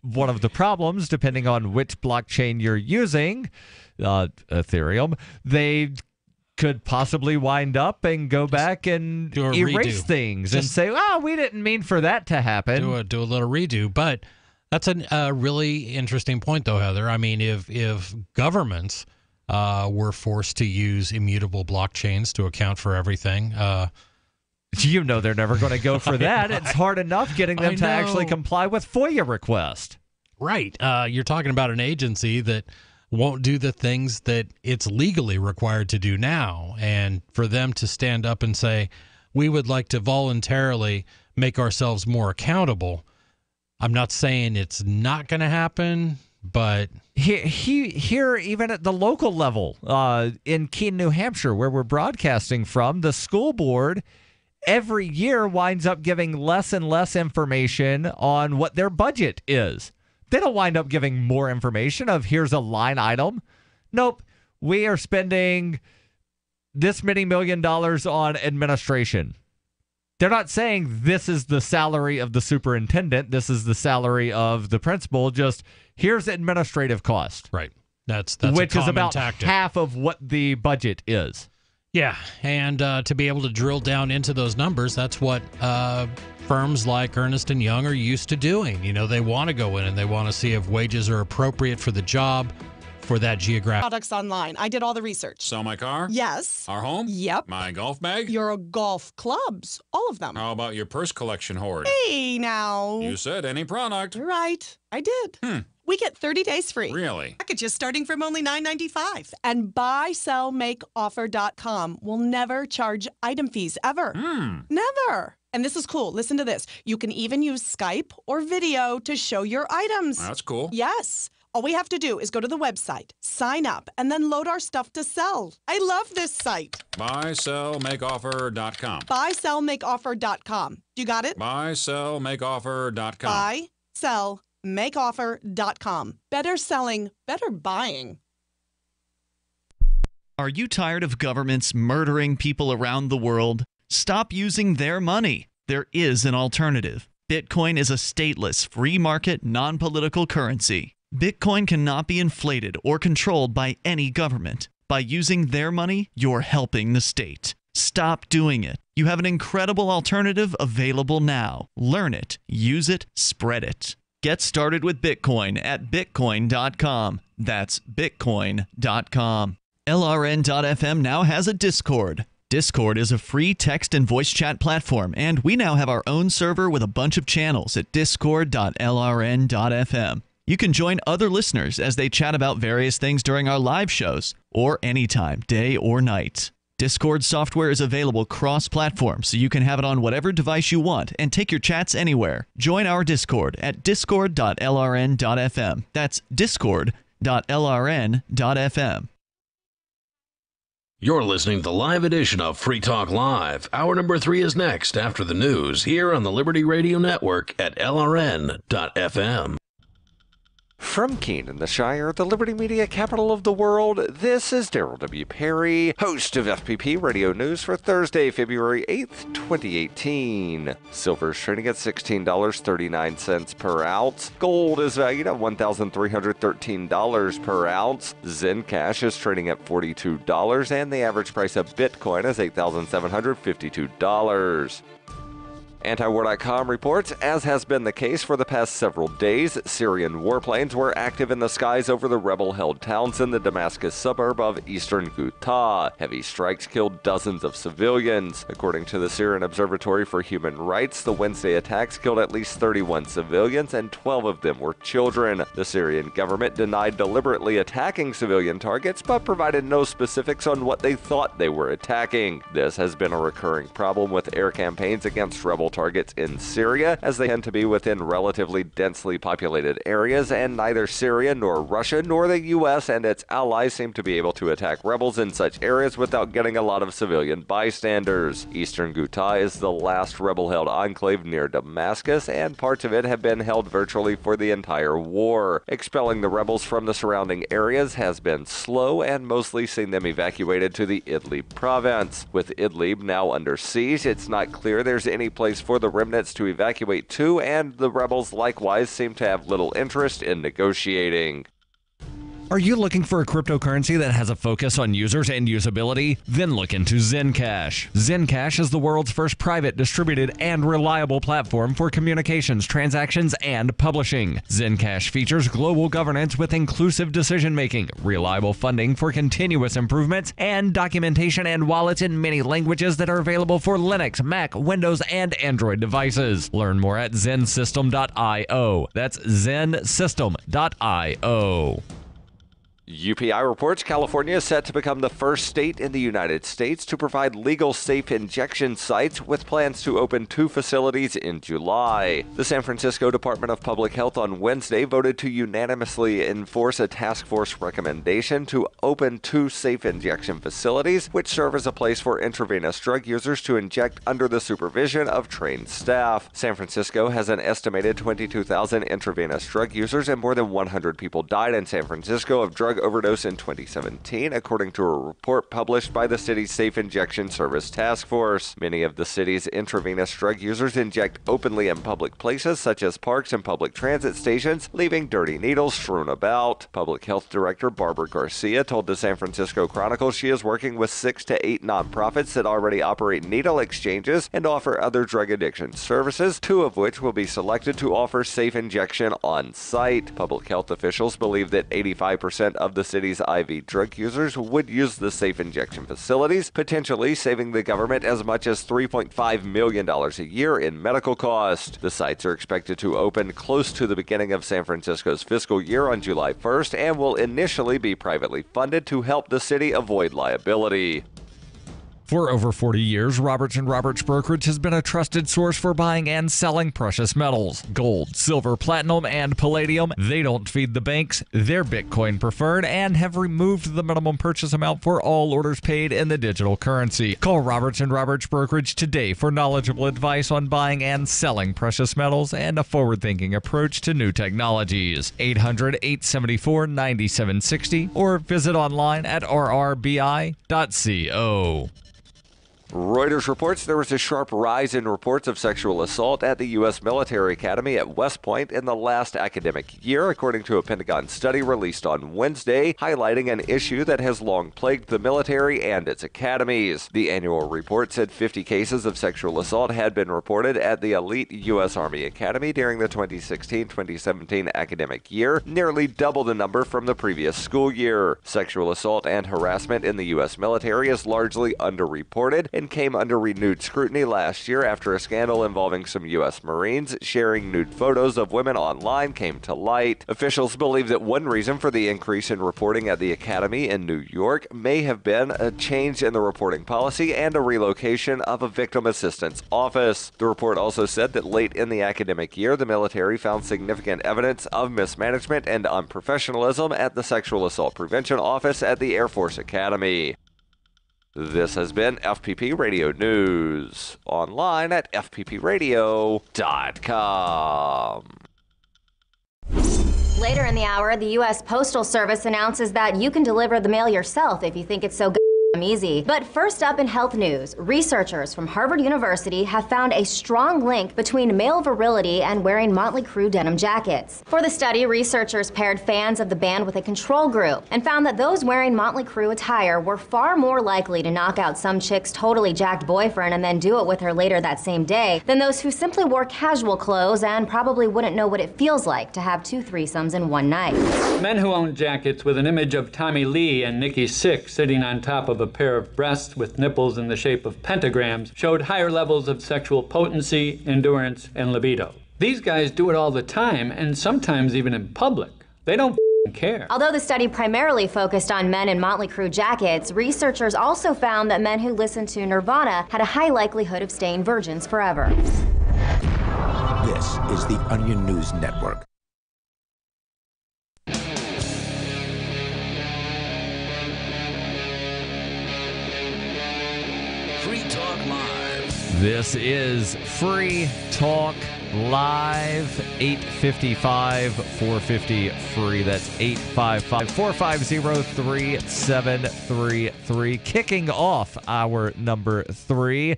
one of the problems, depending on which blockchain you're using, Ethereum, they could possibly wind up and go back and erase things and say, we didn't mean for that to happen. Do a little redo. But that's a really interesting point, though, Heather. I mean, if governments were forced to use immutable blockchains to account for everything, You know they're never going to go for that. It's hard enough getting them to actually comply with FOIA requests. Right. You're talking about an agency that won't do the things that it's legally required to do now. And for them to stand up and say, we would like to voluntarily make ourselves more accountable. I'm not saying it's not going to happen, but here, even at the local level, in Keene, New Hampshire, where we're broadcasting from, the school board every year winds up giving less and less information on what their budget is. They don't wind up giving more information of here's a line item. Nope. We are spending this many $1 million on administration. They're not saying this is the salary of the superintendent. This is the salary of the principal. Just here's administrative cost. Right. That's which a is about tactic. half of what the budget is. Yeah, and to be able to drill down into those numbers, that's what firms like Ernst & Young are used to doing. You know, they want to go in and they want to see if wages are appropriate for the job, for that geographic. Products online. I did all the research. Sell my car? Yes. Our home? Yep. My golf bag? Your golf clubs. All of them. How about your purse collection hoard? Hey, now. You said any product. Right. I did. We get 30 days free. Really? Packages starting from only $9.95. And buysellmakeoffer.com will never charge item fees ever. Never. And this is cool. Listen to this. You can even use Skype or video to show your items. That's cool. Yes. All we have to do is go to the website, sign up, and then load our stuff to sell. I love this site. Buysellmakeoffer.com. Buysellmakeoffer.com. You got it? Buysellmakeoffer.com. Buysellmakeoffer.com. Better selling, better buying. Are you tired of governments murdering people around the world? Stop using their money. There is an alternative. Bitcoin is a stateless, free market, non-political currency. Bitcoin cannot be inflated or controlled by any government. By using their money, you're helping the state. Stop doing it. You have an incredible alternative available now. Learn it, use it, spread it. Get started with Bitcoin at Bitcoin.com. That's Bitcoin.com. LRN.FM now has a Discord. Discord is a free text and voice chat platform, and we now have our own server with a bunch of channels at discord.lrn.fm. You can join other listeners as they chat about various things during our live shows, or anytime, day or night. Discord software is available cross-platform, so you can have it on whatever device you want and take your chats anywhere. Join our Discord at discord.lrn.fm. That's discord.lrn.fm. You're listening to the live edition of Free Talk Live. Hour number 3 is next after the news here on the Liberty Radio Network at LRN.FM. From Keene in the Shire, the Liberty Media capital of the world, this is Darryl W. Perry, host of FPP Radio News for Thursday, February 8th, 2018. Silver is trading at $16.39 per ounce. Gold is valued at $1,313 per ounce. Zencash is trading at $42, and the average price of Bitcoin is $8,752. Antiwar.com reports, as has been the case for the past several days, Syrian warplanes were active in the skies over the rebel-held towns in the Damascus suburb of eastern Ghouta. Heavy strikes killed dozens of civilians. According to the Syrian Observatory for Human Rights, the Wednesday attacks killed at least 31 civilians, and 12 of them were children. The Syrian government denied deliberately attacking civilian targets, but provided no specifics on what they thought they were attacking. This has been a recurring problem with air campaigns against rebel targets in Syria, as they tend to be within relatively densely populated areas, and neither Syria nor Russia nor the U.S. and its allies seem to be able to attack rebels in such areas without getting a lot of civilian bystanders. Eastern Ghouta is the last rebel-held enclave near Damascus, and parts of it have been held virtually for the entire war. Expelling the rebels from the surrounding areas has been slow, and mostly seen them evacuated to the Idlib province. With Idlib now under siege, it's not clear there's any place for the remnants to evacuate to, and the rebels likewise seem to have little interest in negotiating. Are you looking for a cryptocurrency that has a focus on users and usability? Then look into Zencash. Zencash is the world's first private, distributed, and reliable platform for communications, transactions, and publishing. Zencash features global governance with inclusive decision-making, reliable funding for continuous improvements, and documentation and wallets in many languages that are available for Linux, Mac, Windows, and Android devices. Learn more at zensystem.io. That's zensystem.io. UPI reports California is set to become the first state in the United States to provide legal safe injection sites, with plans to open 2 facilities in July. The San Francisco Department of Public Health on Wednesday voted to unanimously enforce a task force recommendation to open 2 safe injection facilities, which serve as a place for intravenous drug users to inject under the supervision of trained staff. San Francisco has an estimated 22,000 intravenous drug users, and more than 100 people died in San Francisco of drug overdose in 2017, according to a report published by the city's Safe Injection Service Task Force. Many of the city's intravenous drug users inject openly in public places such as parks and public transit stations, leaving dirty needles strewn about. Public Health Director Barbara Garcia told the San Francisco Chronicle she is working with 6 to 8 nonprofits that already operate needle exchanges and offer other drug addiction services, 2 of which will be selected to offer safe injection on site. Public health officials believe that 85% of the city's IV drug users would use the safe injection facilities, potentially saving the government as much as $3.5 million a year in medical costs. The sites are expected to open close to the beginning of San Francisco's fiscal year on July 1st and will initially be privately funded to help the city avoid liability. For over 40 years, Roberts & Roberts Brokerage has been a trusted source for buying and selling precious metals. Gold, silver, platinum, and palladium. They don't feed the banks. They're Bitcoin preferred and have removed the minimum purchase amount for all orders paid in the digital currency. Call Roberts & Roberts Brokerage today for knowledgeable advice on buying and selling precious metals and a forward-thinking approach to new technologies. 800-874-9760 or visit online at rrbi.co. Reuters reports there was a sharp rise in reports of sexual assault at the U.S. Military Academy at West Point in the last academic year, according to a Pentagon study released on Wednesday, highlighting an issue that has long plagued the military and its academies. The annual report said 50 cases of sexual assault had been reported at the elite U.S. Army Academy during the 2016-2017 academic year, nearly double the number from the previous school year. Sexual assault and harassment in the U.S. military is largely underreported and came under renewed scrutiny last year after a scandal involving some U.S. Marines sharing nude photos of women online came to light. Officials believe that one reason for the increase in reporting at the Academy in New York may have been a change in the reporting policy and a relocation of a victim assistance office. The report also said that late in the academic year, the military found significant evidence of mismanagement and unprofessionalism at the Sexual Assault Prevention Office at the Air Force Academy. This has been FPP Radio News, online at fppradio.com. Later in the hour, the U.S. Postal Service announces that you can deliver the mail yourself if you think it's so easy. But first up in health news, researchers from Harvard University have found a strong link between male virility and wearing Motley Crue denim jackets. For the study, researchers paired fans of the band with a control group and found that those wearing Motley Crue attire were far more likely to knock out some chick's totally jacked boyfriend and then do it with her later that same day than those who simply wore casual clothes and probably wouldn't know what it feels like to have 2 threesomes in one night. Men who own jackets with an image of Tommy Lee and Nikki Sixx sitting on top of a pair of breasts with nipples in the shape of pentagrams showed higher levels of sexual potency, endurance, and libido. These guys do it all the time, and sometimes even in public. They don't care. Although the study primarily focused on men in Motley Crue jackets, researchers also found that men who listened to Nirvana had a high likelihood of staying virgins forever. This is the Onion News Network. Free Talk Live. This is Free Talk Live, 855-450-FREE. That's 855-450-3733. Kicking off our number 3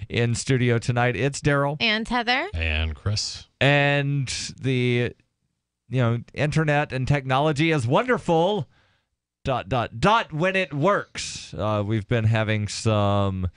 in studio tonight, it's Darryl. And Heather. And Chris. And the internet and technology is wonderful, when it works. We've been having some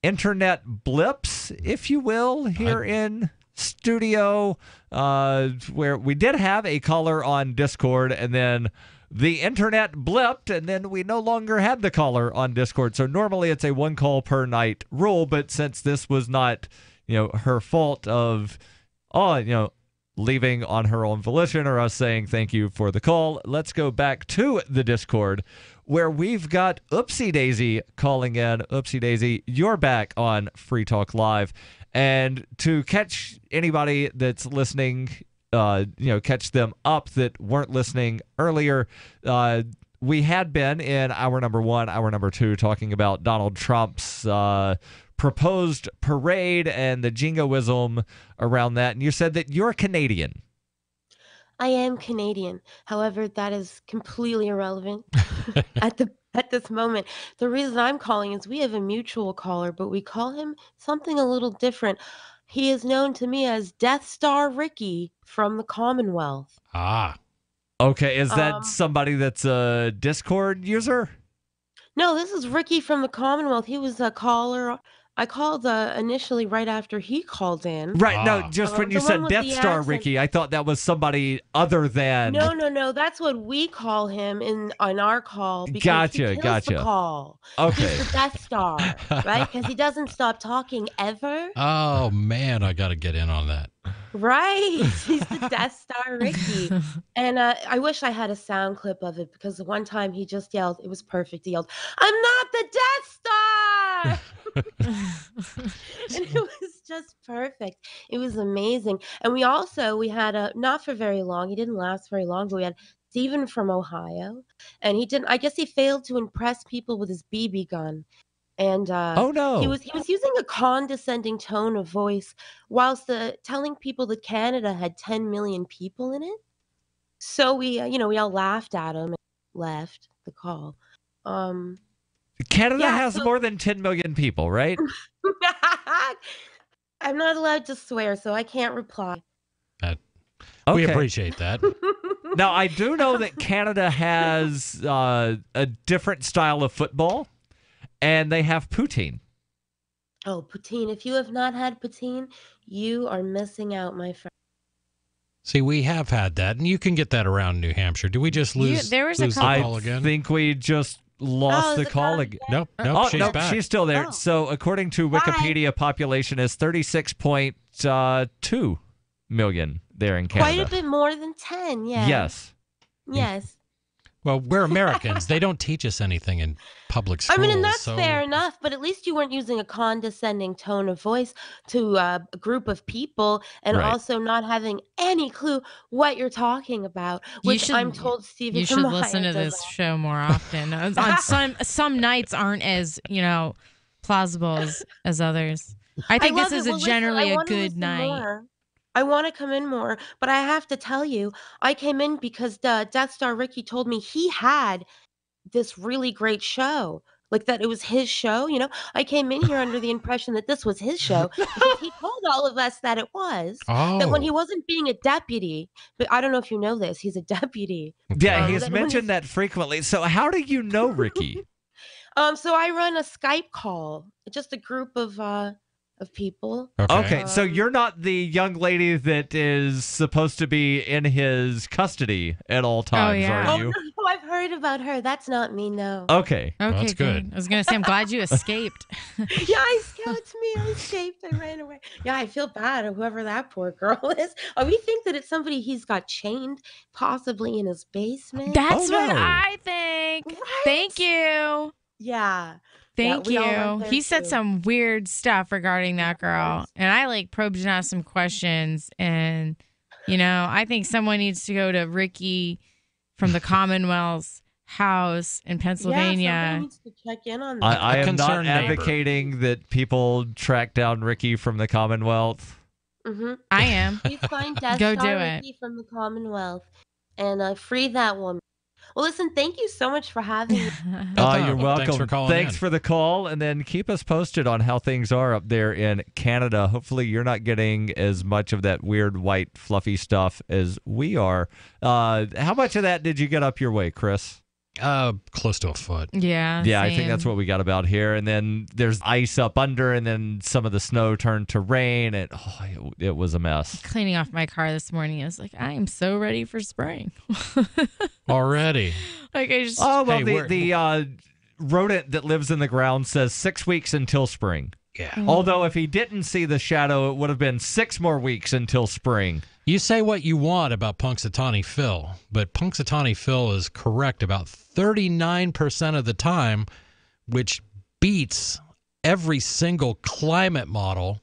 internet blips, if you will, here in studio, where we did have a caller on Discord, and then the internet blipped, and then we no longer had the caller on Discord. So normally it's a 1 call per night rule, but since this was not, her fault of, leaving on her own volition or us saying thank you for the call, let's go back to the Discord where we've got Oopsie Daisy calling in. Oopsie Daisy, you're back on Free Talk Live. And to catch anybody that's listening, catch them up that weren't listening earlier, we had been in hour number 1, hour number 2, talking about Donald Trump's proposed parade and the jingoism around that. And you said that you're Canadian. I am Canadian. However, that is completely irrelevant at this moment. The reason I'm calling is we have a mutual caller, but we call him something a little different. He is known to me as Death Star Ricky from the Commonwealth. Ah. Okay, is that somebody that's a Discord user? No, this is Ricky from the Commonwealth. He was a caller. I called initially right after he called in. Right, no, just when you said Death Star Ricky, I thought that was somebody other than... No, that's what we call him on our call. Because he kills the call. Okay. He's the Death Star, right? Because he doesn't stop talking ever. Oh, man, I got to get in on that. Right. He's the Death Star Ricky. And I wish I had a sound clip of it because the one time he just yelled, it was perfect. He yelled, "I'm not the Death Star!" And it was just perfect. It was amazing. And we had not for very long, he didn't last very long, but we had Stephen from Ohio. And I guess he failed to impress people with his BB gun. And oh no, he was using a condescending tone of voice whilst telling people that Canada had 10 million people in it. So we all laughed at him and left the call. Canada has more than 10 million people, right? I'm not allowed to swear, so I can't reply. We appreciate that. Now, I do know that Canada has a different style of football, and they have poutine. Oh, poutine. If you have not had poutine, you are missing out, my friend. See, we have had that, and you can get that around New Hampshire. Do we just lose the call again? I think we just lost the call again. Nope, she's back. She's still there. So according to Wikipedia, population is 36.2 million there in Canada. Quite a bit more than 10, yeah. Yes. Yes. Well, we're Americans. They don't teach us anything in public schools. I mean, and that's fair enough, but at least you weren't using a condescending tone of voice to a group of people and also not having any clue what you're talking about, which I'm told Stephen You should listen to this show more often. On some nights aren't as, plausible as others. I think this is generally a good night. I want to come in more, but I have to tell you, I came in because the Death Star Ricky told me he had this really great show, like that it was his show. I came in here under the impression that this was his show because he told all of us that it was. That when he wasn't being a deputy, but I don't know if you know this, he's a deputy. Yeah, he's mentioned that frequently. So how do you know Ricky? So I run a Skype call, just a group of people. Okay, so you're not the young lady that is supposed to be in his custody at all times, are you? Oh, no, I've heard about her. That's not me, no. Okay. Well, that's good. I was going to say, I'm glad you escaped. Yeah, it's me. I escaped. I ran away. Yeah, I feel bad of whoever that poor girl is. We think that it's somebody he's got chained, possibly in his basement. That's what I think. Right? Thank you. Yeah. Thank you. He said some weird stuff regarding that girl. And I probed and asked some questions. And, I think someone needs to go to Ricky from the Commonwealth's house in Pennsylvania. Yeah, somebody needs to check in on that. I am not advocating that people track down Ricky from the Commonwealth. Mm-hmm. I am. Please find Death Go Star do Ricky from the Commonwealth and free that woman. Well, listen, thank you so much for having me. You're welcome. Thanks for calling Thanks for the call, and then keep us posted on how things are up there in Canada. Hopefully you're not getting as much of that weird white fluffy stuff as we are. How much of that did you get up your way, Chris? Close to a foot. Yeah. Yeah, same. I think that's what we got about here. And then there's ice up under, and then some of the snow turned to rain. It was a mess. Cleaning off my car this morning, I was like, I am so ready for spring. Already. Like I just. Oh, well, the rodent that lives in the ground says 6 weeks until spring. Yeah. Although if he didn't see the shadow, it would have been 6 more weeks until spring. You say what you want about Punxsutawney Phil, but Punxsutawney Phil is correct about 39% of the time, which beats every single climate model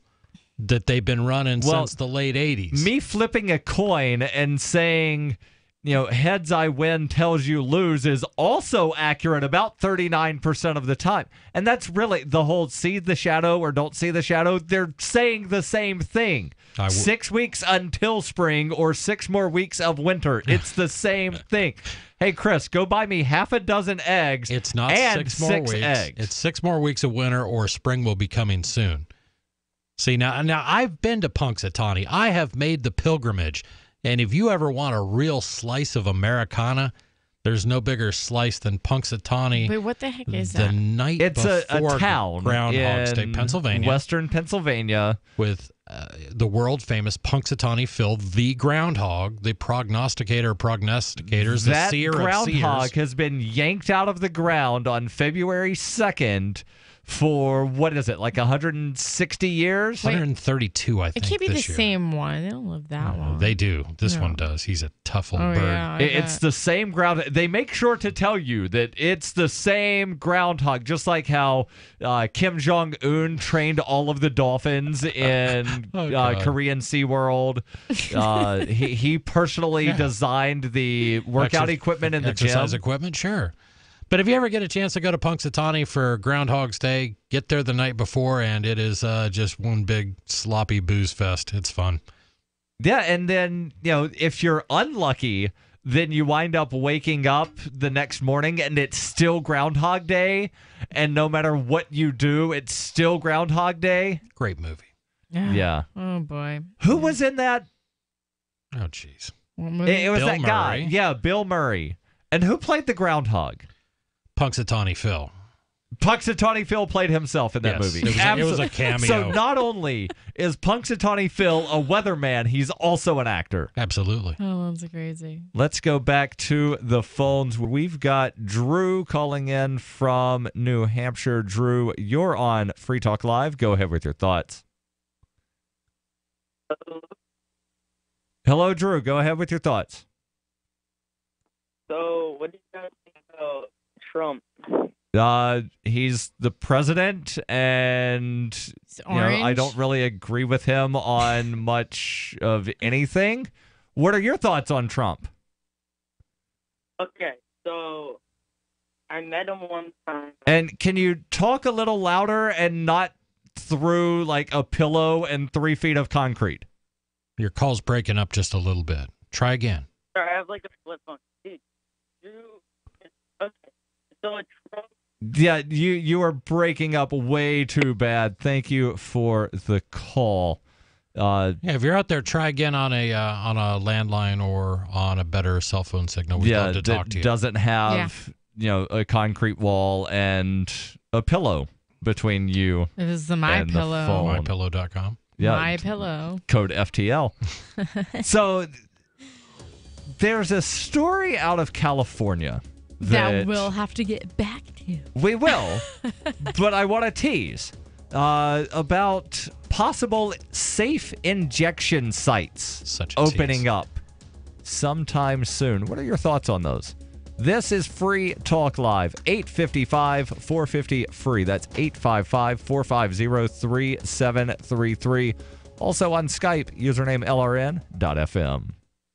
that they've been running since the late 80s. Me flipping a coin and saying, heads I win, tails you lose is also accurate about 39% of the time. And that's really the whole see the shadow or don't see the shadow. They're saying the same thing. 6 weeks until spring or 6 more weeks of winter. It's the same thing. Hey, Chris, go buy me half a dozen eggs. It's not and 6 more weeks. Eggs. It's 6 more weeks of winter or spring will be coming soon. See, now I've been to Punxsutawney. I have made the pilgrimage. And if you ever want a real slice of Americana, there's no bigger slice than Punxsutawney. Wait, what the heck is the that? night it's before a town Groundhog Day, in Pennsylvania. Western Pennsylvania. With the world-famous Punxsutawney Phil, the groundhog, the prognosticators, the seer of seers. That groundhog has been yanked out of the ground on February 2nd for, what is it, like 160 years? 132, I think. It can't be the this year. same one. They don't live that long. They do. This one does. He's a tough old bird. Yeah, it's the same ground. They make sure to tell you that it's the same groundhog, just like how Kim Jong-un trained all of the dolphins in Korean SeaWorld. He personally designed the workout equipment in the gym. Exercise equipment, sure. But if you ever get a chance to go to Punxsutawney for Groundhog's Day, get there the night before, and it is just one big sloppy booze fest. It's fun. Yeah, and then, if you're unlucky, then you wind up waking up the next morning, and it's still Groundhog Day, and no matter what you do, it's still Groundhog Day. Great movie. Yeah. Oh, boy. Who was in that? Oh, jeez. It was that guy. Yeah, Bill Murray. And who played the groundhog? Punxsutawney Phil. Punxsutawney Phil played himself in that movie. It was a cameo. So not only is Punxsutawney Phil a weatherman, he's also an actor. Absolutely. Oh, that's crazy. Let's go back to the phones. We've got Drew calling in from New Hampshire. Drew, you're on Free Talk Live. Go ahead with your thoughts. Hello, Drew. Go ahead with your thoughts. So, what do you guys think about Trump? He's the president, and I don't really agree with him on much of anything. What are your thoughts on Trump? Okay, so I met him one time. And can you talk a little louder and not through like a pillow and 3 feet of concrete? Your call's breaking up just a little bit. Try again. Sorry, I have like a flip phone. Dude, okay, so Trump. Yeah, you are breaking up way too bad. Thank you for the call. If you're out there, try again on a landline or on a better cell phone signal. We'd love to talk to you. Doesn't have a concrete wall and a pillow between you. It is the My and Pillow. The phone. MyPillow.com. Yeah, My Pillow. Code FTL. So there's a story out of California that we'll have to get back to. We will, but I want to tease about possible safe injection sites opening up sometime soon. What are your thoughts on those? This is Free Talk Live, 855-450-FREE. That's 855-450-3733. Also on Skype, username LRN.FM.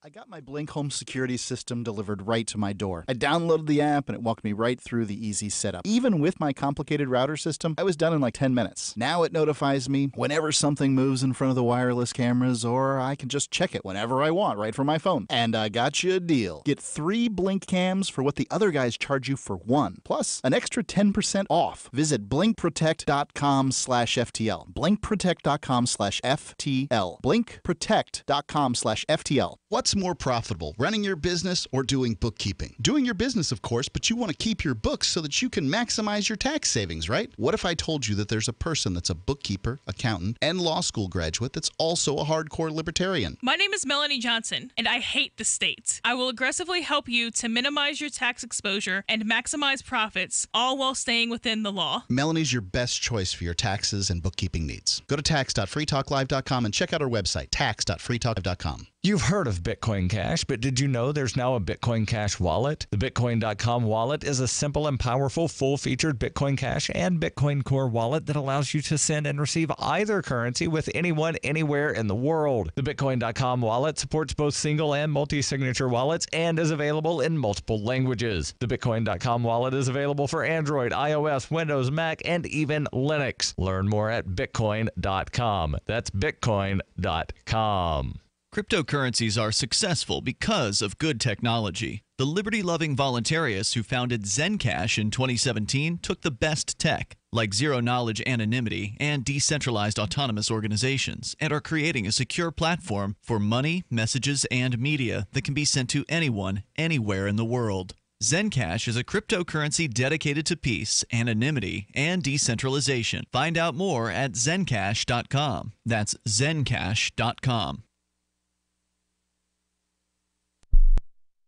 I got my Blink home security system delivered right to my door. I downloaded the app and it walked me right through the easy setup. Even with my complicated router system, I was done in like 10 minutes. Now it notifies me whenever something moves in front of the wireless cameras, or I can just check it whenever I want right from my phone. And I got you a deal. Get 3 Blink cams for what the other guys charge you for 1, plus an extra 10% off. Visit blinkprotect.com/FTL. blinkprotect.com/FTL. blinkprotect.com/FTL. What's What's more profitable, running your business or doing bookkeeping? Doing your business, of course, but you want to keep your books so that you can maximize your tax savings, right? What if I told you that there's a person that's a bookkeeper, accountant, and law school graduate that's also a hardcore libertarian? My name is Melanie Johnson, and I hate the state. I will aggressively help you to minimize your tax exposure and maximize profits, all while staying within the law. Melanie's your best choice for your taxes and bookkeeping needs. Go to tax.freetalklive.com and check out our website, tax.freetalklive.com. You've heard of Bitcoin Cash, but did you know there's now a Bitcoin Cash wallet? The Bitcoin.com wallet is a simple and powerful full-featured Bitcoin Cash and Bitcoin Core wallet that allows you to send and receive either currency with anyone, anywhere in the world. The Bitcoin.com wallet supports both single and multi-signature wallets and is available in multiple languages. The Bitcoin.com wallet is available for Android, iOS, Windows, Mac, and even Linux. Learn more at Bitcoin.com. That's Bitcoin.com. Cryptocurrencies are successful because of good technology. The liberty-loving voluntarists who founded Zencash in 2017 took the best tech, like zero-knowledge anonymity and decentralized autonomous organizations, and are creating a secure platform for money, messages, and media that can be sent to anyone, anywhere in the world. Zencash is a cryptocurrency dedicated to peace, anonymity, and decentralization. Find out more at zencash.com. That's zencash.com.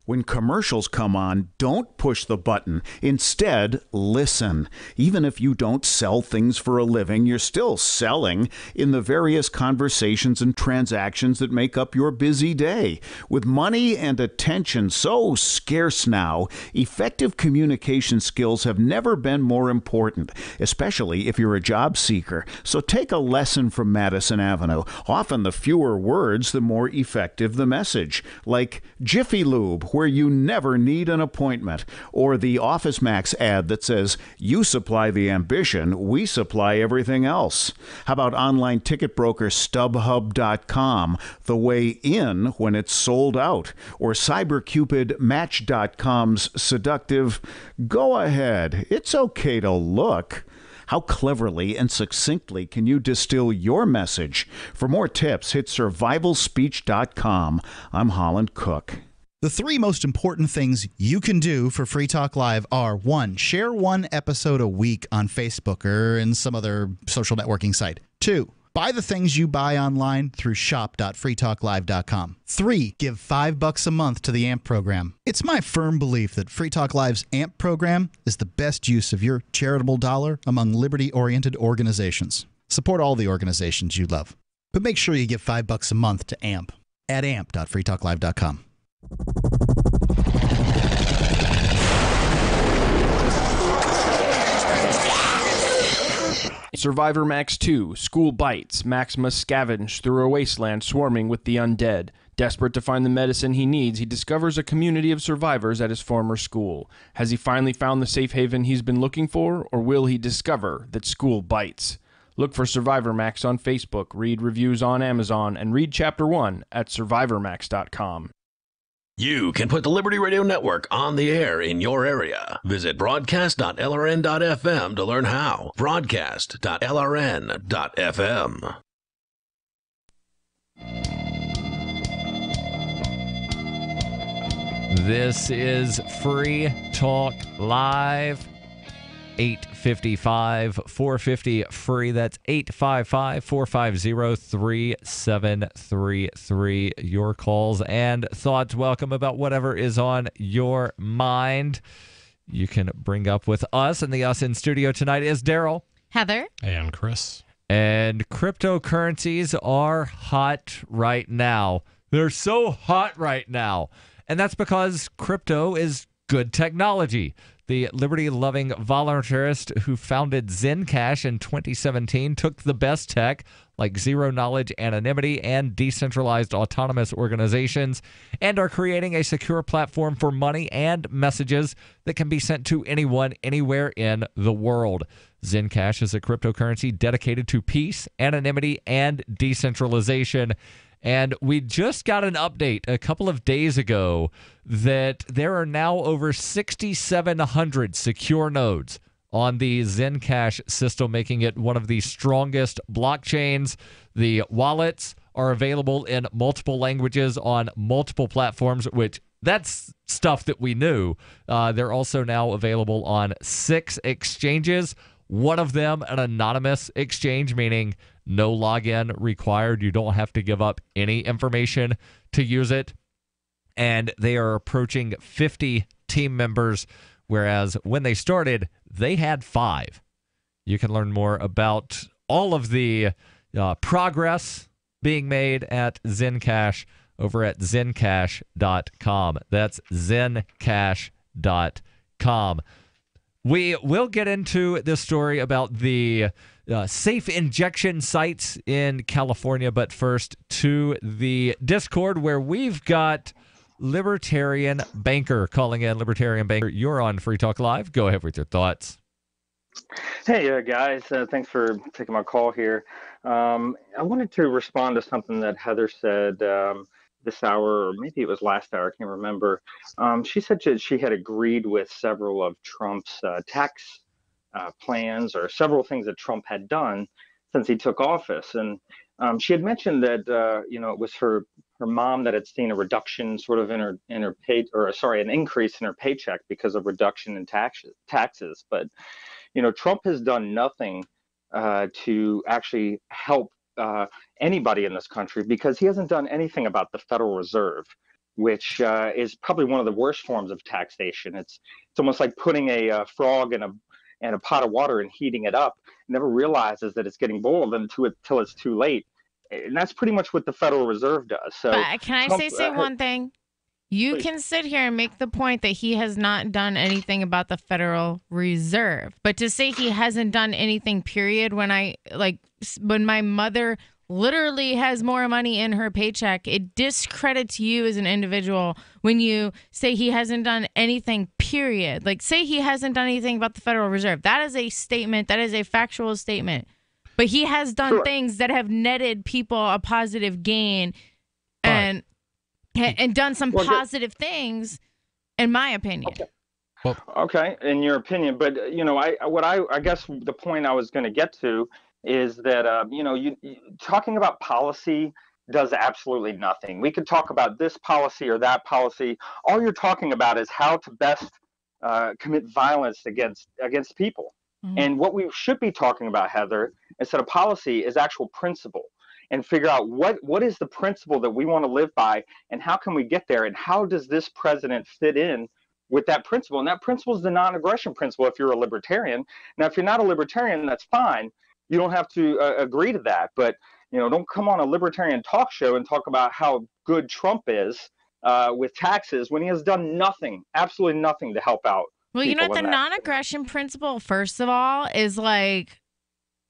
When commercials come on, don't push the button. Instead, listen. Even if you don't sell things for a living, you're still selling in the various conversations and transactions that make up your busy day. With money and attention so scarce now, effective communication skills have never been more important, especially if you're a job seeker. So take a lesson from Madison Avenue. Often the fewer words, the more effective the message. Like Jiffy Lube, where you never need an appointment, or the Office Max ad that says, you supply the ambition, we supply everything else. How about online ticket broker StubHub.com, the way in when it's sold out, or CyberCupidMatch.com's seductive, go ahead, it's okay to look. How cleverly and succinctly can you distill your message? For more tips, hit survivalspeech.com. I'm Holland Cook. The three most important things you can do for Free Talk Live are: 1, share one episode a week on Facebook or in some other social networking site. 2, buy the things you buy online through shop.freetalklive.com. 3, give $5 a month to the AMP program. It's my firm belief that Free Talk Live's AMP program is the best use of your charitable dollar among liberty-oriented organizations. Support all the organizations you love, but make sure you give $5 a month to AMP at amp.freetalklive.com. Survivor Max 2, School Bites. Max must scavenge through a wasteland swarming with the undead. Desperate to find the medicine he needs, he discovers a community of survivors at his former school. Has he finally found the safe haven he's been looking for, or will he discover that school bites? Look for Survivor Max on Facebook, read reviews on Amazon, and read Chapter 1 at survivormax.com. You can put the Liberty Radio Network on the air in your area. Visit broadcast.lrn.fm to learn how. Broadcast.lrn.fm. This is Free Talk Live. 855-450-FREE. That's 855-450-3733. Your calls and thoughts welcome about whatever is on your mind. You can bring up with us, and the us in studio tonight is Darryl, Heather, and Chris. And cryptocurrencies are hot right now. They're so hot right now. And that's because crypto is good technology. The liberty-loving voluntarist who founded Zencash in 2017 took the best tech, like zero-knowledge anonymity and decentralized autonomous organizations, and are creating a secure platform for money and messages that can be sent to anyone, anywhere in the world. Zencash is a cryptocurrency dedicated to peace, anonymity, and decentralization. And we just got an update a couple of days ago that there are now over 6,700 secure nodes on the Zencash system, making it one of the strongest blockchains. The wallets are available in multiple languages on multiple platforms, which that's stuff that we knew. They're also now available on 6 exchanges. One of them, an anonymous exchange, meaning no login required. You don't have to give up any information to use it. And they are approaching 50 team members, whereas when they started, they had 5. You can learn more about all of the progress being made at Zencash over at zencash.com. That's zencash.com. We will get into this story about the safe injection sites in California, but first to the Discord where we've got Libertarian Banker calling in. Libertarian Banker, you're on Free Talk Live. Go ahead with your thoughts. Hey, guys. Thanks for taking my call here. I wanted to respond to something that Heather said this hour, or maybe it was last hour, I can't remember. She said she had agreed with several of Trump's tax plans, or several things that Trump had done since he took office. And she had mentioned that, it was her mom that had seen a reduction sort of in her pay, or sorry, an increase in her paycheck because of reduction in taxes. But, Trump has done nothing to actually help anybody in this country, because he hasn't done anything about the Federal Reserve, which is probably one of the worst forms of taxation. It's almost like putting a frog in a pot of water and heating it up. Never realizes that it's getting boiled until it's too late. And that's pretty much what the Federal Reserve does. So, but can I say one thing? You can sit here and make the point that he has not done anything about the Federal Reserve, but to say he hasn't done anything, period, when my mother literally has more money in her paycheck, it discredits you as an individual when you say he hasn't done anything, period. Like, say he hasn't done anything about the Federal Reserve. That is a statement. That is a factual statement. But he has done things that have netted people a positive gain and done some positive things, in my opinion. Okay, in your opinion. But, I guess the point I was going to get to is that, you talking about policy does absolutely nothing. We could talk about this policy or that policy. All you're talking about is how to best commit violence against people. Mm-hmm. And what we should be talking about, Heather, instead of policy, is actual principle, and figure out what is the principle that we want to live by, and how can we get there, and how does this president fit in with that principle. And that principle is the non-aggression principle if you're a libertarian. Now, if you're not a libertarian, that's fine. You don't have to agree to that. But, don't come on a libertarian talk show and talk about how good Trump is with taxes when he has done nothing, absolutely nothing to help out. Well, you know what? The non-aggression principle, first of all, is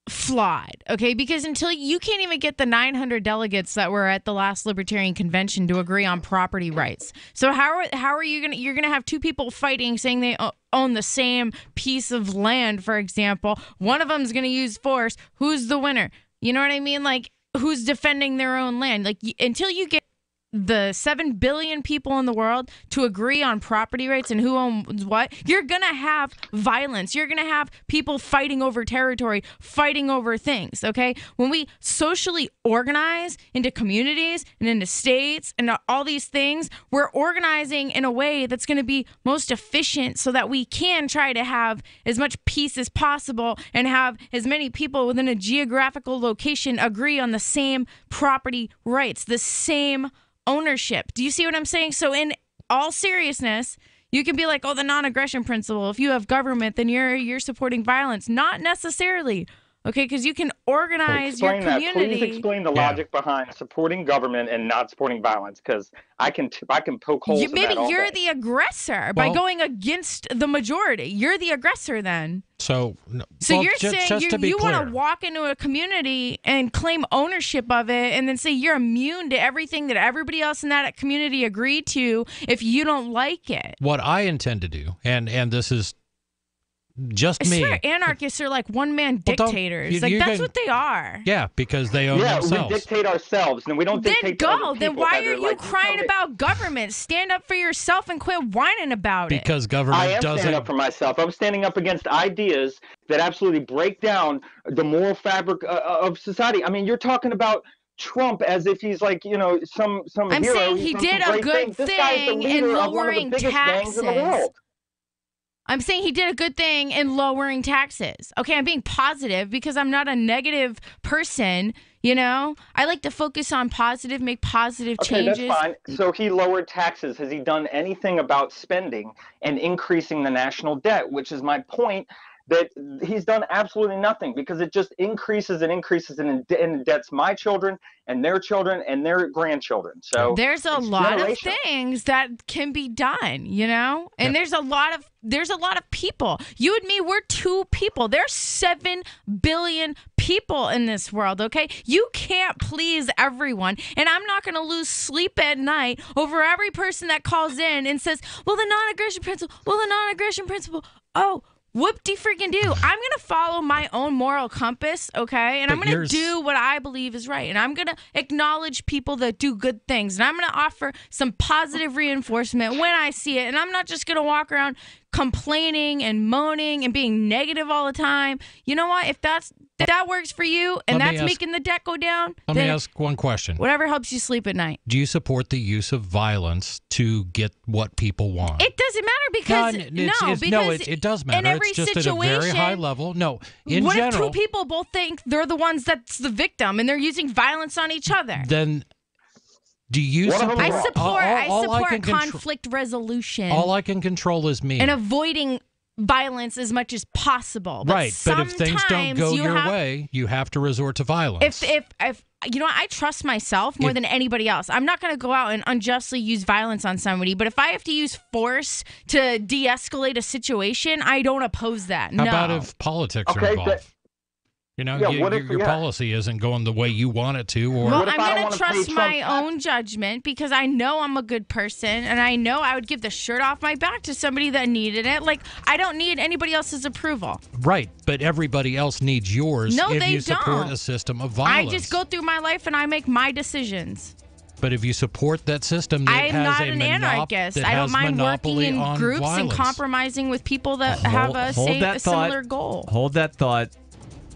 flawed, okay? Because until you can't even get the 900 delegates that were at the last Libertarian Convention to agree on property rights. So how are you you're gonna have two people fighting, saying they own the same piece of land, for example. One of them's gonna use force. Who's the winner? You know what I mean? Like, who's defending their own land? Like, until you get the 7 billion people in the world to agree on property rights and who owns what, you're going to have violence. You're going to have people fighting over territory, fighting over things, okay? When we socially organize into communities and into states and all these things, we're organizing in a way that's going to be most efficient so that we can try to have as much peace as possible and have as many people within a geographical location agree on the same property rights, the same ownership. Do you see what I'm saying? So in all seriousness, you can be like, oh, the non-aggression principle. If you have government, then you're supporting violence. Not necessarily. Okay, because you can organize your community. Please explain the logic behind supporting government and not supporting violence, because I can poke holes in that all day. Maybe you're the aggressor by going against the majority. You're the aggressor then. So you're saying you want to walk into a community and claim ownership of it and then say you're immune to everything that everybody else in that community agreed to if you don't like it. What I intend to do, and this is just me. I swear, anarchists are like one-man dictators. That's what they are. Yeah, because they own themselves. Yeah, we dictate ourselves, and we don't dictate to other people. Then why are you crying about government? Stand up for yourself and quit whining about it. Because government doesn't. I am standing up for myself. I'm standing up against ideas that absolutely break down the moral fabric of society. I mean, you're talking about Trump as if he's like, some I'm hero. saying He's he done did some a great good things. This guy is the thing leader in of one of the lowering biggest gangs in the taxes. world. I'm saying he did a good thing in lowering taxes. Okay, I'm being positive because I'm not a negative person, I like to focus on positive, make positive changes. Okay, that's fine. So he lowered taxes. Has he done anything about spending and increasing the national debt, which is my point, that he's done absolutely nothing because it just increases and increases and indebts my children and their grandchildren. So there's a lot of things that can be done, and there's a lot of people. You and me, we're two people. There's 7 billion people in this world, okay? You can't please everyone, and I'm not going to lose sleep at night over every person that calls in and says, well, the non-aggression principle, oh, whoop-de-freaking-do. I'm going to follow my own moral compass, okay? And I'm going to do what I believe is right. And I'm going to acknowledge people that do good things. And I'm going to offer some positive reinforcement when I see it. And I'm not just going to walk around complaining and moaning and being negative all the time. You know what? If that works for you and that's making the debt go down, let me ask one question. Whatever helps you sleep at night. Do you support the use of violence to get what people want? It doesn't matter because it does matter. In every it's just situation, at a very high level. No, in what general. If two people both think they're the ones that's the victim and they're using violence on each other? Then do you support? I support conflict resolution. All I can control is me. And avoiding violence as much as possible. But if things don't go your way, you have to resort to violence. If I trust myself more than anybody else. I'm not going to go out and unjustly use violence on somebody, but if I have to use force to de-escalate a situation, I don't oppose that. How about if politics are involved? Your policy isn't going the way you want it to. Or I'm going to trust my own judgment because I know I'm a good person and I know I would give the shirt off my back to somebody that needed it. Like, I don't need anybody else's approval. Right, but everybody else needs yours if you support a system of violence. I just go through my life and I make my decisions. But if you support that system that I'm not an anarchist. I don't mind working in groups and compromising with people that have a similar goal. Hold that thought.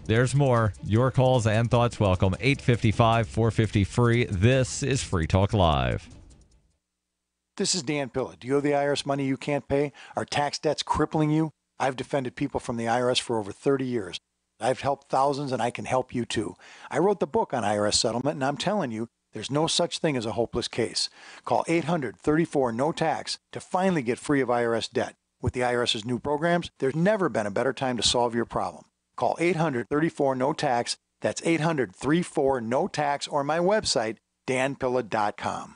There's more. Your calls and thoughts welcome. 855-450-FREE. This is Free Talk Live. This is Dan Pilla. Do you owe the IRS money you can't pay? Are tax debts crippling you? I've defended people from the IRS for over 30 years. I've helped thousands, and I can help you too. I wrote the book on IRS settlement, and I'm telling you, there's no such thing as a hopeless case. Call 800-34-NO-TAX to finally get free of IRS debt. With the IRS's new programs, there's never been a better time to solve your problem. Call 800-34-NO-TAX. That's 800-34-NO-TAX or my website, danpilla.com.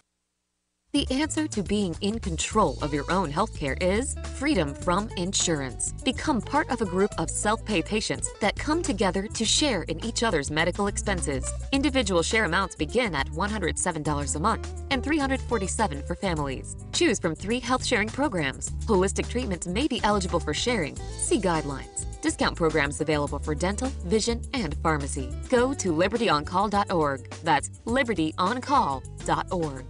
The answer to being in control of your own healthcare is freedom from insurance. Become part of a group of self-pay patients that come together to share in each other's medical expenses. Individual share amounts begin at $107 a month and $347 for families. Choose from 3 health-sharing programs. Holistic treatments may be eligible for sharing. See guidelines. Discount programs available for dental, vision, and pharmacy. Go to libertyoncall.org. That's libertyoncall.org.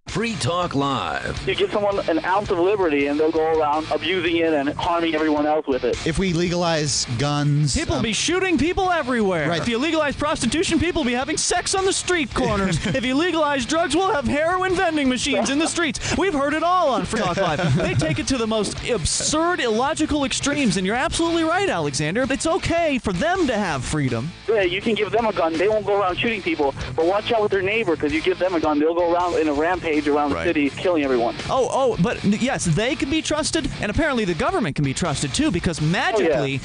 Free Talk Live. You give someone an ounce of liberty and they'll go around abusing it and harming everyone else with it. If we legalize guns... People will be shooting people everywhere. Right. If you legalize prostitution, people will be having sex on the street corners. If you legalize drugs, we'll have heroin vending machines in the streets. We've heard it all on Free Talk Live. They take it to the most absurd, illogical extremes, and you're absolutely right, Alexander. It's okay for them to have freedom. Yeah, you can give them a gun. They won't go around shooting people. But watch out with their neighbor, because you give them a gun, they'll go around in a rampage around the city killing everyone. But yes, they can be trusted, and apparently the government can be trusted too, because magically,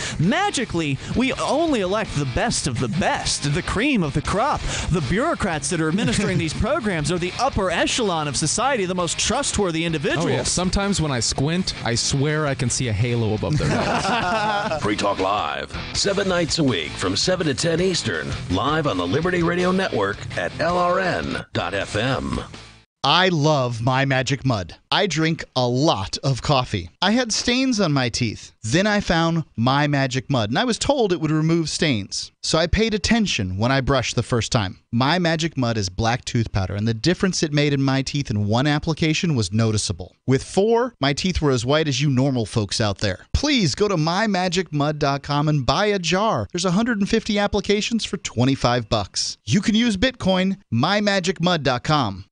we only elect the best of the best, the cream of the crop. The bureaucrats that are administering these programs are the upper echelon of society, the most trustworthy individuals. Oh, yeah. Sometimes when I squint, I swear I can see a halo above their heads. Free Talk Live, 7 nights a week from 7 to 10 Eastern, live on the Liberty Radio Network at LRN.FM. I love My Magic Mud. I drink a lot of coffee. I had stains on my teeth. Then I found My Magic Mud, and I was told it would remove stains. So I paid attention when I brushed the first time. My Magic Mud is black tooth powder, and the difference it made in my teeth in one application was noticeable. With 4, my teeth were as white as you normal folks out there. Please go to mymagicmud.com and buy a jar. There's 150 applications for $25. You can use Bitcoin, mymagicmud.com.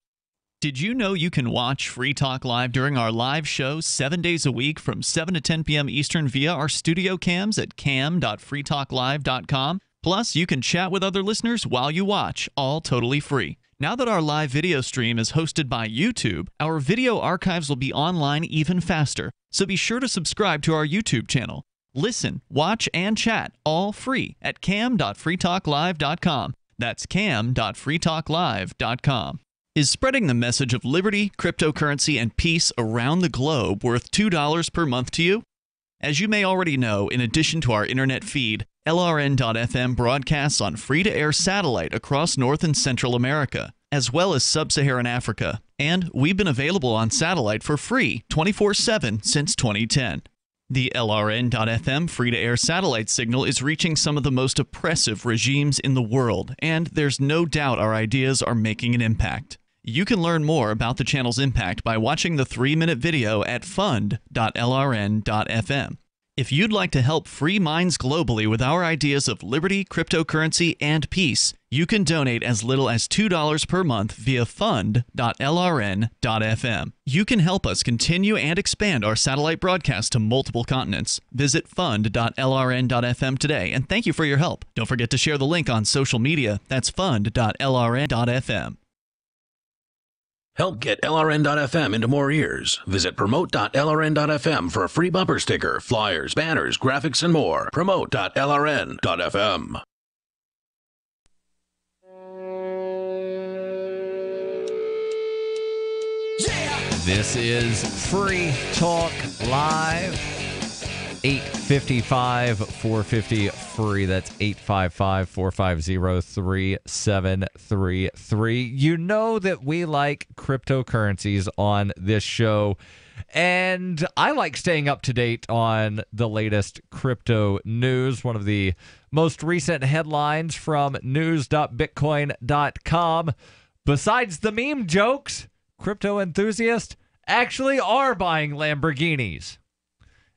Did you know you can watch Free Talk Live during our live show 7 days a week from 7 to 10 p.m. Eastern via our studio cams at cam.freetalklive.com? Plus, you can chat with other listeners while you watch, all totally free. Now that our live video stream is hosted by YouTube, our video archives will be online even faster. So be sure to subscribe to our YouTube channel. Listen, watch, and chat all free at cam.freetalklive.com. That's cam.freetalklive.com. Is spreading the message of liberty, cryptocurrency, and peace around the globe worth $2 per month to you? As you may already know, in addition to our internet feed, LRN.FM broadcasts on free-to-air satellite across North and Central America, as well as Sub-Saharan Africa. And we've been available on satellite for free 24/7 since 2010. The LRN.FM free-to-air satellite signal is reaching some of the most oppressive regimes in the world, and there's no doubt our ideas are making an impact. You can learn more about the channel's impact by watching the 3-minute video at fund.lrn.fm. If you'd like to help free minds globally with our ideas of liberty, cryptocurrency, and peace, you can donate as little as $2 per month via fund.lrn.fm. You can help us continue and expand our satellite broadcast to multiple continents. Visit fund.lrn.fm today, and thank you for your help. Don't forget to share the link on social media. That's fund.lrn.fm. Help get LRN.FM into more ears. Visit promote.lrn.fm for a free bumper sticker, flyers, banners, graphics, and more. Promote.lrn.fm. This is Free Talk Live. 855-450-FREE. That's 855-450-3733. You know that we like cryptocurrencies on this show, and I like staying up to date on the latest crypto news. One of the most recent headlines from news.bitcoin.com. Besides the meme jokes, crypto enthusiasts actually are buying Lamborghinis.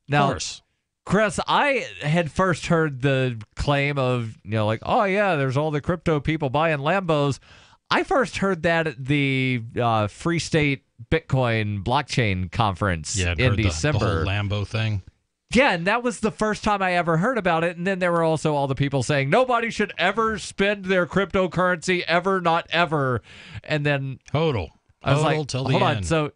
Now, of course. Chris, I had first heard the claim of, like, oh, yeah, there's all the crypto people buying Lambos. I first heard that at the Free State Bitcoin blockchain conference in December. The whole Lambo thing. Yeah, and that was the first time I ever heard about it. And then there were also all the people saying nobody should ever spend their cryptocurrency ever, not ever. And then Total I was like, till the hold on. end. So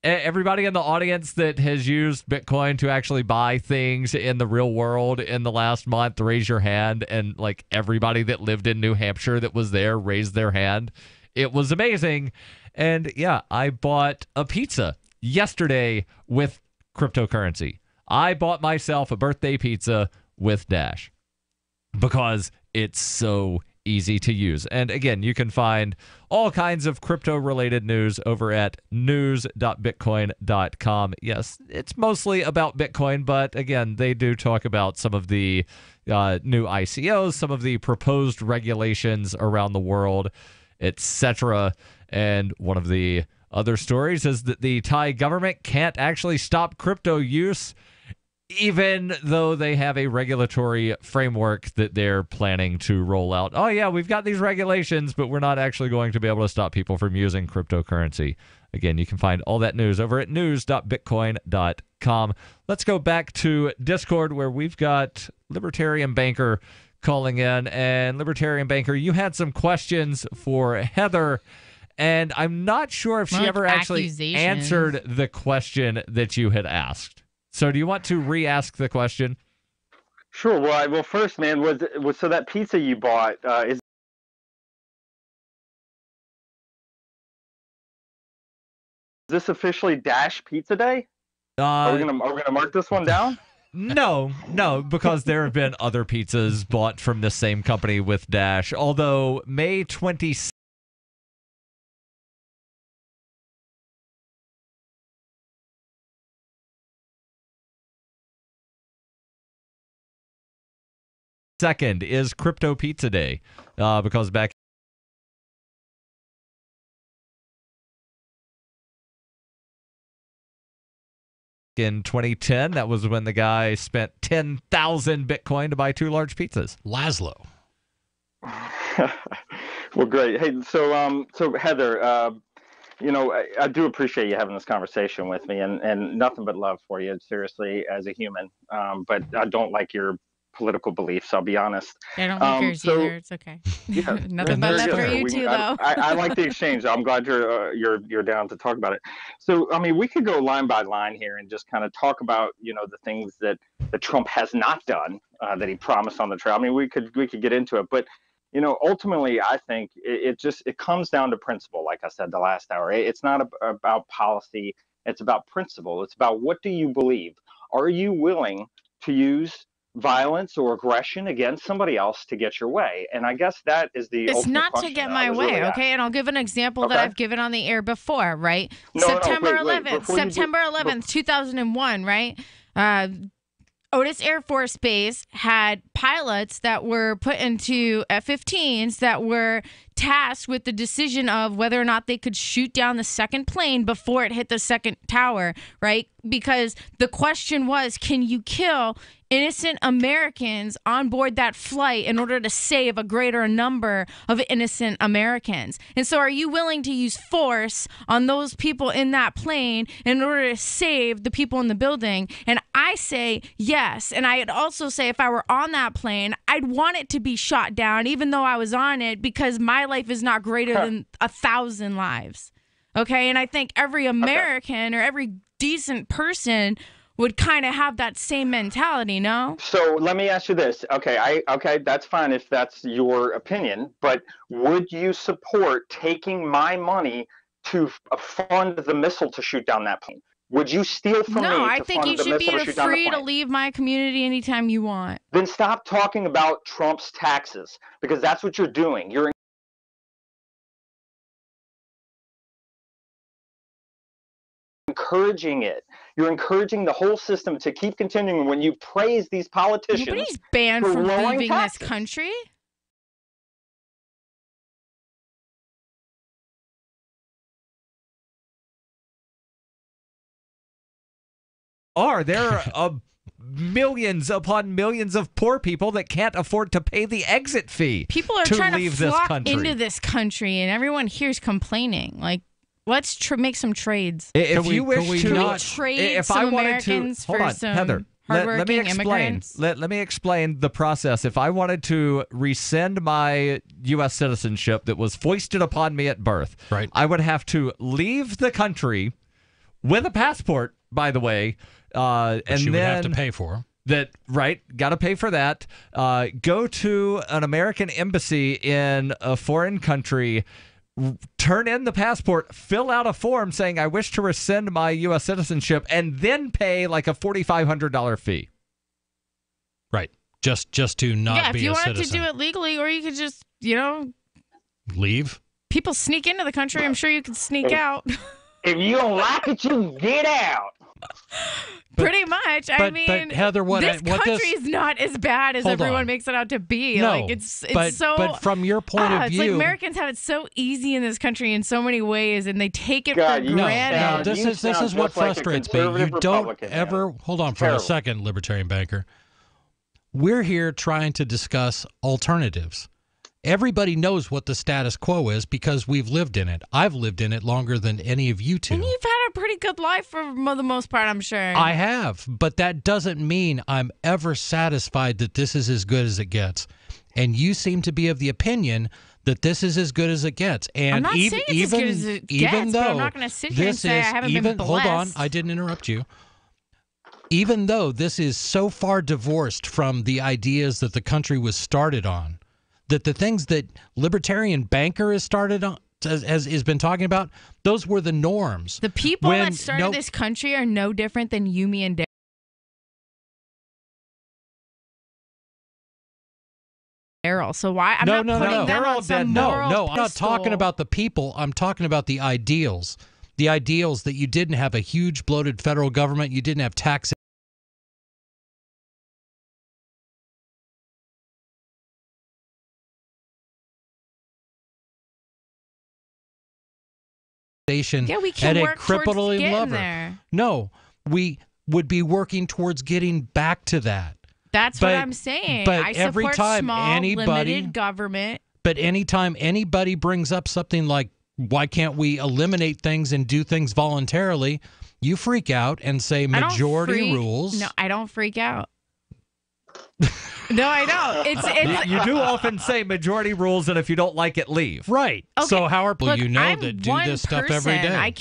everybody in the audience that has used Bitcoin to actually buy things in the real world in the last month, raise your hand. And like everybody that lived in New Hampshire that was there raised their hand. It was amazing. And yeah, I bought a pizza yesterday with cryptocurrency. I bought myself a birthday pizza with Dash because it's so easy to use. And again, you can find all kinds of crypto-related news over at news.bitcoin.com. Yes, it's mostly about Bitcoin, but again, they do talk about some of the new ICOs, some of the proposed regulations around the world, etc. And one of the other stories is that the Thai government can't actually stop crypto use, even though they have a regulatory framework that they're planning to roll out. Oh, yeah, we've got these regulations, but we're not actually going to be able to stop people from using cryptocurrency. Again, you can find all that news over at news.bitcoin.com. Let's go back to Discord, where we've got Libertarian Banker calling in. And Libertarian Banker, you had some questions for Heather, and I'm not sure if she ever actually answered the question that you had asked. So do you want to re-ask the question? Sure. Well, first, man, was so that pizza you bought is this officially Dash Pizza Day? Are we gonna mark this one down? No, because there have been other pizzas bought from the same company with Dash. Although May 26th 2nd is Crypto Pizza Day because back in 2010, that was when the guy spent 10,000 Bitcoin to buy 2 large pizzas. Laszlo. Well, great. Hey, so Heather, you know, I do appreciate you having this conversation with me, and nothing but love for you, seriously, as a human. But I don't like your political beliefs, I'll be honest. I don't like yours either. It's okay. Yeah, Nothing but love for you too, though. I like the exchange. I'm glad you're down to talk about it. So, I mean, we could go line by line here and just kind of talk about, you know, the things that Trump has not done that he promised on the trail. I mean, we could get into it, but you know, ultimately, I think it comes down to principle. Like I said the last hour, it's not about policy. It's about principle. It's about, what do you believe? Are you willing to use violence or aggression against somebody else to get your way? And I guess that is the It's ultimate not to question get that I my was way, really okay? asking. And I'll give an example that Okay. I've given on the air before, right? No, September wait, 11th, before you do- September 11th, 2001, right? Otis Air Force Base had pilots that were put into F-15s that were tasked with the decision of whether or not they could shoot down the second plane before it hit the second tower, right? Because the question was, can you kill innocent Americans on board that flight in order to save a greater number of innocent Americans? And so are you willing to use force on those people in that plane in order to save the people in the building? And I say yes. And I'd also say, if I were on that plane, I'd want it to be shot down, even though I was on it, because my life is not greater than 1,000 lives. Okay? And I think every American or every decent person would kind of have that same mentality, no? So let me ask you this. Okay, that's fine if that's your opinion, but would you support taking my money to fund the missile to shoot down that plane? Would you steal from me No, to I think fund you the should missile to be shoot down the free to plane? leave my community anytime you want. Then stop talking about Trump's taxes, because that's what you're doing. You're encouraging it. You're encouraging the whole system to keep continuing when you praise these politicians. Nobody's banned for from lowering leaving taxes. this country. There are millions upon millions of poor people that can't afford to pay the exit fee. People are to trying leave to this flock country. into this country, and everyone here's complaining. Like, let's make some trades. If you wish to, Can we trade if some I wanted Americans to, hold for on, some Heather, let me hardworking explain. immigrants? Let me explain the process. If I wanted to rescind my U.S. citizenship that was foisted upon me at birth, right, I would have to leave the country with a passport, by the way, and you then would have to pay for. That, right, got to pay for that. Go to an American embassy in a foreign country, turn in the passport, fill out a form saying I wish to rescind my U.S. citizenship, and then pay like a $4,500 fee. Right. Just to not be a citizen. Yeah, if you wanted to do it legally, or you could just, leave. People sneak into the country. I'm sure you could sneak out. If you don't like it, you get out. Pretty much. I mean, but Heather, this country is not as bad as everyone makes it out to be. No, like it's but, so. But from your point of it's view, like Americans have it so easy in this country in so many ways, and they take it God, for granted. No, this is what frustrates me. You don't ever hold on for a second, Libertarian Banker. We're here trying to discuss alternatives. Everybody knows what the status quo is because we've lived in it. I've lived in it longer than any of you two. And you've had a pretty good life for the most part, I'm sure. I have, but that doesn't mean I'm ever satisfied that this is as good as it gets. And you seem to be of the opinion that this is as good as it gets. And I'm not saying it's as good as it gets, but I'm not going to sit here and say I haven't been blessed. Hold on, I didn't interrupt you. Even though this is so far divorced from the ideas that the country was started on, that the things that Libertarian Banker has started on, has been talking about, those were the norms. The people that started this country are no different than you, me, and Darryl. So why? I'm not putting them on some moral No, I'm not talking about the people. I'm talking about the ideals. The ideals that you didn't have a huge bloated federal government. You didn't have tax station Yeah, we can at a work towards crippling getting level. there. No, we would be working towards getting back to that. That's what I'm saying. But I every support time small, anybody, limited government. But anytime anybody brings up something like, why can't we eliminate things and do things voluntarily, you freak out and say majority rules. No, I don't freak out. No, I don't. It's you do often say majority rules, and if you don't like it, leave. Right. Okay. So how are Look, you know I'm that do one this stuff every person. day? I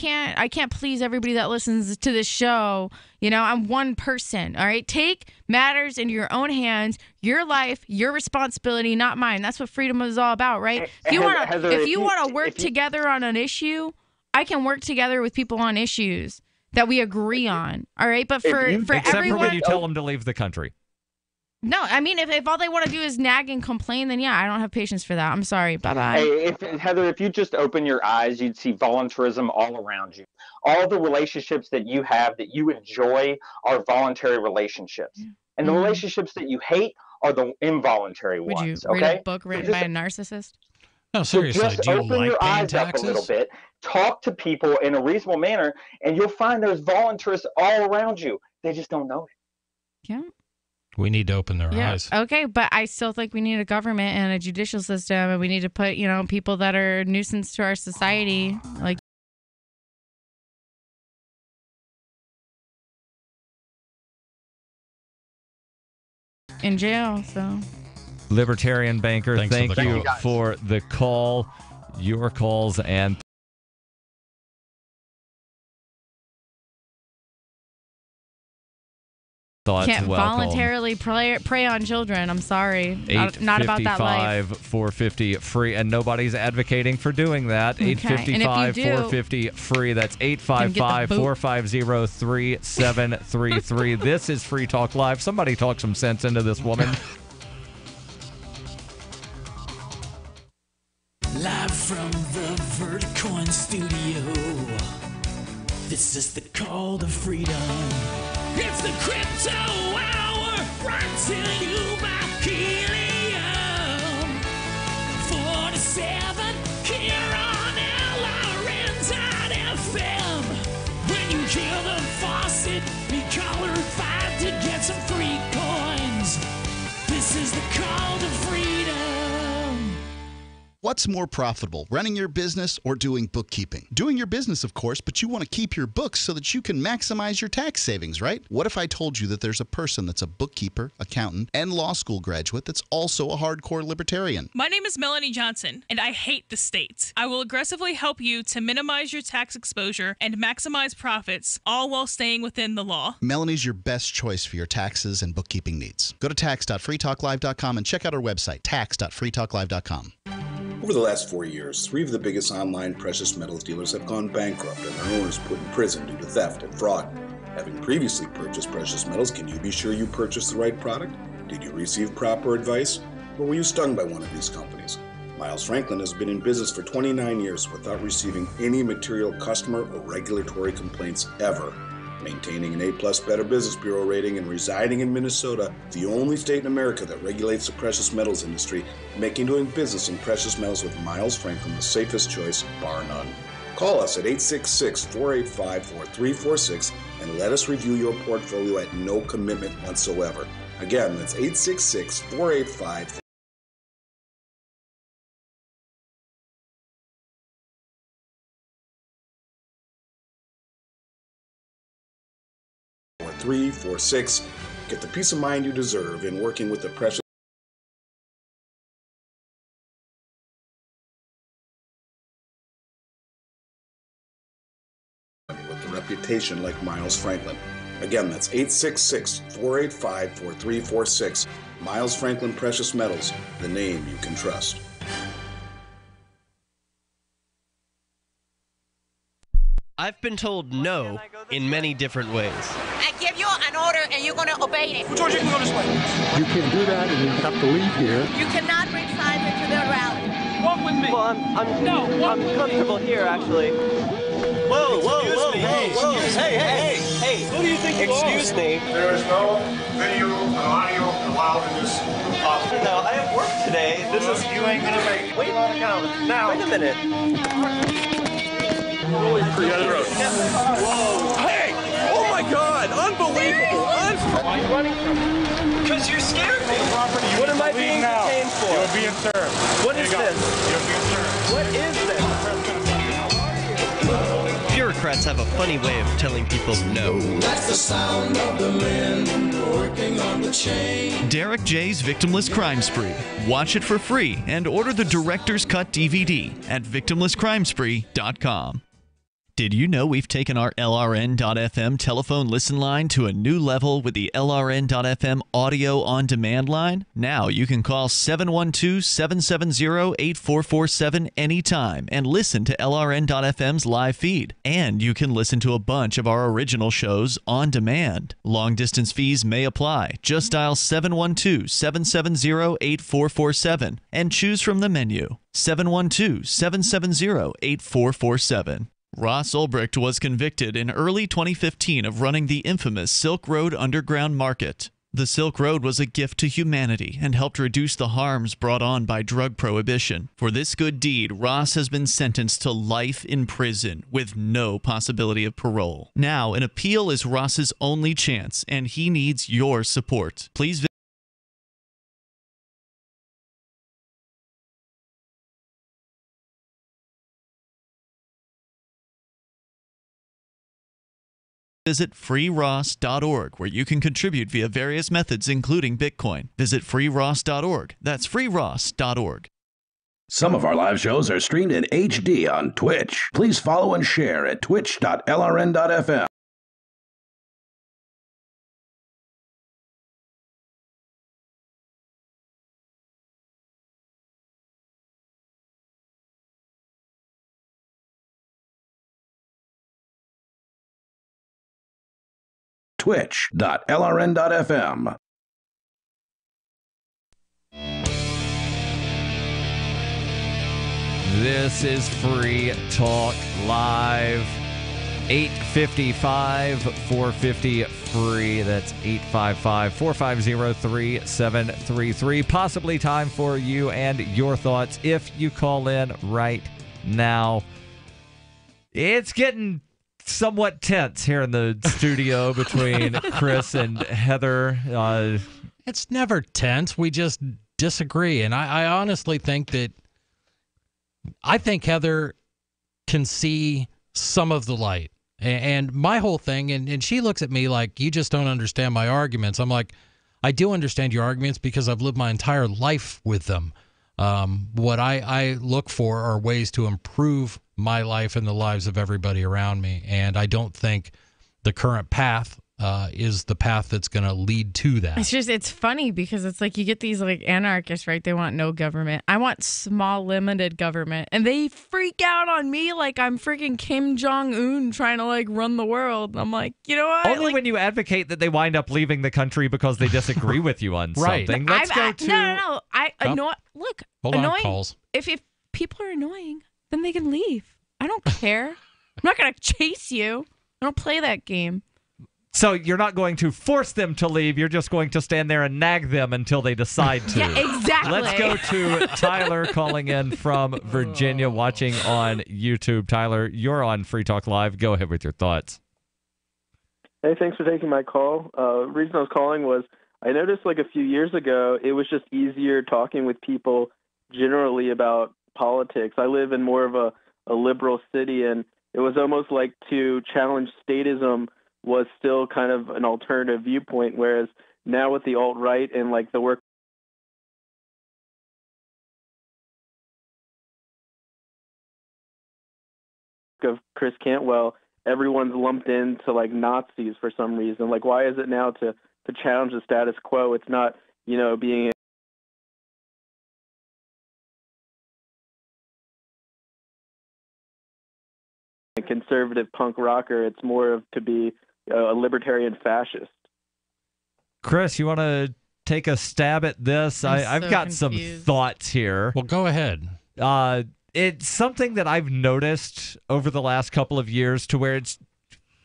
can't please everybody that listens to this show. You know, I'm one person. All right. Take matters into your own hands. Your life, your responsibility, not mine. That's what freedom is all about, right? If you want to work together on an issue, I can work together with people on issues that we agree on. All right. But for except everyone, for when you tell them to leave the country. no, I mean, if all they want to do is nag and complain, then yeah, I don't have patience for that. I'm sorry. Bye-bye. Hey, Heather, if you just open your eyes, you'd see voluntarism all around you. All the relationships that you have that you enjoy are voluntary relationships. And the relationships that you hate are the involuntary Would ones. you read okay? a book written by a narcissist? No, seriously. So just do you open like your paying eyes taxes? up a little bit, talk to people in a reasonable manner, and you'll find there's voluntarists all around you. They just don't know it. Yeah. We need to open their eyes. Okay, but I still think we need a government and a judicial system, and we need to put, people that are a nuisance to our society, like in jail. So, Libertarian banker, Thanks thank for the you call. for the call, your calls, and thoughts. can't Welcome. voluntarily prey on children. I'm sorry. Not about that life. 450 free, and nobody's advocating for doing that. Okay. 855 And if you do, 450 free. That's can get the 855 boot. 450 3733. This is Free Talk Live. Somebody talk some sense into this woman. Live from the Verticoin studio. This is the call to freedom. It's the Crypto Hour, brought to you by Helium 47 here on LRN.FM. When you hear the faucet, be caller 5 to get some free coins. This is the call to freedom. What's more profitable, running your business or doing bookkeeping? Doing your business, of course, but you want to keep your books so that you can maximize your tax savings, right? What if I told you that there's a person that's a bookkeeper, accountant, and law school graduate that's also a hardcore libertarian? My name is Melanie Johnson, and I hate the state. I will aggressively help you to minimize your tax exposure and maximize profits, all while staying within the law. Melanie's your best choice for your taxes and bookkeeping needs. Go to tax.freetalklive.com and check out our website, tax.freetalklive.com. Over the last 4 years, 3 of the biggest online precious metals dealers have gone bankrupt and their owners put in prison due to theft and fraud. Having previously purchased precious metals, can you be sure you purchased the right product? Did you receive proper advice? Or were you stung by one of these companies? Miles Franklin has been in business for 29 years without receiving any material customer or regulatory complaints ever. Maintaining an A+ Better Business Bureau rating and residing in Minnesota, the only state in America that regulates the precious metals industry, making doing business in precious metals with Miles Franklin the safest choice, bar none. Call us at 866-485-4346 and let us review your portfolio at no commitment whatsoever. Again, that's 866-485-4346. Get the peace of mind you deserve in working with the precious with a reputation like Miles Franklin. Again, that's 866-485-4346. Miles Franklin Precious Metals, the name you can trust. I've been told no in many different ways. I give you an order and you're going to obey it. George, you can go this way. You can do that and you have to leave here. You cannot bring signs into the rally. Walk with me. Well, I'm comfortable here, actually. Whoa, Hey, who do you think you are? Excuse me. There is no video and audio allowed in this office. No, I have work today. You ain't gonna make it. Wait a minute. Hey! Oh my God! Unbelievable! Why are you running from me? Because you scared me. What am I being detained for? You're being served. What is this? You're being served. What is this? Bureaucrats have a funny way of telling people no. That's the sound of the men working on the chain. Derek J's Victimless Crime Spree. Watch it for free and order the Director's Cut DVD at victimlesscrimespree.com. Did you know we've taken our LRN.FM telephone listen line to a new level with the LRN.FM audio on demand line? Now you can call 712-770-8447 anytime and listen to LRN.FM's live feed. And you can listen to a bunch of our original shows on demand. Long distance fees may apply. Just dial 712-770-8447 and choose from the menu. 712-770-8447. Ross Ulbricht was convicted in early 2015 of running the infamous Silk Road Underground Market. The Silk Road was a gift to humanity and helped reduce the harms brought on by drug prohibition. For this good deed, Ross has been sentenced to life in prison with no possibility of parole. Now, an appeal is Ross's only chance, and he needs your support. Please visit freeross.org, where you can contribute via various methods, including Bitcoin. Visit freeross.org. That's freeross.org. Some of our live shows are streamed in HD on Twitch. Please follow and share at twitch.lrn.fm. twitch.lrn.fm. This is Free Talk Live. 855-450-FREE. That's 855-450-3733. Possibly time for you and your thoughts if you call in right now. It's getting somewhat tense here in the studio between Chris and Heather. It's never tense. We just disagree. And I honestly think that Heather can see some of the light. And my whole thing, and she looks at me like, you just don't understand my arguments. I'm like, I do understand your arguments because I've lived my entire life with them. What I look for are ways to improve my life and the lives of everybody around me. And I don't think the current path is the path that's going to lead to that. It's funny because it's like you get these like anarchists, right? They want no government. I want small, limited government. And they freak out on me like I'm freaking Kim Jong-un trying to like run the world. I'm like, you know what? Only when you advocate that they wind up leaving the country because they disagree with you on right. something. Let's go to... No. Look, hold annoying. on, calls. If people are annoying, then they can leave. I don't care. I'm not going to chase you. I don't play that game. So you're not going to force them to leave. You're just going to stand there and nag them until they decide to. Yeah, exactly. Let's go to Tyler calling in from Virginia, watching on YouTube. Tyler, you're on Free Talk Live. Go ahead with your thoughts. Hey, thanks for taking my call. The reason I was calling was I noticed like a few years ago, it was just easier talking with people generally about politics. I live in more of a liberal city, and it was almost like to challenge statism was still kind of an alternative viewpoint, whereas now with the alt-right and like the work of Chris Cantwell, everyone's lumped into like Nazis for some reason. Like, why is it now to challenge the status quo? It's not, being a conservative punk rocker. It's more of to be a libertarian fascist. Chris, you want to take a stab at this? I've got confused. Some thoughts here. Well, go ahead. It's something that I've noticed over the last couple of years to where it's,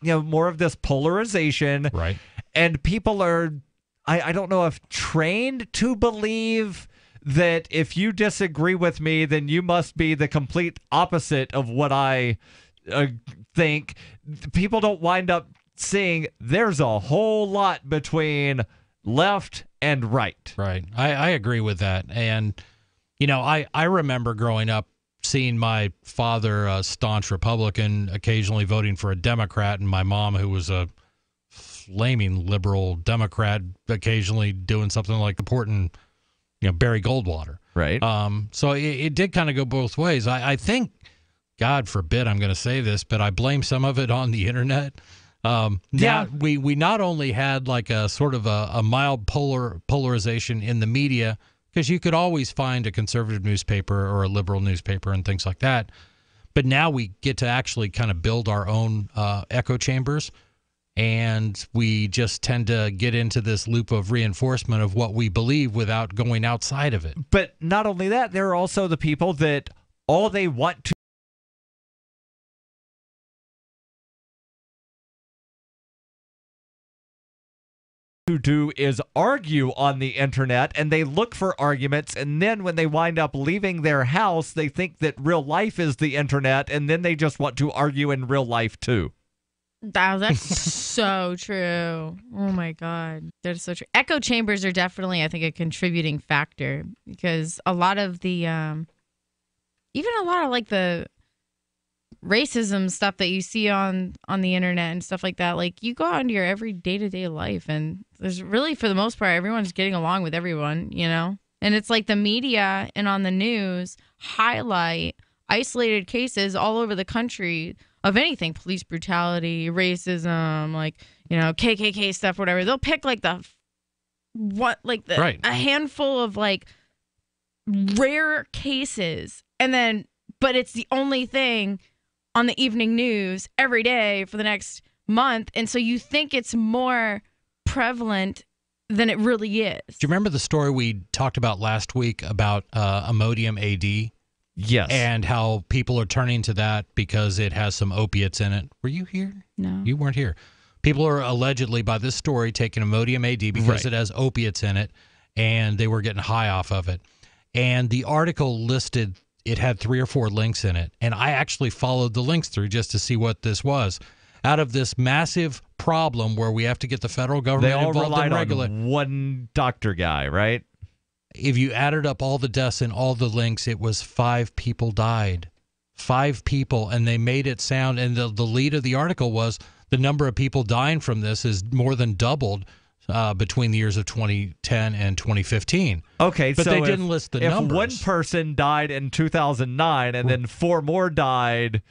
more of this polarization. Right. And people are, I don't know if trained to believe that if you disagree with me, then you must be the complete opposite of what I think, people don't wind up seeing there's a whole lot between left and right. Right. I agree with that. And, I remember growing up seeing my father, a staunch Republican, occasionally voting for a Democrat, and my mom, who was a flaming liberal Democrat, occasionally doing something like supporting, Barry Goldwater. Right. So it did kind of go both ways. I think, God forbid I'm going to say this, but I blame some of it on the internet. Now we not only had like a sort of a mild polarization in the media, because you could always find a conservative newspaper or a liberal newspaper and things like that, but now we get to actually kind of build our own echo chambers, and we just tend to get into this loop of reinforcement of what we believe without going outside of it. But not only that, there are also the people that all they want to do is argue on the internet, and they look for arguments, and then when they wind up leaving their house, they think that real life is the internet, and then they just want to argue in real life too. That's so true. Oh my God. That's so true. Echo chambers are definitely, I think, a contributing factor, because a lot of the, even a lot of like the racism stuff that you see on the internet and stuff like that, like you go out into your every day-to-day life, and there's really, for the most part, everyone's getting along with everyone, and it's like the media and on the news highlight isolated cases all over the country of anything, police brutality, racism, like, KKK stuff, whatever. They'll pick like right. a handful of like rare cases, and then, but it's the only thing on the evening news every day for the next month. And so you think it's more prevalent than it really is. Do you remember the story we talked about last week about Imodium AD? Yes. And how people are turning to that because it has some opiates in it. Were you here? No. You weren't here. People are allegedly, by this story, taking Imodium AD because it has opiates in it, and they were getting high off of it. And the article listed, it had 3 or 4 links in it. And I actually followed the links through just to see what this was. Out of this massive problem where we have to get the federal government involved relied and regulate. on one doctor guy, right? If you added up all the deaths and all the links, it was 5 people died. 5 people, and they made it sound, and the lead of the article was the number of people dying from this is more than doubled between the years of 2010 and 2015. Okay, but so they didn't list the numbers. If one person died in 2009 and then 4 more died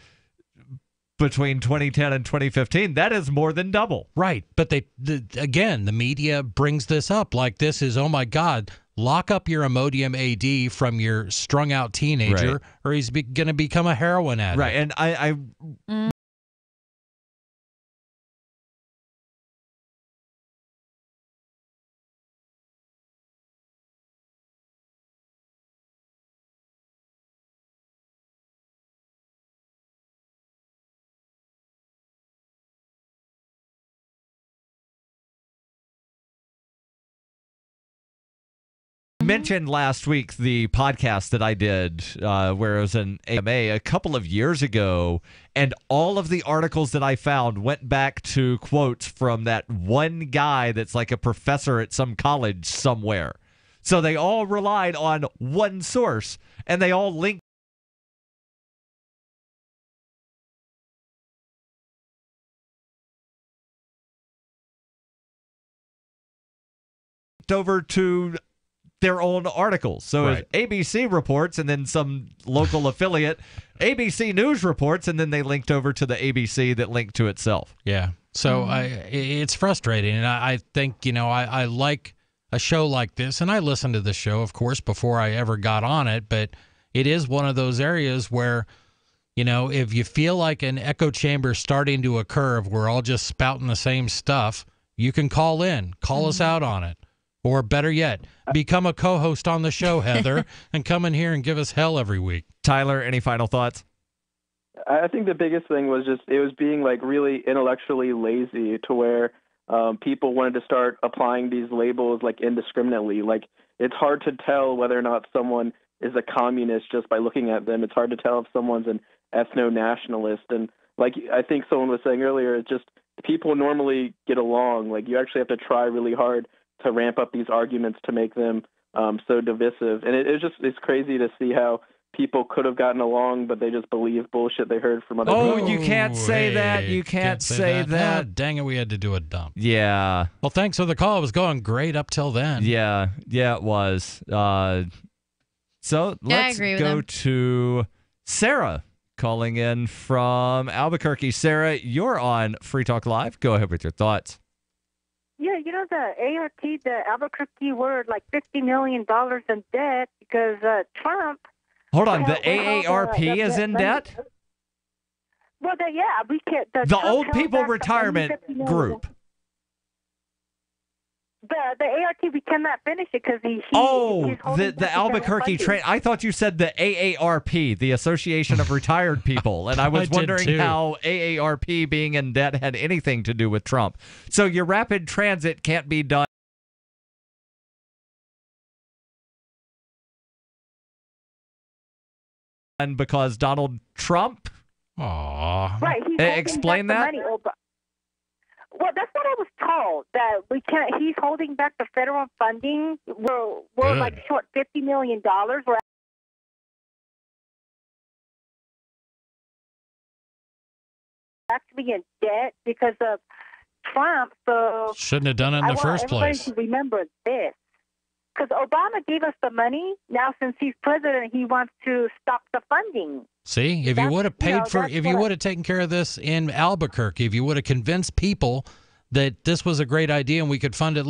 between 2010 and 2015, that is more than double. Right, but again, the media brings this up like this is, oh my God, lock up your Imodium AD from your strung-out teenager, or he's going to become a heroin addict. Right, and I mentioned last week the podcast that I did where it was an AMA a couple of years ago, and all of the articles that I found went back to quotes from that one guy that's like a professor at some college somewhere. So they all relied on one source, and they all linked over to their own articles. So Right. ABC reports, and then some local affiliate, ABC News reports, and then they linked over to the ABC that linked to itself. Yeah. So it's frustrating, and I think, I like a show like this, and I listened to the show, of course, before I ever got on it, but it is one of those areas where, if you feel like an echo chamber starting to occur, if we're all just spouting the same stuff, you can call in, call us out on it. Or better yet, become a co-host on the show, Heather, and come in here and give us hell every week. Tyler, any final thoughts? I think the biggest thing was just it was being like really intellectually lazy to where people wanted to start applying these labels like indiscriminately. Like it's hard to tell whether or not someone is a communist just by looking at them. It's hard to tell if someone's an ethno-nationalist. And like I think someone was saying earlier, it's just people normally get along. Like you actually have to try really hard to ramp up these arguments to make them so divisive. And it's crazy to see how people could have gotten along, but they just believe bullshit they heard from other people. Oh, you can't say that. You can't say that. Oh, dang it, we had to do a dump. Yeah. Well, thanks for the call. It was going great up till then. Yeah, it was. So let's go to Sarah calling in from Albuquerque. Sarah, you're on Free Talk Live. Go ahead with your thoughts. Yeah, the ART, the Albuquerque, were like $50 million in debt because Trump. Hold on, the AARP is in debt? Well, we can't. The Old People Retirement Group. The ART, we cannot finish it because he's the Albuquerque train. I thought you said the AARP, the Association of Retired People, and I was wondering how AARP being in debt had anything to do with Trump. So your rapid transit can't be done because Donald Trump? Aww. Right. Explain that. Well, that's what I was told, that we can't. He's holding back the federal funding. We're like short $50 million. We're actually in debt because of Trump. So shouldn't have done it in the first place. Everybody should remember this. Because Obama gave us the money. Now, since he's president, he wants to stop the funding. See, if you would have paid if you would have taken care of this in Albuquerque, if you would have convinced people that this was a great idea and we could fund it